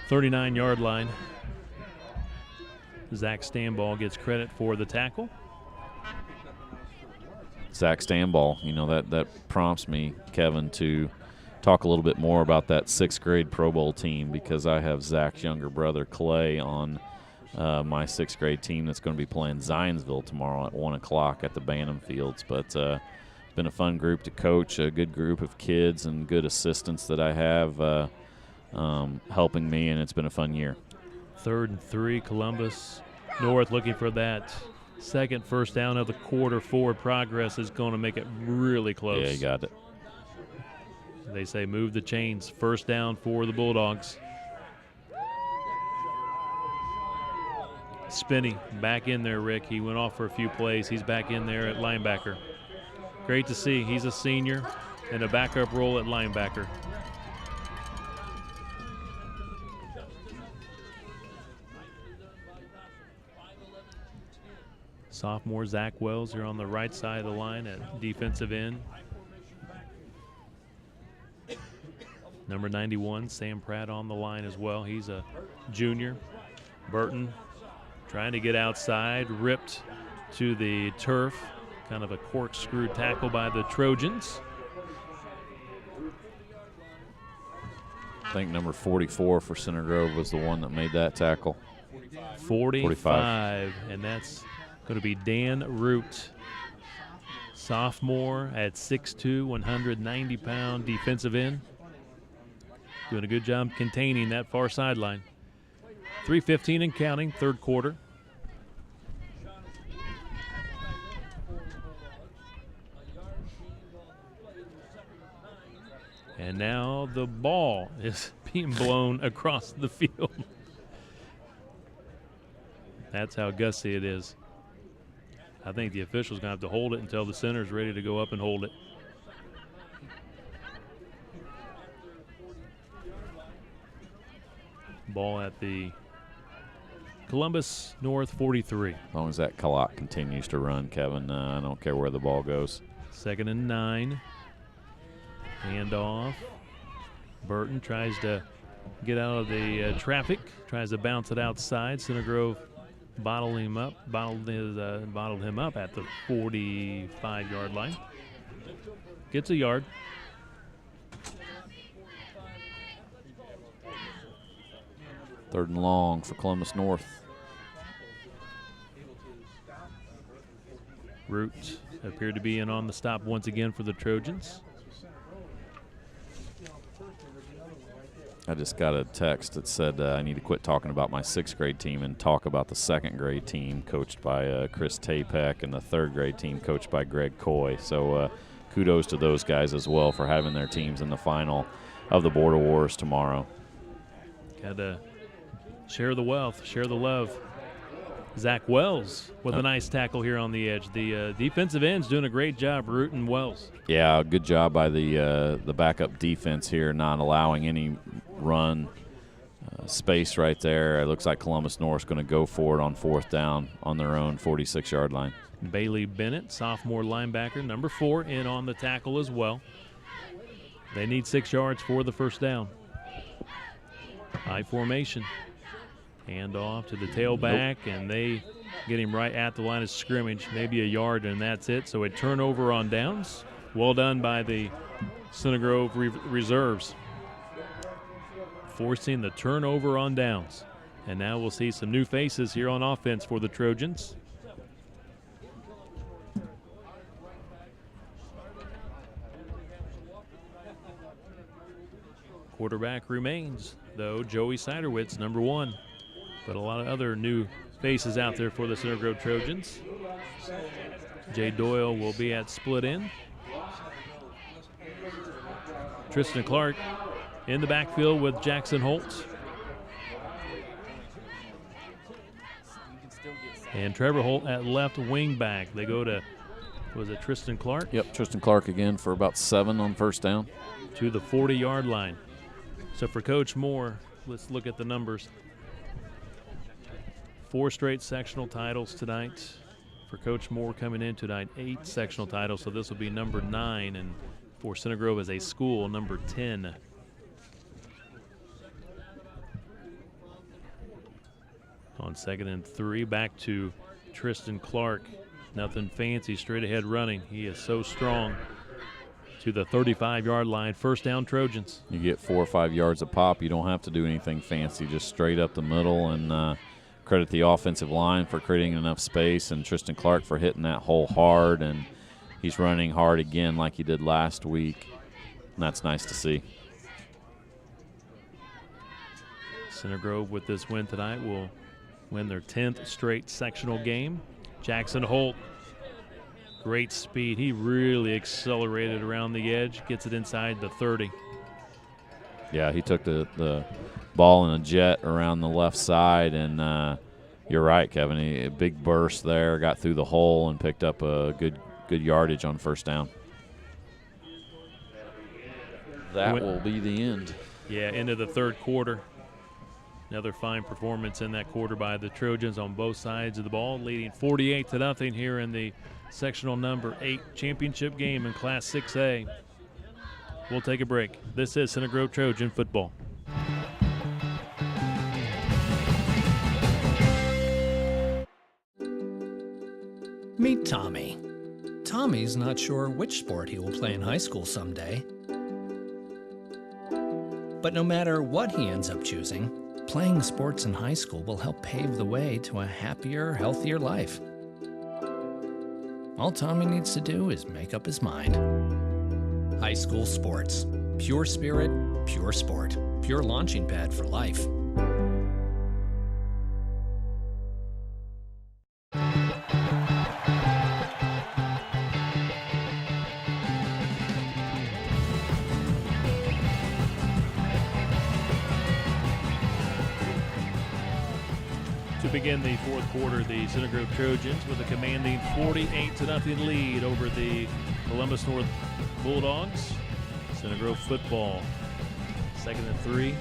39-yard line. Zach Stanball gets credit for the tackle. Zach Stanball, you know, that prompts me, Kevin, to talk a little bit more about that 6th grade Pro Bowl team, because I have Zach's younger brother, Clay, on my 6th grade team that's going to be playing Zionsville tomorrow at 1 o'clock at the Bannum Fields. But been a fun group to coach, a good group of kids and good assistants that I have helping me, and it's been a fun year. 3rd and 3, Columbus North looking for that second first down of the quarter. Forward progress is going to make it really close. Yeah, you got it. They say move the chains. First down for the Bulldogs. Spinney back in there, Rick. He went off for a few plays. He's back in there at linebacker. Great to see. He's a senior in a backup role at linebacker. Sophomore Zach Wells here on the right side of the line at defensive end. Number 91, Sam Pratt on the line as well. He's a junior. Burton trying to get outside, ripped to the turf. Kind of a corkscrew tackle by the Trojans. I think number 44 for Center Grove was the one that made that tackle. 45. And that's going to be Dan Root. Sophomore at 6'2", 190-pound defensive end. Doing a good job containing that far sideline. 3:15 and counting, third quarter. And now the ball is being blown across the field. That's how gusty it is. I think the official's going to have to hold it until the center's ready to go up and hold it. Ball at the Columbus North 43. As long as that clock continues to run, Kevin, I don't care where the ball goes. 2nd and 9. Handoff. Burton tries to get out of the traffic, tries to bounce it outside. Center Grove bottled him up at the 45-yard line. Gets a yard. Third and long for Columbus North. Root appeared to be in on the stop once again for the Trojans. I just got a text that said I need to quit talking about my 6th grade team and talk about the 2nd grade team coached by Chris Tapek and the 3rd grade team coached by Greg Coy. So kudos to those guys as well for having their teams in the final of the Border Wars tomorrow. Got to share the wealth, share the love. Zach Wells with a nice tackle here on the edge. The defensive end's doing a great job rooting Wells. Yeah, good job by the backup defense here, not allowing any run space right there. It looks like Columbus North's going to go for it on 4th down on their own 46-yard line. Bailey Bennett, sophomore linebacker, number 4, in on the tackle as well. They need 6 yards for the first down. High formation. Hand off to the tailback, and they get him right at the line of scrimmage, maybe a yard, and that's it. So a turnover on downs. Well done by the Center Grove reserves, forcing the turnover on downs. And now we'll see some new faces here on offense for the Trojans. Quarterback remains, though, Joey Siderwitz, number 1. But a lot of other new faces out there for the Center Grove Trojans. Jay Doyle will be at split end. Tristan Clark in the backfield with Jackson Holt. And Trevor Holt at left wing back. They go to, was it Tristan Clark? Yep, Tristan Clark again for about 7 on first down. To the 40-yard line. So for Coach Moore, let's look at the numbers. 4 straight sectional titles tonight. For Coach Moore coming in tonight, 8 sectional titles, so this will be number 9, and for Center Grove as a school, number 10. On 2nd and 3, back to Tristan Clark. Nothing fancy, straight ahead running. He is so strong. To the 35-yard line, first down Trojans. You get 4 or 5 yards a pop. You don't have to do anything fancy, just straight up the middle, and credit the offensive line for creating enough space and Tristan Clark for hitting that hole hard and he's running hard again like he did last week, and that's nice to see. Center Grove with this win tonight will win their 10th straight sectional game. Jackson Holt, great speed. He really accelerated around the edge, gets it inside the 30. Yeah, he took the ball in a jet around the left side, and you're right, Kevin. A big burst there, got through the hole and picked up a good yardage on first down. That will be the end. Yeah, into the third quarter. Another fine performance in that quarter by the Trojans on both sides of the ball, leading 48-0 here in the sectional number 8 championship game in Class 6A. We'll take a break. This is Center Grove Trojan football. Meet Tommy. Tommy's not sure which sport he will play in high school someday. But no matter what he ends up choosing, playing sports in high school will help pave the way to a happier, healthier life. All Tommy needs to do is make up his mind. High school sports. Pure spirit, pure sport. Pure launching pad for life. To begin the fourth quarter, the Center Grove Trojans with a commanding 48-0 lead over the Columbus North Bulldogs. Center Grove football, 2nd and 3.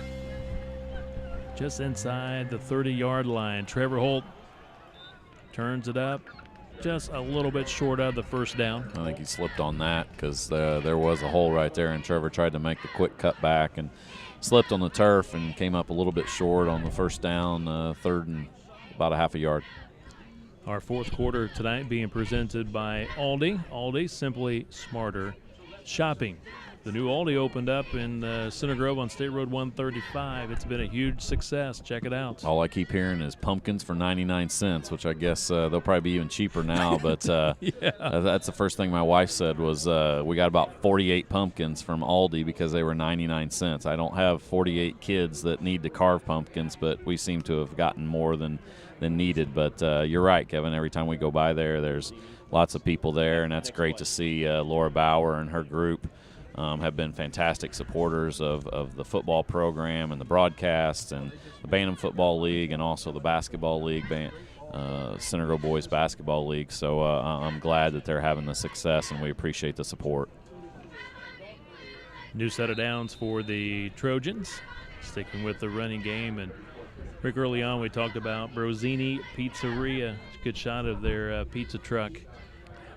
Just inside the 30-yard line. Trevor Holt turns it up, just a little bit short of the first down. I think he slipped on that because there was a hole right there, and Trevor tried to make the quick cut back and slipped on the turf and came up a little bit short on the first down, 3rd and about a half a yard. Our fourth quarter tonight being presented by Aldi. Aldi, simply smarter shopping. The new Aldi opened up in Center Grove on State Road 135. It's been a huge success. Check it out. All I keep hearing is pumpkins for 99 cents, which I guess they'll probably be even cheaper now. But yeah. That's the first thing my wife said was we got about 48 pumpkins from Aldi because they were 99 cents. I don't have 48 kids that need to carve pumpkins, but we seem to have gotten more than needed. But you're right, Kevin. Every time we go by there's lots of people there, and that's great to see. Laura Bauer and her group have been fantastic supporters of the football program and the broadcast and the Bantam Football League and also the Basketball League, Center Grove Boys Basketball League. So I'm glad that they're having the success, and we appreciate the support. New set of downs for the Trojans, sticking with the running game. And Rick, early on we talked about Brosini Pizzeria. Good shot of their pizza truck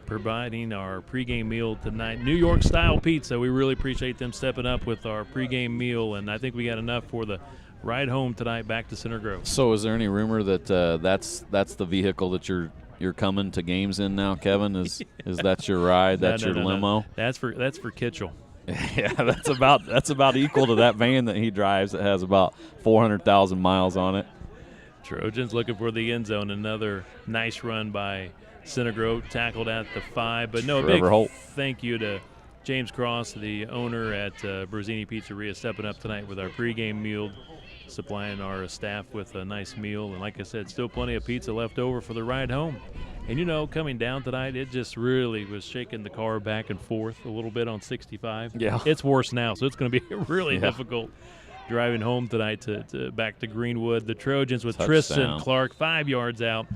providing our pregame meal tonight. New York-style pizza. We really appreciate them stepping up with our pregame meal, and I think we got enough for the ride home tonight back to Center Grove. So is there any rumor that that's the vehicle that you're coming to games in now, Kevin? Is that your ride? That's your limo? No. That's for Kitchell. Yeah, that's about equal to that van that he drives that has about 400,000 miles on it. Trojans looking for the end zone. Another nice run by Center Grove, tackled at the 5. But no, a big thank you to James Cross, the owner at Brosini Pizzeria, stepping up tonight with our pregame meal, supplying our staff with a nice meal. And like I said, still plenty of pizza left over for the ride home. And, you know, coming down tonight, it just really was shaking the car back and forth a little bit on 65. Yeah. It's worse now, so it's going to be really difficult driving home tonight to back to Greenwood. The Trojans with Tristan Clark, 5 yards out.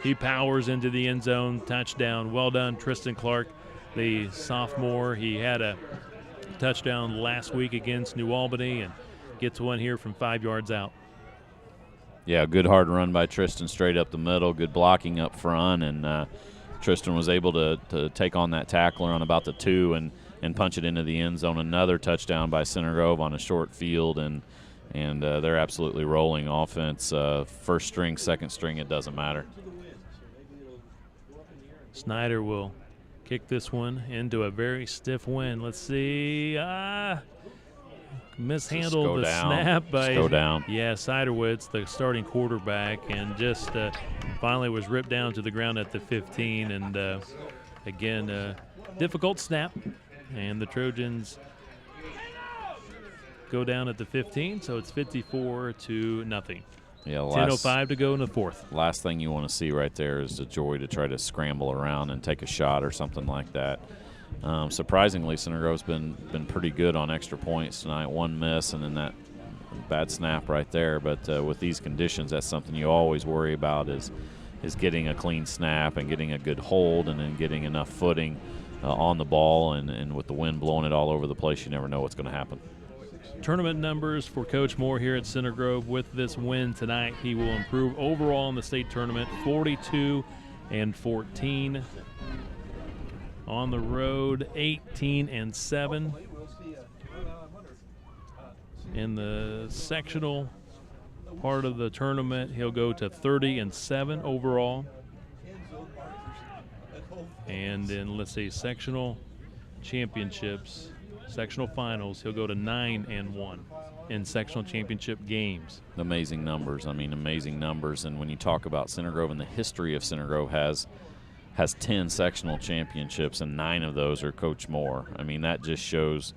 He powers into the end zone, touchdown. Well done, Tristan Clark, the sophomore. He had a touchdown last week against New Albany and gets one here from 5 yards out. Yeah, good hard run by Tristan straight up the middle, good blocking up front, and Tristan was able to take on that tackler on about the 2 and punch it into the end zone. Another touchdown by Center Grove on a short field, and they're absolutely rolling offense. First string, second string, it doesn't matter. Snyder will kick this one into a very stiff wind. Let's see. Mishandled the snap by Siderwitz, the starting quarterback, and just finally was ripped down to the ground at the 15. And again, difficult snap, and the Trojans go down at the 15, so it's 54-0. Yeah, 10:05 to go in the fourth. Last thing you want to see right there is the Joy to try to scramble around and take a shot or something like that. Surprisingly, Center Grove's been pretty good on extra points tonight. One miss and then that bad snap right there. But with these conditions, that's something you always worry about is getting a clean snap and getting a good hold and then getting enough footing on the ball. And with the wind blowing it all over the place, you never know what's going to happen. Tournament numbers for Coach Moore here at Center Grove. With this win tonight, he will improve overall in the state tournament, 42-14. On the road, 18-7. In the sectional part of the tournament, he'll go to 30-7 overall. And in, let's see, sectional championships, sectional finals, he'll go to 9-1 in sectional championship games. Amazing numbers. I mean, amazing numbers. And when you talk about Center Grove and the history of Center Grove has 10 sectional championships, and 9 of those are Coach Moore. I mean, that just shows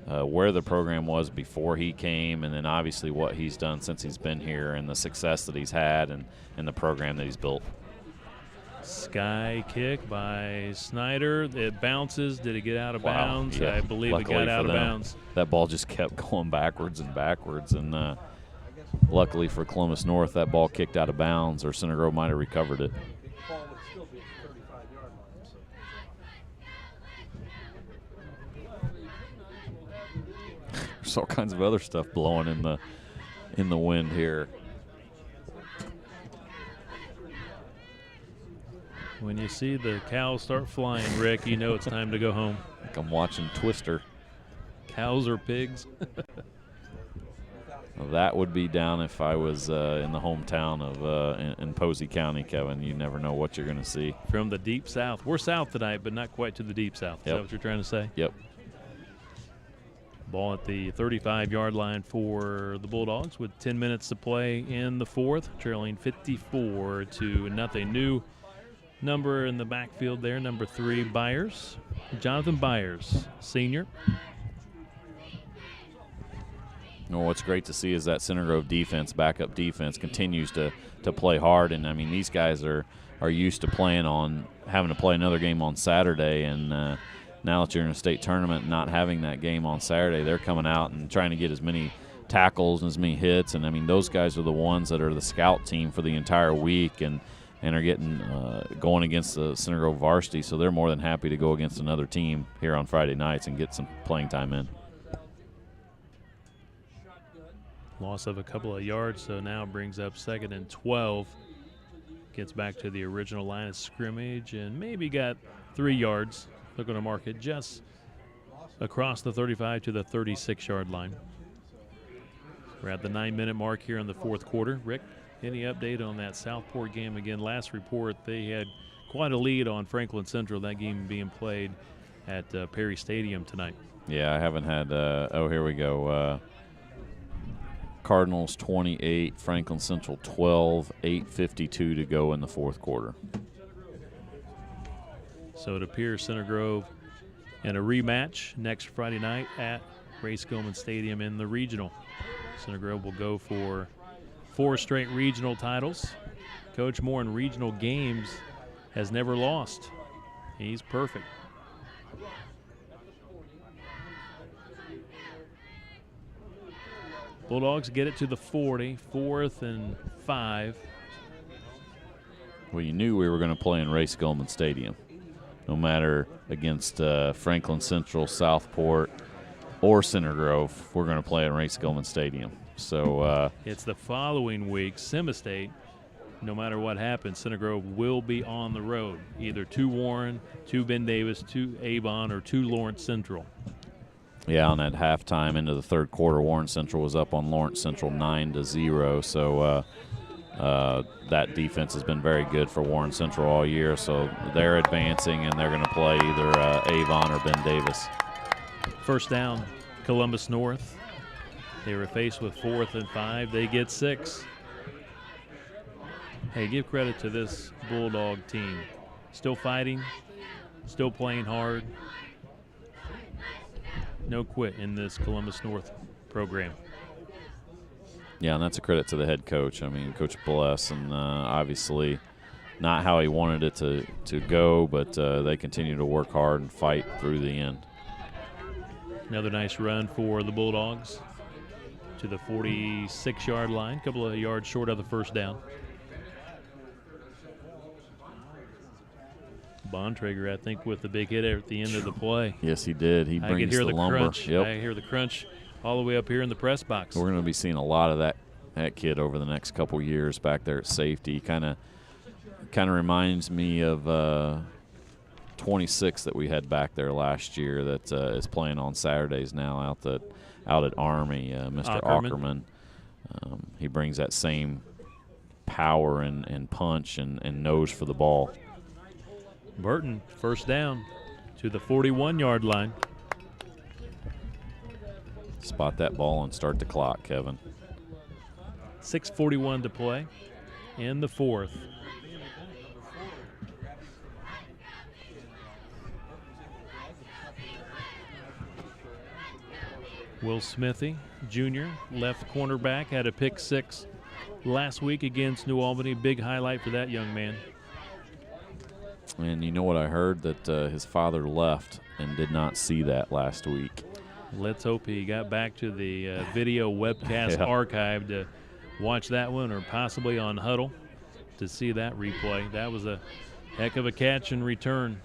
where the program was before he came, and then obviously what he's done since he's been here and the success that he's had and the program that he's built. Sky kick by Snyder. It bounces. Did it get out of bounds? Yeah. I believe Luckily it got out of them, bounds. That ball just kept going backwards and backwards, and luckily for Columbus North, that ball kicked out of bounds, or Center Grove might have recovered it. There's all kinds of other stuff blowing in the wind here. When you see the cows start flying, Rick, you know it's time to go home. Like I'm watching Twister. Cows or pigs? That would be down if I was in the hometown of in Posey County, Kevin. You never know what you're going to see. From the deep south. We're south tonight, but not quite to the deep south. Is that what you're trying to say? Yep. Ball at the 35-yard line for the Bulldogs with 10 minutes to play in the fourth, trailing 54-0. New number in the backfield there, number 3, Byers. Jonathan Byers, senior. Well, what's great to see is that Center Grove defense, backup defense, continues to play hard. And, I mean, these guys are used to having to play another game on Saturday. And now that you're in a state tournament, not having that game on Saturday, they're coming out and trying to get as many tackles and as many hits. And, I mean, those guys are the ones that are the scout team for the entire week and are getting going against the Center Grove varsity. So they're more than happy to go against another team here on Friday nights and get some playing time in. Loss of a couple of yards, so now brings up 2nd and 12. Gets back to the original line of scrimmage and maybe got 3 yards. They're going to mark it just across the 35 to the 36-yard line. We're at the 9-minute mark here in the fourth quarter. Rick, any update on that Southport game? Again, last report, they had quite a lead on Franklin Central, that game being played at Perry Stadium tonight. Yeah, I haven't had here we go. Cardinals 28, Franklin Central 12, 8:52 to go in the fourth quarter. So it appears Center Grove in a rematch next Friday night at Ray-Skillman Stadium in the regional. Center Grove will go for 4 straight regional titles. Coach Moore in regional games has never lost. He's perfect. Bulldogs get it to the 40, 4th and 5. Well, you knew we were going to play in Ray-Skillman Stadium, no matter against Franklin Central, Southport, or Center Grove. We're going to play in Ray-Skillman Stadium. So it's the following week, Semi-State. No matter what happens, Center Grove will be on the road, either to Warren, to Ben Davis, to Avon, or to Lawrence Central. Yeah, and at halftime into the third quarter, Warren Central was up on Lawrence Central 9-0. So that defense has been very good for Warren Central all year. So they're advancing, and they're going to play either Avon or Ben Davis. First down, Columbus North. They were faced with 4th and 5. They get 6. Hey, give credit to this Bulldog team. Still fighting, still playing hard. No quit in this Columbus North program. Yeah, and that's a credit to the head coach. I mean, Coach Bless, and obviously not how he wanted it to go, but they continue to work hard and fight through the end. Another nice run for the Bulldogs to the 46-yard line, a couple of yards short of the first down. Bontrager, I think, with the big hit at the end of the play. Yes, he did. He brings I could hear the lumber. crunch. Yep. I hear the crunch all the way up here in the press box. We're going to be seeing a lot of that kid over the next couple years back there at safety. Kind of reminds me of 26 that we had back there last year that is playing on Saturdays now out at Army, Mr. Ackerman. He brings that same power and punch and nose for the ball. Burton, first down to the 41-yard line. Spot that ball and start the clock, Kevin. 6:41 to play in the fourth. Will Smithy, Jr., left cornerback, had a pick six last week against New Albany. Big highlight for that young man. And you know what I heard? That his father left and did not see that last week. Let's hope he got back to the video webcast archive to watch that one, or possibly on Huddle to see that replay. That was a heck of a catch and return.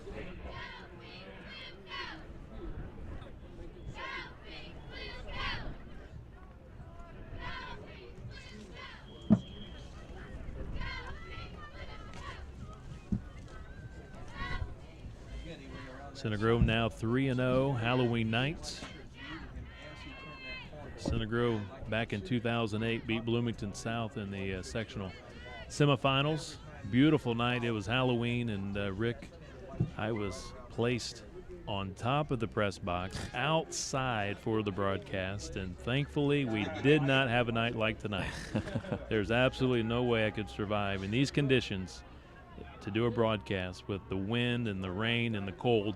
Center Grove now 3-0 Halloween nights. Center Grove back in 2008 beat Bloomington South in the sectional semifinals. Beautiful night. It was Halloween, and Rick, I was placed on top of the press box outside for the broadcast, and thankfully we did not have a night like tonight. There's absolutely no way I could survive in these conditions to do a broadcast with the wind and the rain and the cold.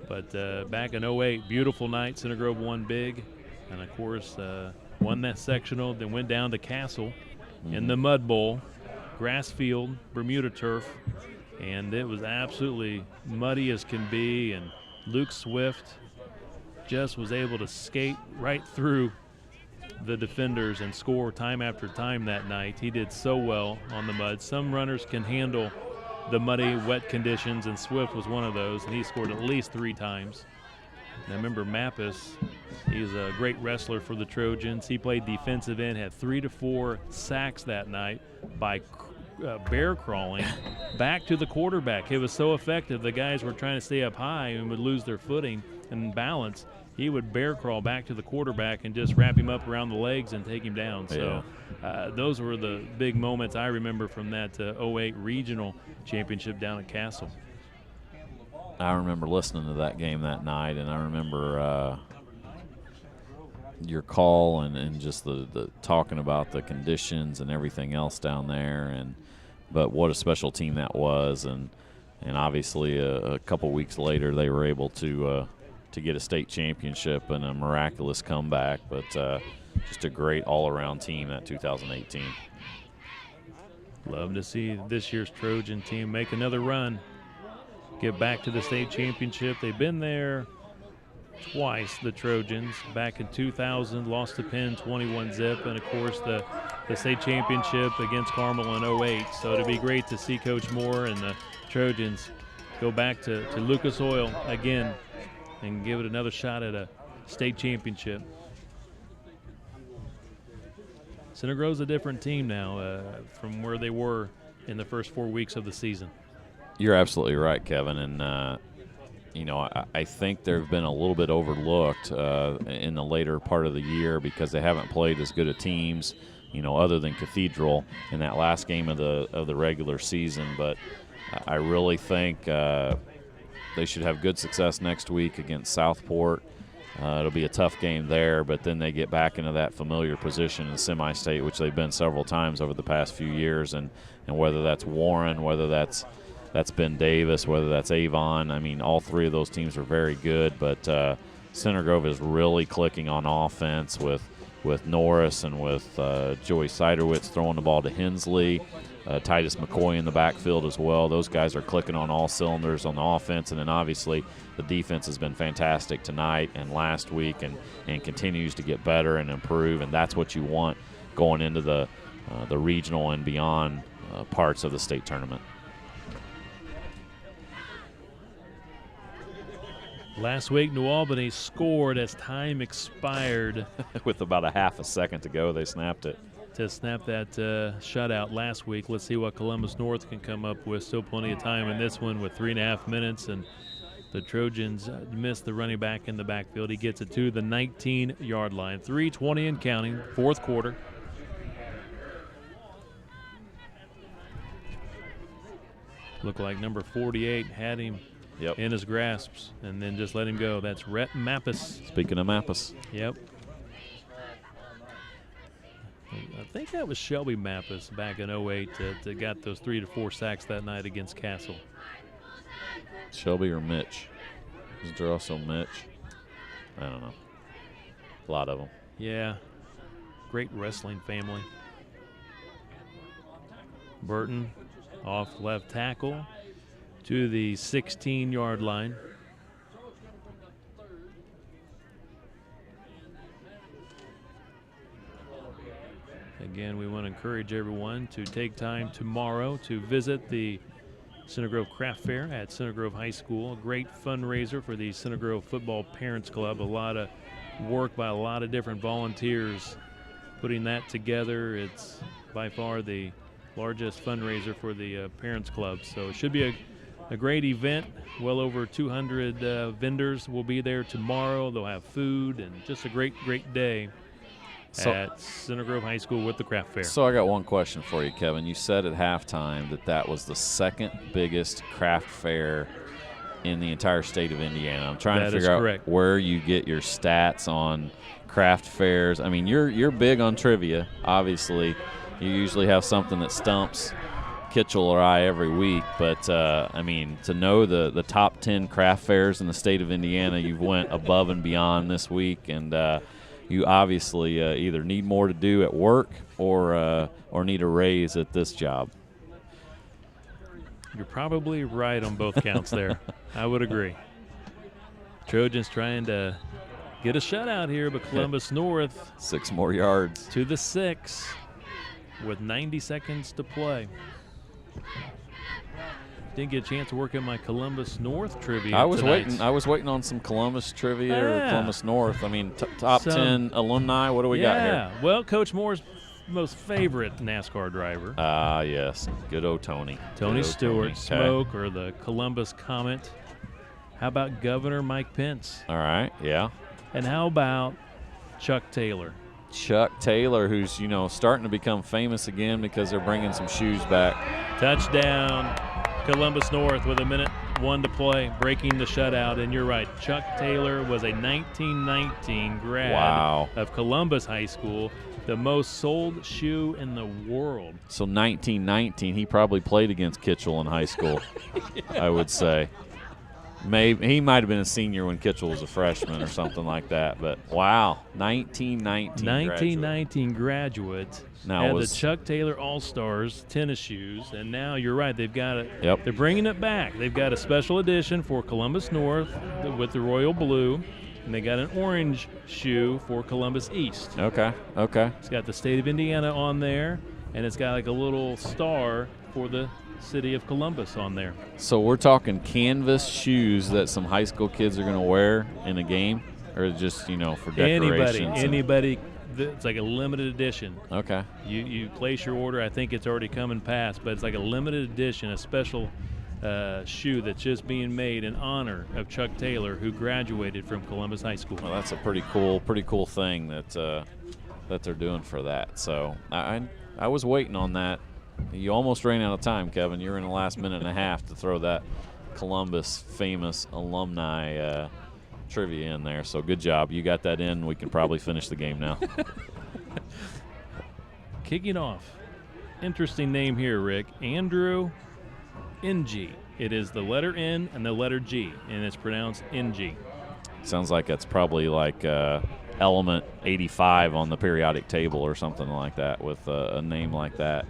But back in 08, beautiful night. Center Grove won big, and of course won that sectional, then went down to Castle in the Mud Bowl, grass field, Bermuda turf, and it was absolutely muddy as can be, and Luke Swift just was able to skate right through the defenders and score time after time that night. He did so well on the mud. Some runners can handle the muddy, wet conditions, and Swift was one of those, and he scored at least 3 times. And I remember Mappus, he's a great wrestler for the Trojans. He played defensive end, had 3 to 4 sacks that night by bear crawling back to the quarterback. It was so effective. The guys were trying to stay up high and would lose their footing and balance. He would bear crawl back to the quarterback and just wrap him up around the legs and take him down. So those were the big moments I remember from that 08 regional championship down at Castle. I remember listening to that game that night, and I remember your call and just the talking about the conditions and everything else down there, but what a special team that was, and obviously a couple weeks later they were able to get a state championship and a miraculous comeback, but just a great all-around team that 2018. Love to see this year's Trojan team make another run, get back to the state championship. They've been there twice, the Trojans. Back in 2000, lost to Penn 21-zip, and of course the state championship against Carmel in 08. So it'd be great to see Coach Moore and the Trojans go back to Lucas Oil again and give it another shot at a state championship. Center Grove's a different team now from where they were in the first 4 weeks of the season. You're absolutely right, Kevin, and I think they've been a little bit overlooked in the later part of the year because they haven't played as good of teams, other than Cathedral in that last game of the regular season. But I really think they should have good success next week against Southport. It'll be a tough game there, but then they get back into that familiar position in the semi-state, which they've been several times over the past few years, and whether that's Warren, whether that's that's Ben Davis, whether that's Avon. I mean, all three of those teams are very good, but Center Grove is really clicking on offense with Norris and with Joey Siderwitz throwing the ball to Hensley, Titus McCoy in the backfield as well. Those guys are clicking on all cylinders on the offense, and then obviously the defense has been fantastic tonight and last week and continues to get better and improve, and that's what you want going into the regional and beyond parts of the state tournament. Last week, New Albany scored as time expired. With about a half a second to go, they snapped it. To snap that shutout last week. Let's see what Columbus North can come up with. Still plenty of time in this one with 3.5 minutes, and the Trojans missed the running back in the backfield. He gets it to the 19-yard line. 3:20 and counting, fourth quarter. Looked like number 48 had him in his grasps and then just let him go. That's Rhett Mappus. Speaking of Mappus. Yep. I think that was Shelby Mappus back in 08 that got those 3 to 4 sacks that night against Castle. Shelby or Mitch? Is there also Mitch? I don't know. A lot of them. Yeah. Great wrestling family. Burton off left tackle to the 16-yard line. Again, we want to encourage everyone to take time tomorrow to visit the Center Grove Craft Fair at Center Grove High School. A great fundraiser for the Center Grove Football Parents Club. A lot of work by a lot of different volunteers putting that together. It's by far the largest fundraiser for the Parents Club. So it should be a great event. Well over 200 vendors will be there tomorrow. They'll have food and just a great, great day at Center Grove High School with the Craft Fair. So I got one question for you, Kevin. You said at halftime that was the second biggest craft fair in the entire state of Indiana. I'm trying to figure out where you get your stats on craft fairs. I mean, you're big on trivia, obviously. You usually have something that stumps Kitchell or I every week, but I mean, to know the top 10 craft fairs in the state of Indiana, you've went above and beyond this week, and you obviously either need more to do at work or need a raise at this job. You're probably right on both counts there. I would agree. Trojans trying to get a shutout here, but Columbus North 6 more yards to the 6 with 90 seconds to play. Didn't get a chance to work in my Columbus North trivia. I was waiting on some Columbus trivia or Columbus North. I mean, top 10 alumni. What do we got here? Yeah, well, Coach Moore's most favorite NASCAR driver. Yes, good old Tony. Tony Stewart, Smoke, or the Columbus Comet. How about Governor Mike Pence? All right, yeah. And how about Chuck Taylor? Chuck Taylor, who's, starting to become famous again because they're bringing some shoes back. Touchdown, Columbus North with 1:01 to play, breaking the shutout. And you're right, Chuck Taylor was a 1919 grad of Columbus High School, the most sold shoe in the world. So 1919, he probably played against Kitchell in high school, I would say. Maybe he might have been a senior when Kitchell was a freshman or something like that. But wow, 1919 graduate. Now had the Chuck Taylor All-Stars tennis shoes, and now you're right, they've got it. Yep. They're bringing it back. They've got a special edition for Columbus North with the royal blue, and they got an orange shoe for Columbus East. Okay. It's got the state of Indiana on there, and it's got like a little star for the city of Columbus on there. So we're talking canvas shoes that some high school kids are going to wear in a game, or just for decorations? Anybody. It's like a limited edition. Okay. You place your order. I think it's already come and passed, but it's like a limited edition, a special shoe that's just being made in honor of Chuck Taylor, who graduated from Columbus High School. Well, that's a pretty cool thing that they're doing for that. So I was waiting on that. You almost ran out of time, Kevin. You were in the last minute and a half to throw that Columbus famous alumni trivia in there. So good job. You got that in. We can probably finish the game now. Kicking off. Interesting name here, Rick. Andrew NG. It is the letter N and the letter G, and it's pronounced NG. Sounds like it's probably like element 85 on the periodic table or something like that with a name like that.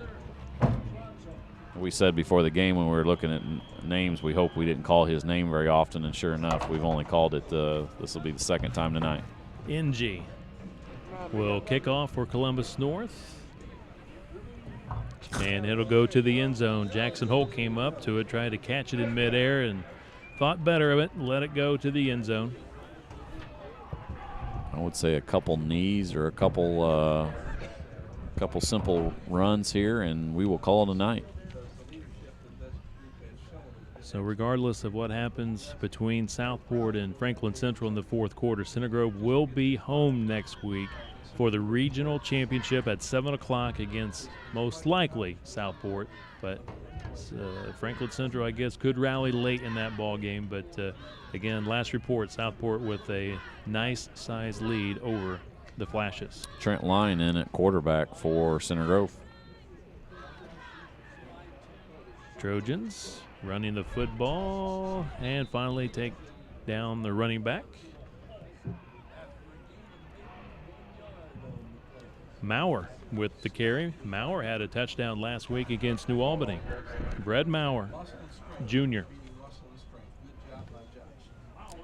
We said before the game when we were looking at names, we hope we didn't call his name very often, and sure enough, we've only called it, this will be the second time tonight. NG will kick off for Columbus North. And it'll go to the end zone. Jackson Holt came up to it, tried to catch it in midair, and thought better of it and let it go to the end zone. I would say a couple knees or a couple simple runs here, and we will call it a night. So regardless of what happens between Southport and Franklin Central in the fourth quarter, Center Grove will be home next week for the regional championship at 7 o'clock against most likely Southport. But Franklin Central, I guess, could rally late in that ball game. But again, last report, Southport with a nice size lead over the Flashes. Trent Lyon in at quarterback for Center Grove. Trojans running the football and finally take down the running back. Maurer with the carry. Maurer had a touchdown last week against New Albany. Brett Maurer, Jr.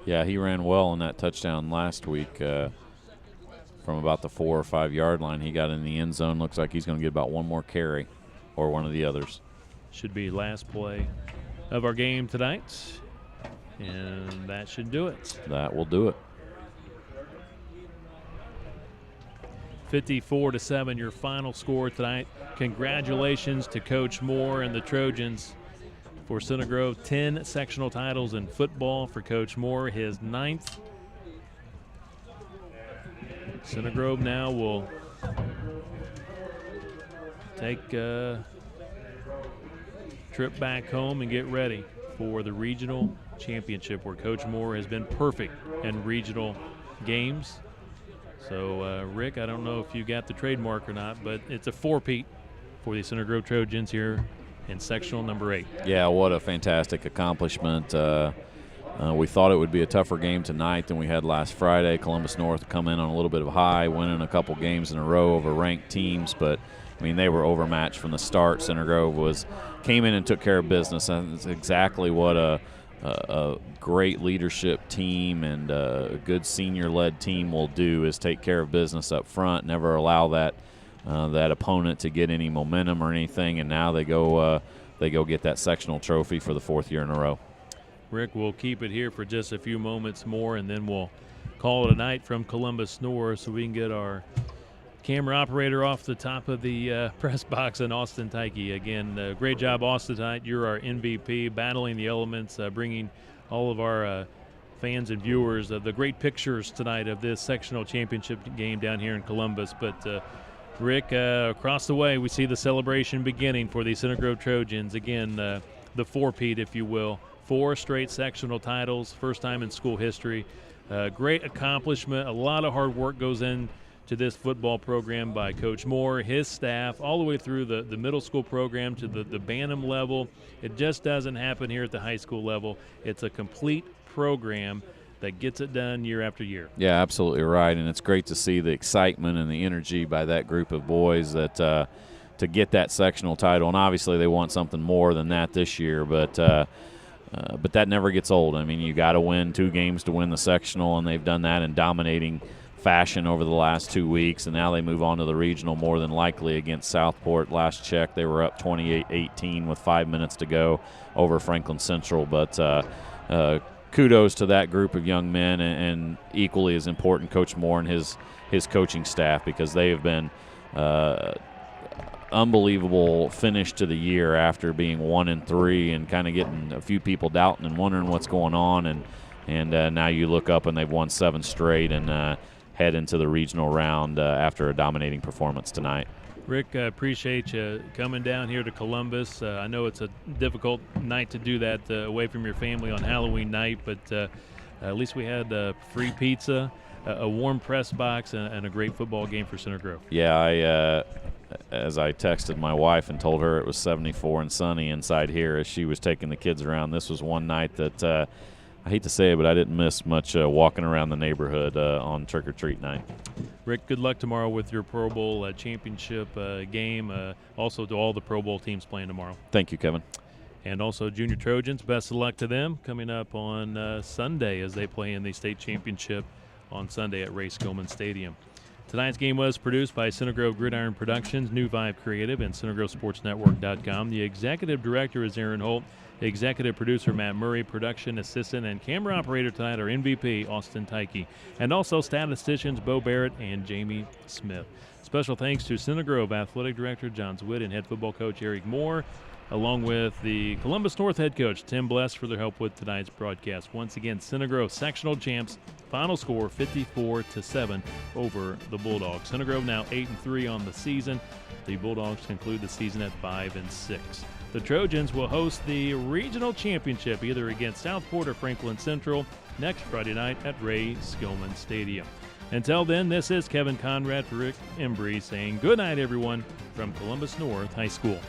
Yeah, he ran well in that touchdown last week from about the 4 or 5 yard line. He got in the end zone. Looks like he's going to get about one more carry or one of the others. Should be last play of our game tonight, and that should do it. That will do it. 54-7, your final score tonight. Congratulations to Coach Moore and the Trojans. For Center Grove, 10 sectional titles in football for Coach Moore, his 9th. Center Grove now will take a trip back home and get ready for the regional championship, where Coach Moore has been perfect in regional games. So, Rick, I don't know if you got the trademark or not, but it's a four-peat for the Center Grove Trojans here in sectional number 8. Yeah, what a fantastic accomplishment. We thought it would be a tougher game tonight than we had last Friday. Columbus North come in on a little bit of a high, winning a couple games in a row over ranked teams, but I mean, they were overmatched from the start. Center Grove came in and took care of business. That's exactly what a great leadership team and a good senior-led team will do, is take care of business up front, never allow that opponent to get any momentum or anything, and now they go get that sectional trophy for the 4th year in a row. Rick, we'll keep it here for just a few moments more, and then we'll call it a night from Columbus North so we can get our camera operator off the top of the press box, and Austin Tyke. Again, great job, Austin, tonight. You're our MVP, battling the elements, bringing all of our fans and viewers the great pictures tonight of this sectional championship game down here in Columbus. But, Rick, across the way, we see the celebration beginning for the Center Grove Trojans. Again, the four-peat, if you will. 4 straight sectional titles, first time in school history. Great accomplishment. A lot of hard work goes in to this football program by Coach Moore, his staff, all the way through the middle school program to the Bantam level. It just doesn't happen here at the high school level. It's a complete program that gets it done year after year. Yeah, absolutely right, and it's great to see the excitement and the energy by that group of boys that to get that sectional title. And obviously they want something more than that this year, but that never gets old. I mean, you got to win 2 games to win the sectional, and they've done that in dominating fashion over the last 2 weeks, and now they move on to the regional more than likely against Southport. Last check, they were up 28-18 with 5 minutes to go over Franklin Central. But kudos to that group of young men, and equally as important, Coach Moore and his coaching staff, because they have been unbelievable finish to the year after being 1-3 and kind of getting a few people doubting and wondering what's going on, and now you look up and they've won 7 straight and head into the regional round after a dominating performance tonight. Rick, I appreciate you coming down here to Columbus. I know it's a difficult night to do that away from your family on Halloween night, but at least we had free pizza, a warm press box, and a great football game for Center Grove. Yeah, as I texted my wife and told her it was 74 and sunny inside here as she was taking the kids around. This was one night that I hate to say it, but I didn't miss much walking around the neighborhood on trick-or-treat night. Rick, good luck tomorrow with your Pro Bowl championship game. Also to all the Pro Bowl teams playing tomorrow. Thank you, Kevin. And also Junior Trojans, best of luck to them coming up on Sunday as they play in the state championship on Sunday at Ray Skillman Stadium. Tonight's game was produced by Center Grove Gridiron Productions, New Vibe Creative, and CenterGroveSportsNetwork.com. The executive director is Aaron Holt. The executive producer, Matt Murray. Production assistant and camera operator tonight are MVP, Austin Tyke. And also statisticians, Bo Barrett and Jamie Smith. Special thanks to Center Grove Athletic Director John Zwitt and head football coach Eric Moore, along with the Columbus North head coach Tim Bless for their help with tonight's broadcast. Once again, Center Grove sectional champs. Final score 54-7 over the Bulldogs. Center Grove now 8-3 on the season. The Bulldogs conclude the season at 5-6. The Trojans will host the regional championship either against Southport or Franklin Central next Friday night at Ray Skillman Stadium. Until then, this is Kevin Conrad for Rick Embry saying good night, everyone, from Columbus North High School.